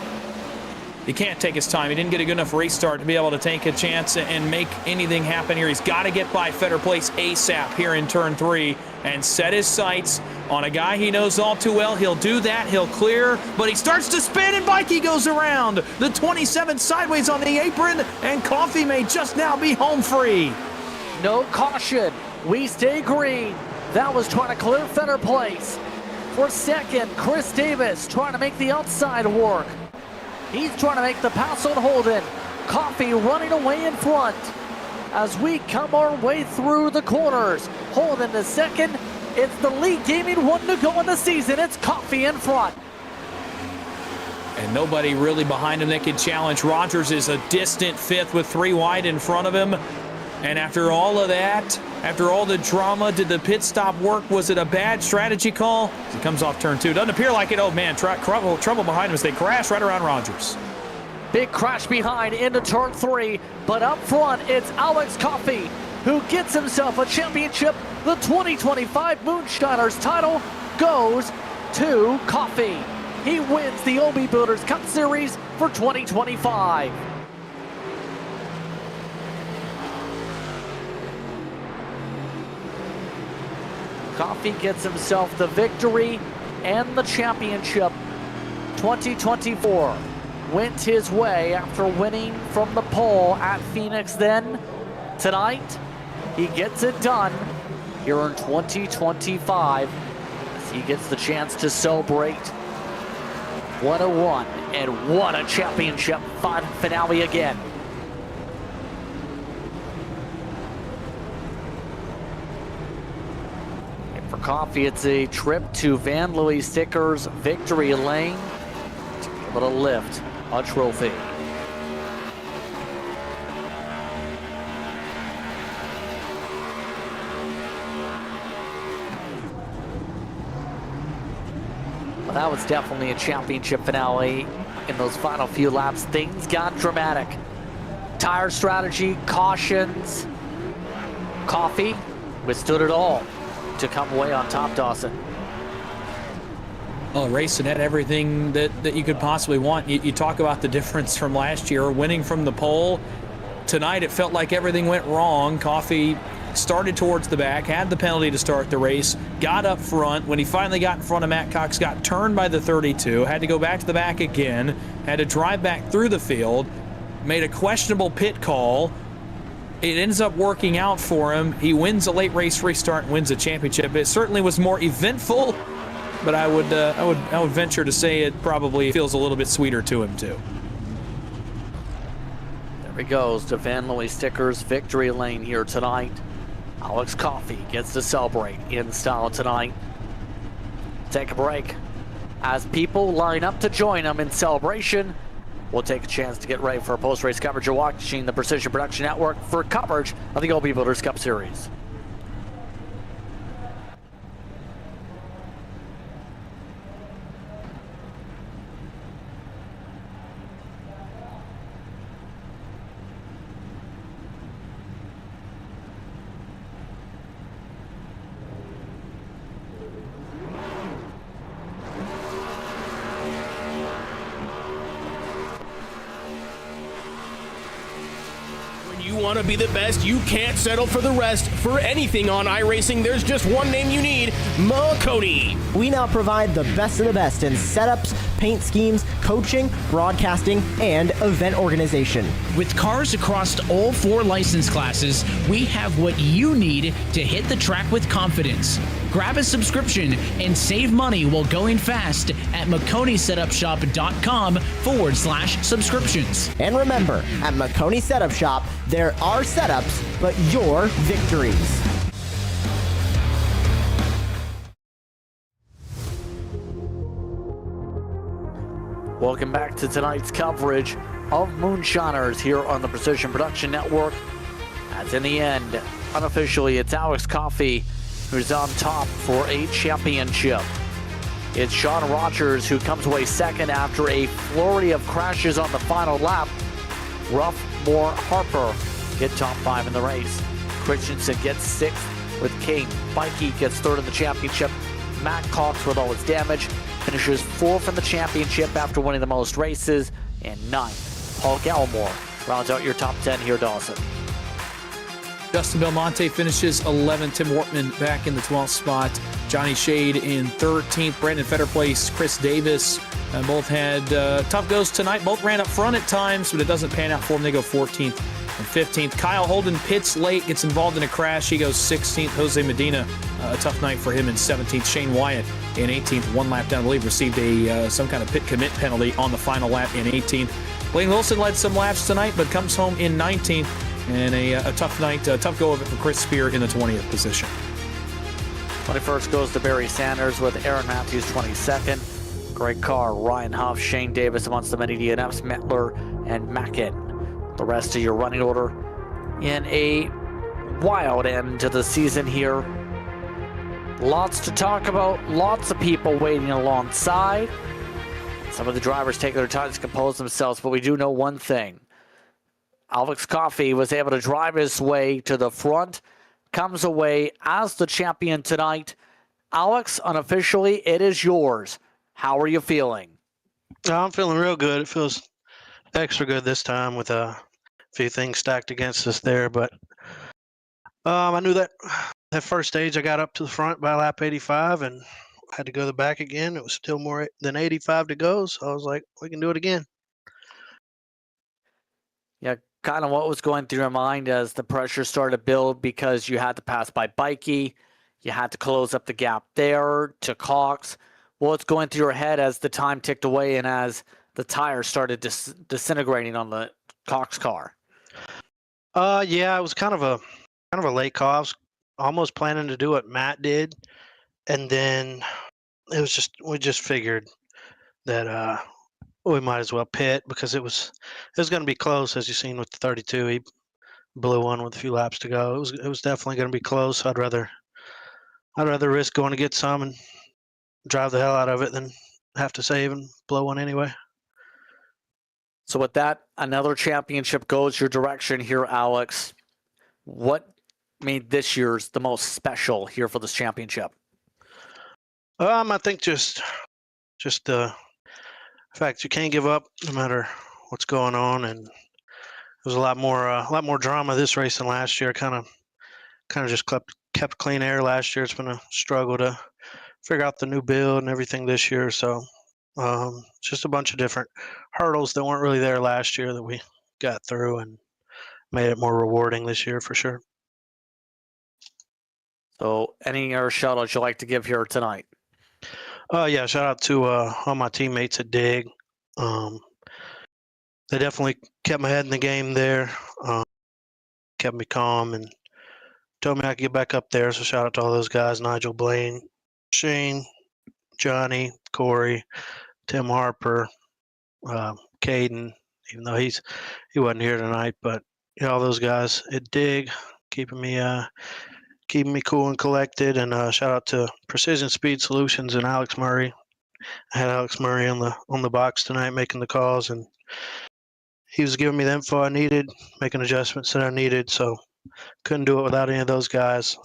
He can't take his time. He didn't get a good enough race start to be able to take a chance and make anything happen here. He's got to get by Fetter Place ASAP here in turn 3 and set his sights on a guy he knows all too well. He'll do that. He'll clear, but he starts to spin, and Mikey goes around. The 27 sideways on the apron, and Coffee may just now be home free. No caution. We stay green. That was trying to clear Fetter Place. For second, Chris Davis trying to make the outside work. He's trying to make the pass on Holden. Coffee running away in front. As we come our way through the corners. Holden to second. It's the League Gaming 1 to go in the season. It's Coffee in front. And nobody really behind him that could challenge. Rogers is a distant 5th with 3 wide in front of him. And after all of that, after all the drama, did the pit stop work? Was it a bad strategy call? As he comes off turn 2. Doesn't appear like it. Oh, man, trouble behind him as they crash right around Rogers. Big crash behind into turn 3. But up front, it's Alex Coffey, who gets himself a championship. The 2025 Moonshiners title goes to Coffey. He wins the OB Builders Cup Series for 2025. Coffee gets himself the victory and the championship. 2024 went his way after winning from the pole at Phoenix then. Tonight, he gets it done here in 2025 as he gets the chance to celebrate. What a run and what a championship finale again. For Coffee, it's a trip to Van Louis Sticker's Victory Lane to be able to lift a trophy. Well, that was definitely a championship finale. In those final few laps, things got dramatic. Tire strategy, cautions. Coffee withstood it all to come away on top, Dawson. Well, racing had everything that you could possibly want. You talk about the difference from last year, winning from the pole. Tonight, it felt like everything went wrong. Coffee started towards the back, had the penalty to start the race, got up front. When he finally got in front of Matt Cox, got turned by the 32, had to go back to the back again, had to drive back through the field, made a questionable pit call. It ends up working out for him. He wins a late race restart and wins a championship. It certainly was more eventful, but I would venture to say it probably feels a little bit sweeter to him too. There he goes to Van Louis Sticker's Victory Lane here tonight. Alex Coffey gets to celebrate in style tonight. Take a break. As people line up to join him in celebration, we'll take a chance to get ready for post-race coverage. You're watching the Precision Production Network for coverage of the OB Builders Cup Series. You want to be the best, you can't settle for the rest. For anything on iRacing, there's just one name you need, Makoni. We now provide the best of the best in setups, paint schemes, coaching, broadcasting, and event organization. With cars across all 4 license classes, we have what you need to hit the track with confidence. Grab a subscription and save money while going fast at McConeySetupShop.com/subscriptions. And remember, at Makoni Setup Shop, there are setups, but your victories. Welcome back to tonight's coverage of Moonshiners here on the Precision Production Network. As in the end, unofficially, it's Alex Coffey who's on top for a championship. It's Sean Rogers who comes away second after a flurry of crashes on the final lap. Ruff, Moore, Harper get top 5 in the race. Christensen gets 6th with King. Bikey gets 3rd in the championship. Matt Cox with all his damage finishes 4th in the championship after winning the most races, and 9th. Paul Gallimore rounds out your top 10 here, Dawson. Justin Belmonte finishes 11th. Tim Wortman back in the 12th spot. Johnny Shade in 13th. Brandon Fetter placed. Chris Davis both had tough goes tonight. Both ran up front at times, but it doesn't pan out for them. They go 14th and 15th. Kyle Holden pits late, gets involved in a crash. He goes 16th. Jose Medina, a tough night for him in 17th. Shane Wyatt in 18th. One lap down, I believe, received a some kind of pit commit penalty on the final lap in 18th. Blaine Wilson led some laps tonight, but comes home in 19th. And a tough night, tough go of it for Chris Spear in the 20th position. 21st goes to Barry Sanders with Aaron Matthews 22nd. Greg Carr, Ryan Huff, Shane Davis amongst the many DNFs, Mettler and Mackin. The rest of your running order in a wild end to the season here. Lots to talk about, lots of people waiting alongside. Some of the drivers take their time to compose themselves, but we do know one thing. Alex Coffey was able to drive his way to the front, comes away as the champion tonight. Alex, unofficially, it is yours. How are you feeling? I'm feeling real good. It feels extra good this time with a few things stacked against us there. But I knew that first stage I got up to the front by lap 85 and had to go to the back again. It was still more than 85 to go, so I was like, we can do it again. Yeah, kind of what was going through your mind as the pressure started to build because you had to pass by Bikey, you had to close up the gap there to Cox. What's going through your head as the time ticked away and as the tires started disintegrating on the Cox car? Yeah, it was kind of a late call. I was almost planning to do what Matt did, and then we just figured that we might as well pit because it was going to be close, as you've seen with the 32. He blew one with a few laps to go. It was definitely going to be close. I'd rather risk going to get some and drive the hell out of it than have to save and blow one anyway. So with that, another championship goes your direction here, Alex. What made this year's the most special here for this championship? I think just the fact you can't give up no matter what's going on, and there was a lot more drama this race than last year. Kind of just kept clean air last year. It's been a struggle to figure out the new build and everything this year. So just a bunch of different hurdles that weren't really there last year that we got through and made it more rewarding this year for sure. So any other shout outs you'd like to give here tonight? Yeah, shout out to all my teammates at Dig. They definitely kept my head in the game there, kept me calm and told me I could get back up there. So shout out to all those guys: Nigel, Blaine, Shane, Johnny, Corey, Tim Harper, Caden, even though he wasn't here tonight, but all those guys at Dig keeping me cool and collected. And shout out to Precision Speed Solutions and Alex Murray. I had Alex Murray on the box tonight making the calls, and he was giving me the info I needed, making adjustments that I needed. So couldn't do it without any of those guys.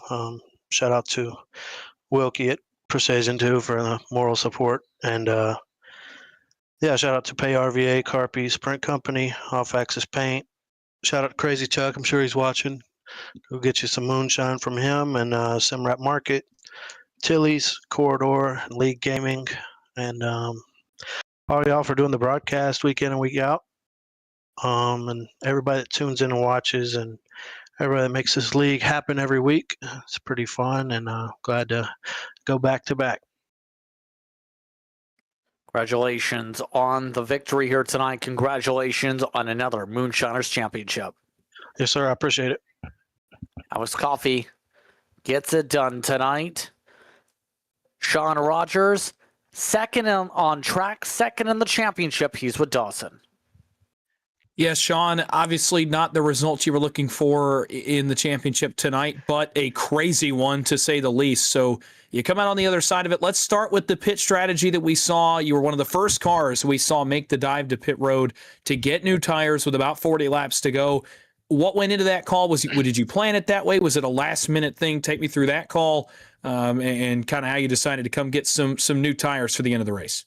Shout out to Wilkie at Precision too for the moral support. And yeah, shout out to Pay RVA, Carpy, Sprint Company, Off Axis Paint. Shout out to Crazy Chuck. I'm sure he's watching. Go get you some moonshine from him, and Simrap Market, Tilley's, Corridor, League Gaming, and all y'all for doing the broadcast week in and week out. And everybody that tunes in and watches, and everybody that makes this league happen every week. It's pretty fun, and glad to go back to back. Congratulations on the victory here tonight. Congratulations on another Moonshiners championship. Yes, sir. I appreciate it. Alex Coffey gets it done tonight. Sean Rogers, second on track, second in the championship. He's with Dawson. Yes, Sean, obviously not the results you were looking for in the championship tonight, but a crazy one to say the least. So you come out on the other side of it. Let's start with the pit strategy that we saw. You were one of the first cars we saw make the dive to pit road to get new tires with about 40 laps to go. What went into that call? Did you plan it that way? Was it a last-minute thing? Take me through that call and kind of how you decided to come get some new tires for the end of the race.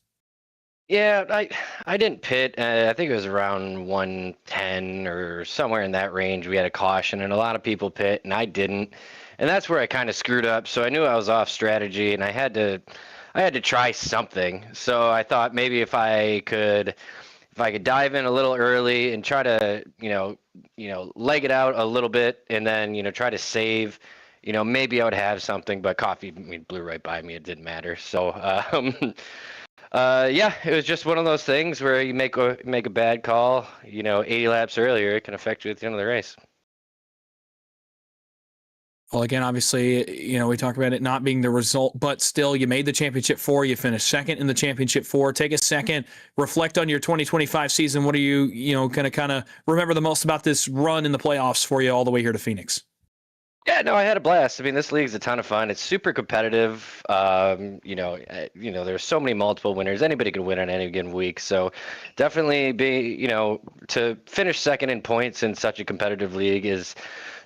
Yeah, I didn't pit. I think it was around 110 or somewhere in that range. We had a caution, and a lot of people pit, and I didn't. And that's where I kind of screwed up. So I knew I was off strategy, and I had to try something. So I thought maybe if I could dive in a little early and try to leg it out a little bit, and then try to save. Maybe I would have something, but coffee blew right by me. It didn't matter. So. Yeah, it was just one of those things where you make a bad call, 80 laps earlier, it can affect you at the end of the race. Well, again, obviously, we talk about it not being the result, but still, you made the championship 4. You finished second in the championship 4. Take a second, reflect on your 2025 season. What are you, going to kind of remember the most about this run in the playoffs for you all the way here to Phoenix? Yeah, no, I had a blast. I mean, this league's a ton of fun. It's super competitive. There's so many multiple winners. Anybody can win on any given week. So definitely to finish second in points in such a competitive league is,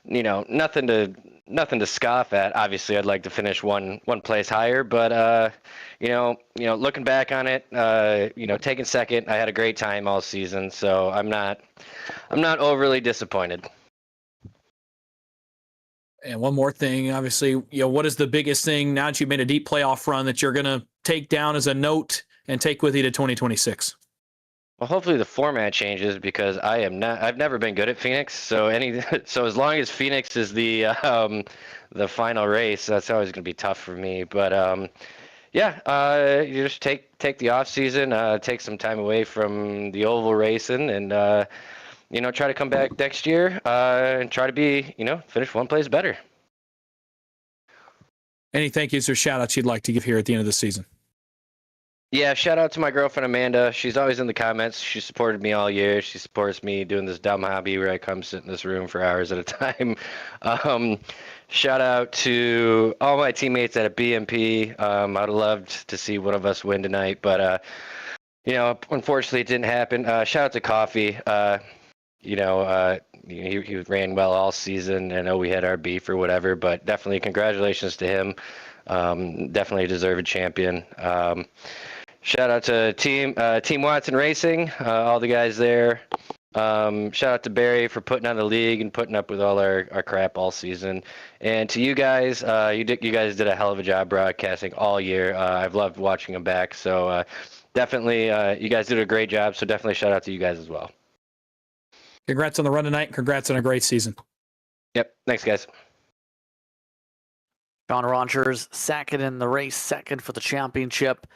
nothing to scoff at. Obviously, I'd like to finish one place higher, but looking back on it, taking second, I had a great time all season. So I'm not overly disappointed. And one more thing, obviously, what is the biggest thing now that you've made a deep playoff run that you're going to take down as a note and take with you to 2026? Well, hopefully the format changes because I've never been good at Phoenix. So as long as Phoenix is the final race, that's always going to be tough for me. But you just take the off season, take some time away from the oval racing, and try to come back next year and try to be, finish one place better. Any thank yous or shout outs you'd like to give here at the end of the season? Yeah, shout out to my girlfriend, Amanda. She's always in the comments. She supported me all year. She supports me doing this dumb hobby where I come sit in this room for hours at a time. Shout out to all my teammates at BMP. I'd have loved to see one of us win tonight, but, unfortunately it didn't happen. Shout out to Coffee. He ran well all season. I know we had our beef or whatever, but definitely congratulations to him. Definitely a deserved champion. Shout out to Team Watson Racing, all the guys there. Shout out to Barry for putting on the league and putting up with all our crap all season. And to you guys, you guys did a hell of a job broadcasting all year. I've loved watching them back. So definitely, you guys did a great job. So definitely shout out to you guys as well. Congrats on the run tonight. Congrats on a great season. Yep. Thanks, guys. John Rogers, second in the race, second for the championship.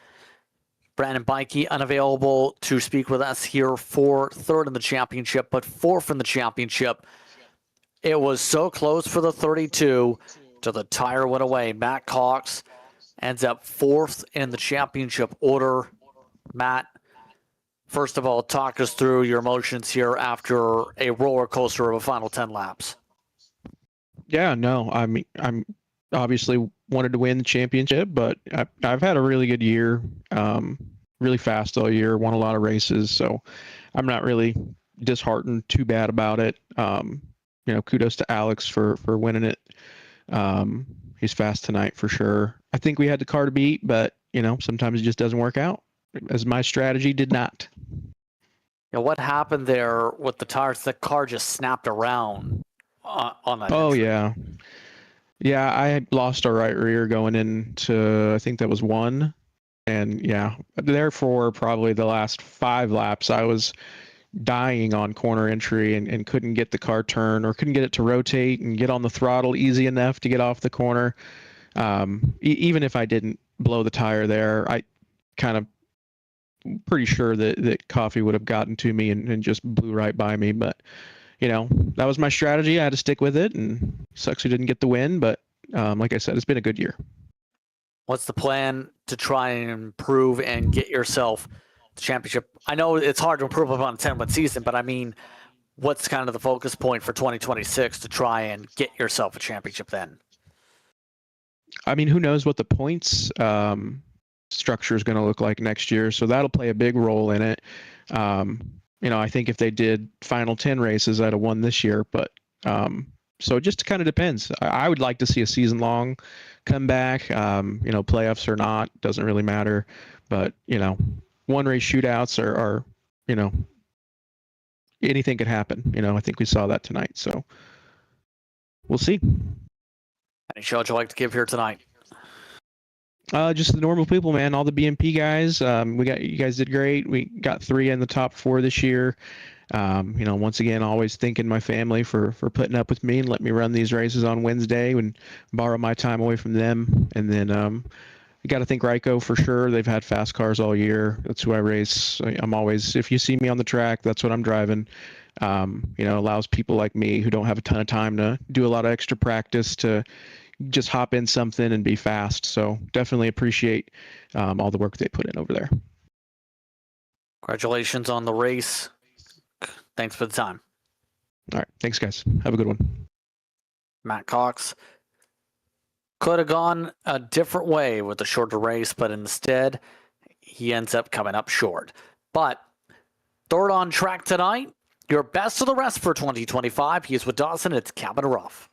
Brandon Bikey unavailable to speak with us here for third in the championship, but fourth in the championship. It was so close for the 32 till the tire went away. Matt Cox ends up fourth in the championship order. Matt, first of all, talk us through your emotions here after a roller coaster of a final 10 laps. Yeah, no, I'm obviously wanted to win the championship, but I've had a really good year, really fast all year, won a lot of races, so I'm not really disheartened too bad about it. Kudos to Alex for winning it. He's fast tonight for sure. I think we had the car to beat, but sometimes it just doesn't work out, as my strategy did not. What happened there with the tires? The car just snapped around on that. Oh, entry. Yeah, I had lost our right rear going into, I think that was 1. And yeah, therefore, probably the last 5 laps, I was dying on corner entry and couldn't get the car turn or couldn't get it to rotate and get on the throttle easy enough to get off the corner. Even if I didn't blow the tire there, I kind of pretty sure that Coffee would have gotten to me and just blew right by me. But, that was my strategy. I had to stick with it, and sucks we didn't get the win. But like I said, it's been a good year. What's the plan to try and improve and get yourself the championship? I know it's hard to improve upon a 10-win season, but I mean, what's kind of the focus point for 2026 to try and get yourself a championship then? I mean, who knows what the points structure is going to look like next year, so that'll play a big role in it. I think if they did final 10 races, I'd have won this year, but so it just kind of depends. I would like to see a season-long comeback. Playoffs or not, doesn't really matter. But, one-race shootouts are anything could happen. I think we saw that tonight. So we'll see. Any show would you like to give here tonight? Just the normal people, man. All the BMP guys. You guys did great. We got 3 in the top 4 this year. Once again, always thanking my family for putting up with me and let me run these races on Wednesday and borrow my time away from them. And then you got to thank Ryko for sure. They've had fast cars all year. That's who I race. I'm always, if you see me on the track, that's what I'm driving. Allows people like me who don't have a ton of time to do a lot of extra practice to just hop in something and be fast. So definitely appreciate all the work they put in over there. Congratulations on the race. Thanks for the time. All right. Thanks, guys. Have a good one. Matt Cox could have gone a different way with a shorter race, but instead he ends up coming up short. But third on track tonight, your best of the rest for 2025. He's with Dawson. It's Cabin Rough.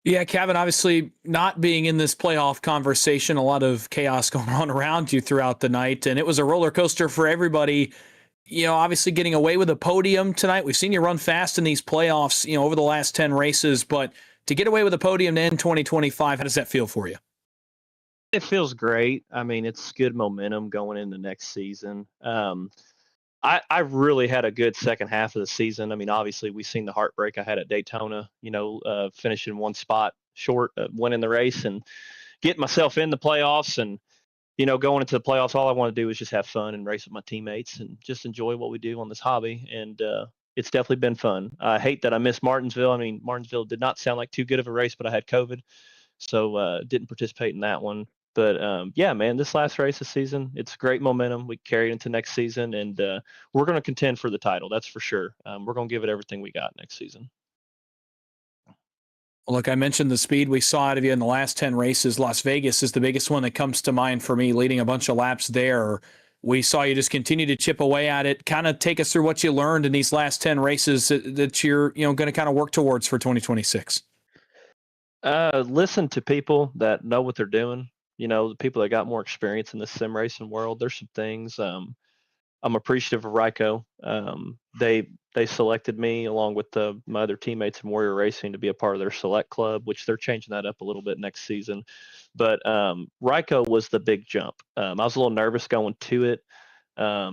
Yeah, Kevin, obviously not being in this playoff conversation, a lot of chaos going on around you throughout the night, and it was a roller coaster for everybody. Obviously getting away with a podium tonight. We've seen you run fast in these playoffs, over the last 10 races, but to get away with a podium to end 2025, how does that feel for you? It feels great. I mean, it's good momentum going into next season. I really had a good second half of the season. I mean, obviously we've seen the heartbreak I had at Daytona, finishing one spot short of winning the race and getting myself in the playoffs. And, going into the playoffs, all I want to do is just have fun and race with my teammates and just enjoy what we do on this hobby. And it's definitely been fun. I hate that I missed Martinsville. I mean, Martinsville did not sound like too good of a race, but I had COVID, so didn't participate in that one. But yeah, man, this last race of the season, it's great momentum. We carry it into next season, and we're going to contend for the title. That's for sure. We're going to give it everything we got next season. Well, look, I mentioned the speed we saw out of you in the last 10 races. Las Vegas is the biggest one that comes to mind for me, leading a bunch of laps there. We saw you just continue to chip away at it. Kind of take us through what you learned in these last 10 races that you're going to kind of work towards for 2026. Listen to people that know what they're doing. The people that got more experience in the sim racing world. There's some things I'm appreciative of Ryko. They selected me along with my other teammates in Warrior Racing to be a part of their select club, which they're changing that up a little bit next season. But Ryko was the big jump. I was a little nervous going to it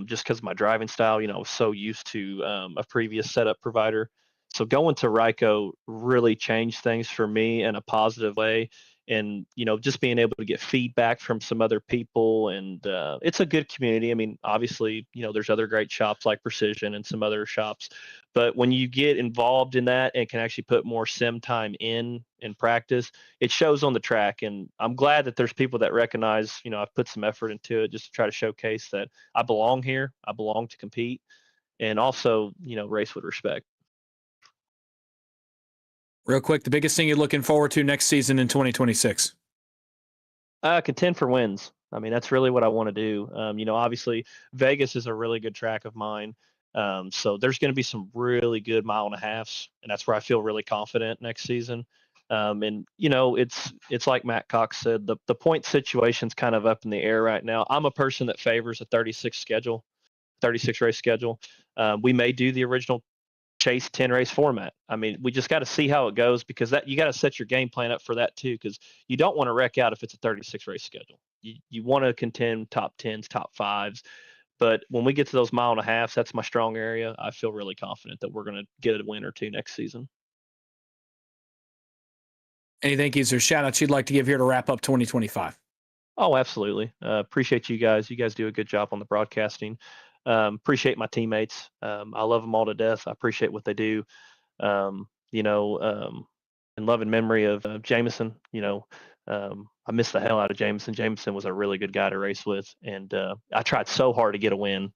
just because of my driving style. I was so used to a previous setup provider. So going to Ryko really changed things for me in a positive way. And, just being able to get feedback from some other people, and it's a good community. I mean, obviously, there's other great shops like Precision and some other shops, but when you get involved in that and can actually put more sim time in practice, it shows on the track. And I'm glad that there's people that recognize, I've put some effort into it just to try to showcase that I belong here. I belong to compete, and also, race with respect. Real quick, the biggest thing you're looking forward to next season in 2026? Contend for wins. I mean, that's really what I want to do. Obviously Vegas is a really good track of mine. So there's going to be some really good 1.5 miles, and that's where I feel really confident next season. And it's like Matt Cox said, the point situation's kind of up in the air right now. I'm a person that favors a 36 race schedule. We may do the original chase 10 race format. I mean, we just got to see how it goes, because that you got to set your game plan up for that too, because you don't want to wreck out if it's a 36 race schedule. You want to contend top 10s, top 5s. But when we get to those 1.5 miles, that's my strong area. I feel really confident that we're going to get a win or two next season. Any thank yous or shout outs you'd like to give here to wrap up 2025? Oh, absolutely. Appreciate you guys. You guys do a good job on the broadcasting. Appreciate my teammates. I love them all to death. I appreciate what they do. In love and memory of Jameson, I missed the hell out of Jameson. Jameson was a really good guy to race with, and I tried so hard to get a win,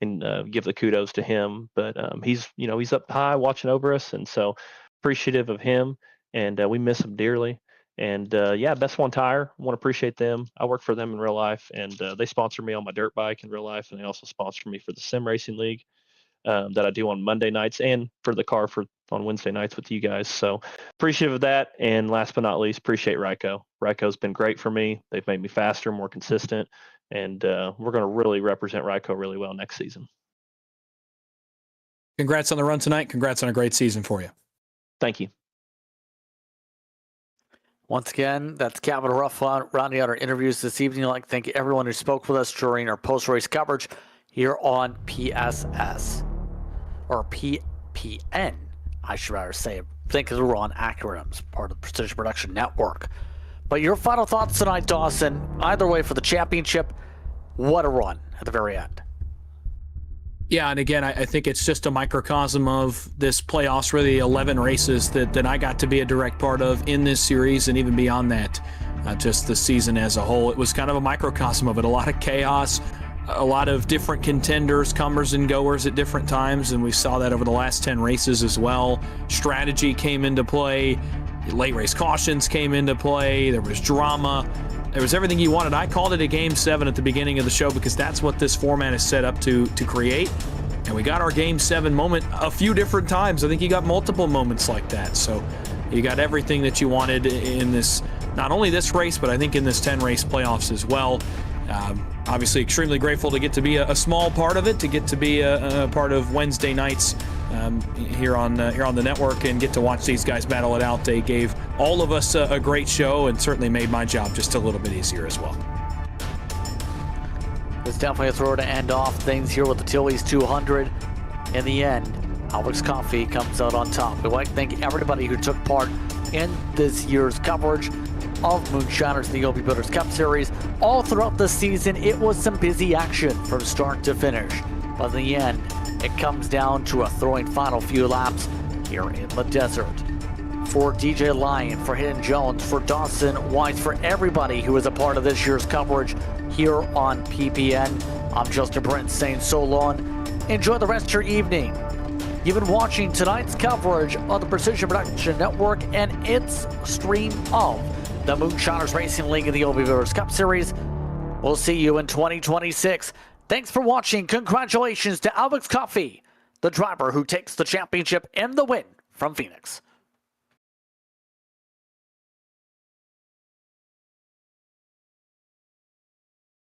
and give the kudos to him. But he's up high watching over us, and so appreciative of him, and we miss him dearly. And Best One Tire, I want to appreciate them. I work for them in real life, and they sponsor me on my dirt bike in real life, and they also sponsor me for the Sim Racing League that I do on Monday nights, and for the car on Wednesday nights with you guys. So appreciative of that. And last but not least, appreciate Ryko. Ryko's been great for me. They've made me faster, more consistent, and we're going to really represent Ryko really well next season. Congrats on the run tonight. Congrats on a great season for you. Thank you. Once again, that's Capital Rough rounding out our interviews this evening. I'd like to thank everyone who spoke with us during our post-race coverage here on PSS, or PPN, I should rather say. Think of the wrong acronyms, part of the Precision Production Network. But your final thoughts tonight, Dawson, either way for the championship, what a run at the very end. Yeah, and again, I think it's just a microcosm of this playoffs, really 11 races that I got to be a direct part of in this series, and even beyond that, just the season as a whole. It was kind of a microcosm of it. A lot of chaos, a lot of different contenders, comers and goers at different times, and we saw that over the last 10 races as well. Strategy came into play, late race cautions came into play, there was drama. There was everything you wanted. I called it a Game 7 at the beginning of the show because that's what this format is set up to create. And we got our Game 7 moment a few different times. I think you got multiple moments like that. So you got everything that you wanted in this, not only this race, but I think in this 10-race playoffs as well. Obviously extremely grateful to get to be a small part of it, to get to be a part of Wednesday nights here on the network, and get to watch these guys battle it out. They gave all of us a great show, and certainly made my job just a little bit easier as well. It's definitely a throw to end off things here with the Tilley's 200. In the end, Alex Coffey comes out on top. We'd like to thank everybody who took part in this year's coverage of Moonshiners, the OB Builders Cup Series. All throughout the season, it was some busy action from start to finish. But in the end, it comes down to a throwing final few laps here in the desert. For DJ Lyon, for Hidden Jones, for Dawson Weiss, for everybody who was a part of this year's coverage here on PPN, I'm Justin Brent saying so long. Enjoy the rest of your evening. You've been watching tonight's coverage of the Precision Production Network and its stream of the Moonshiners Racing League and the OB Builders Cup Series. We'll see you in 2026. Thanks for watching. Congratulations to Alex Coffey, the driver who takes the championship and the win from Phoenix.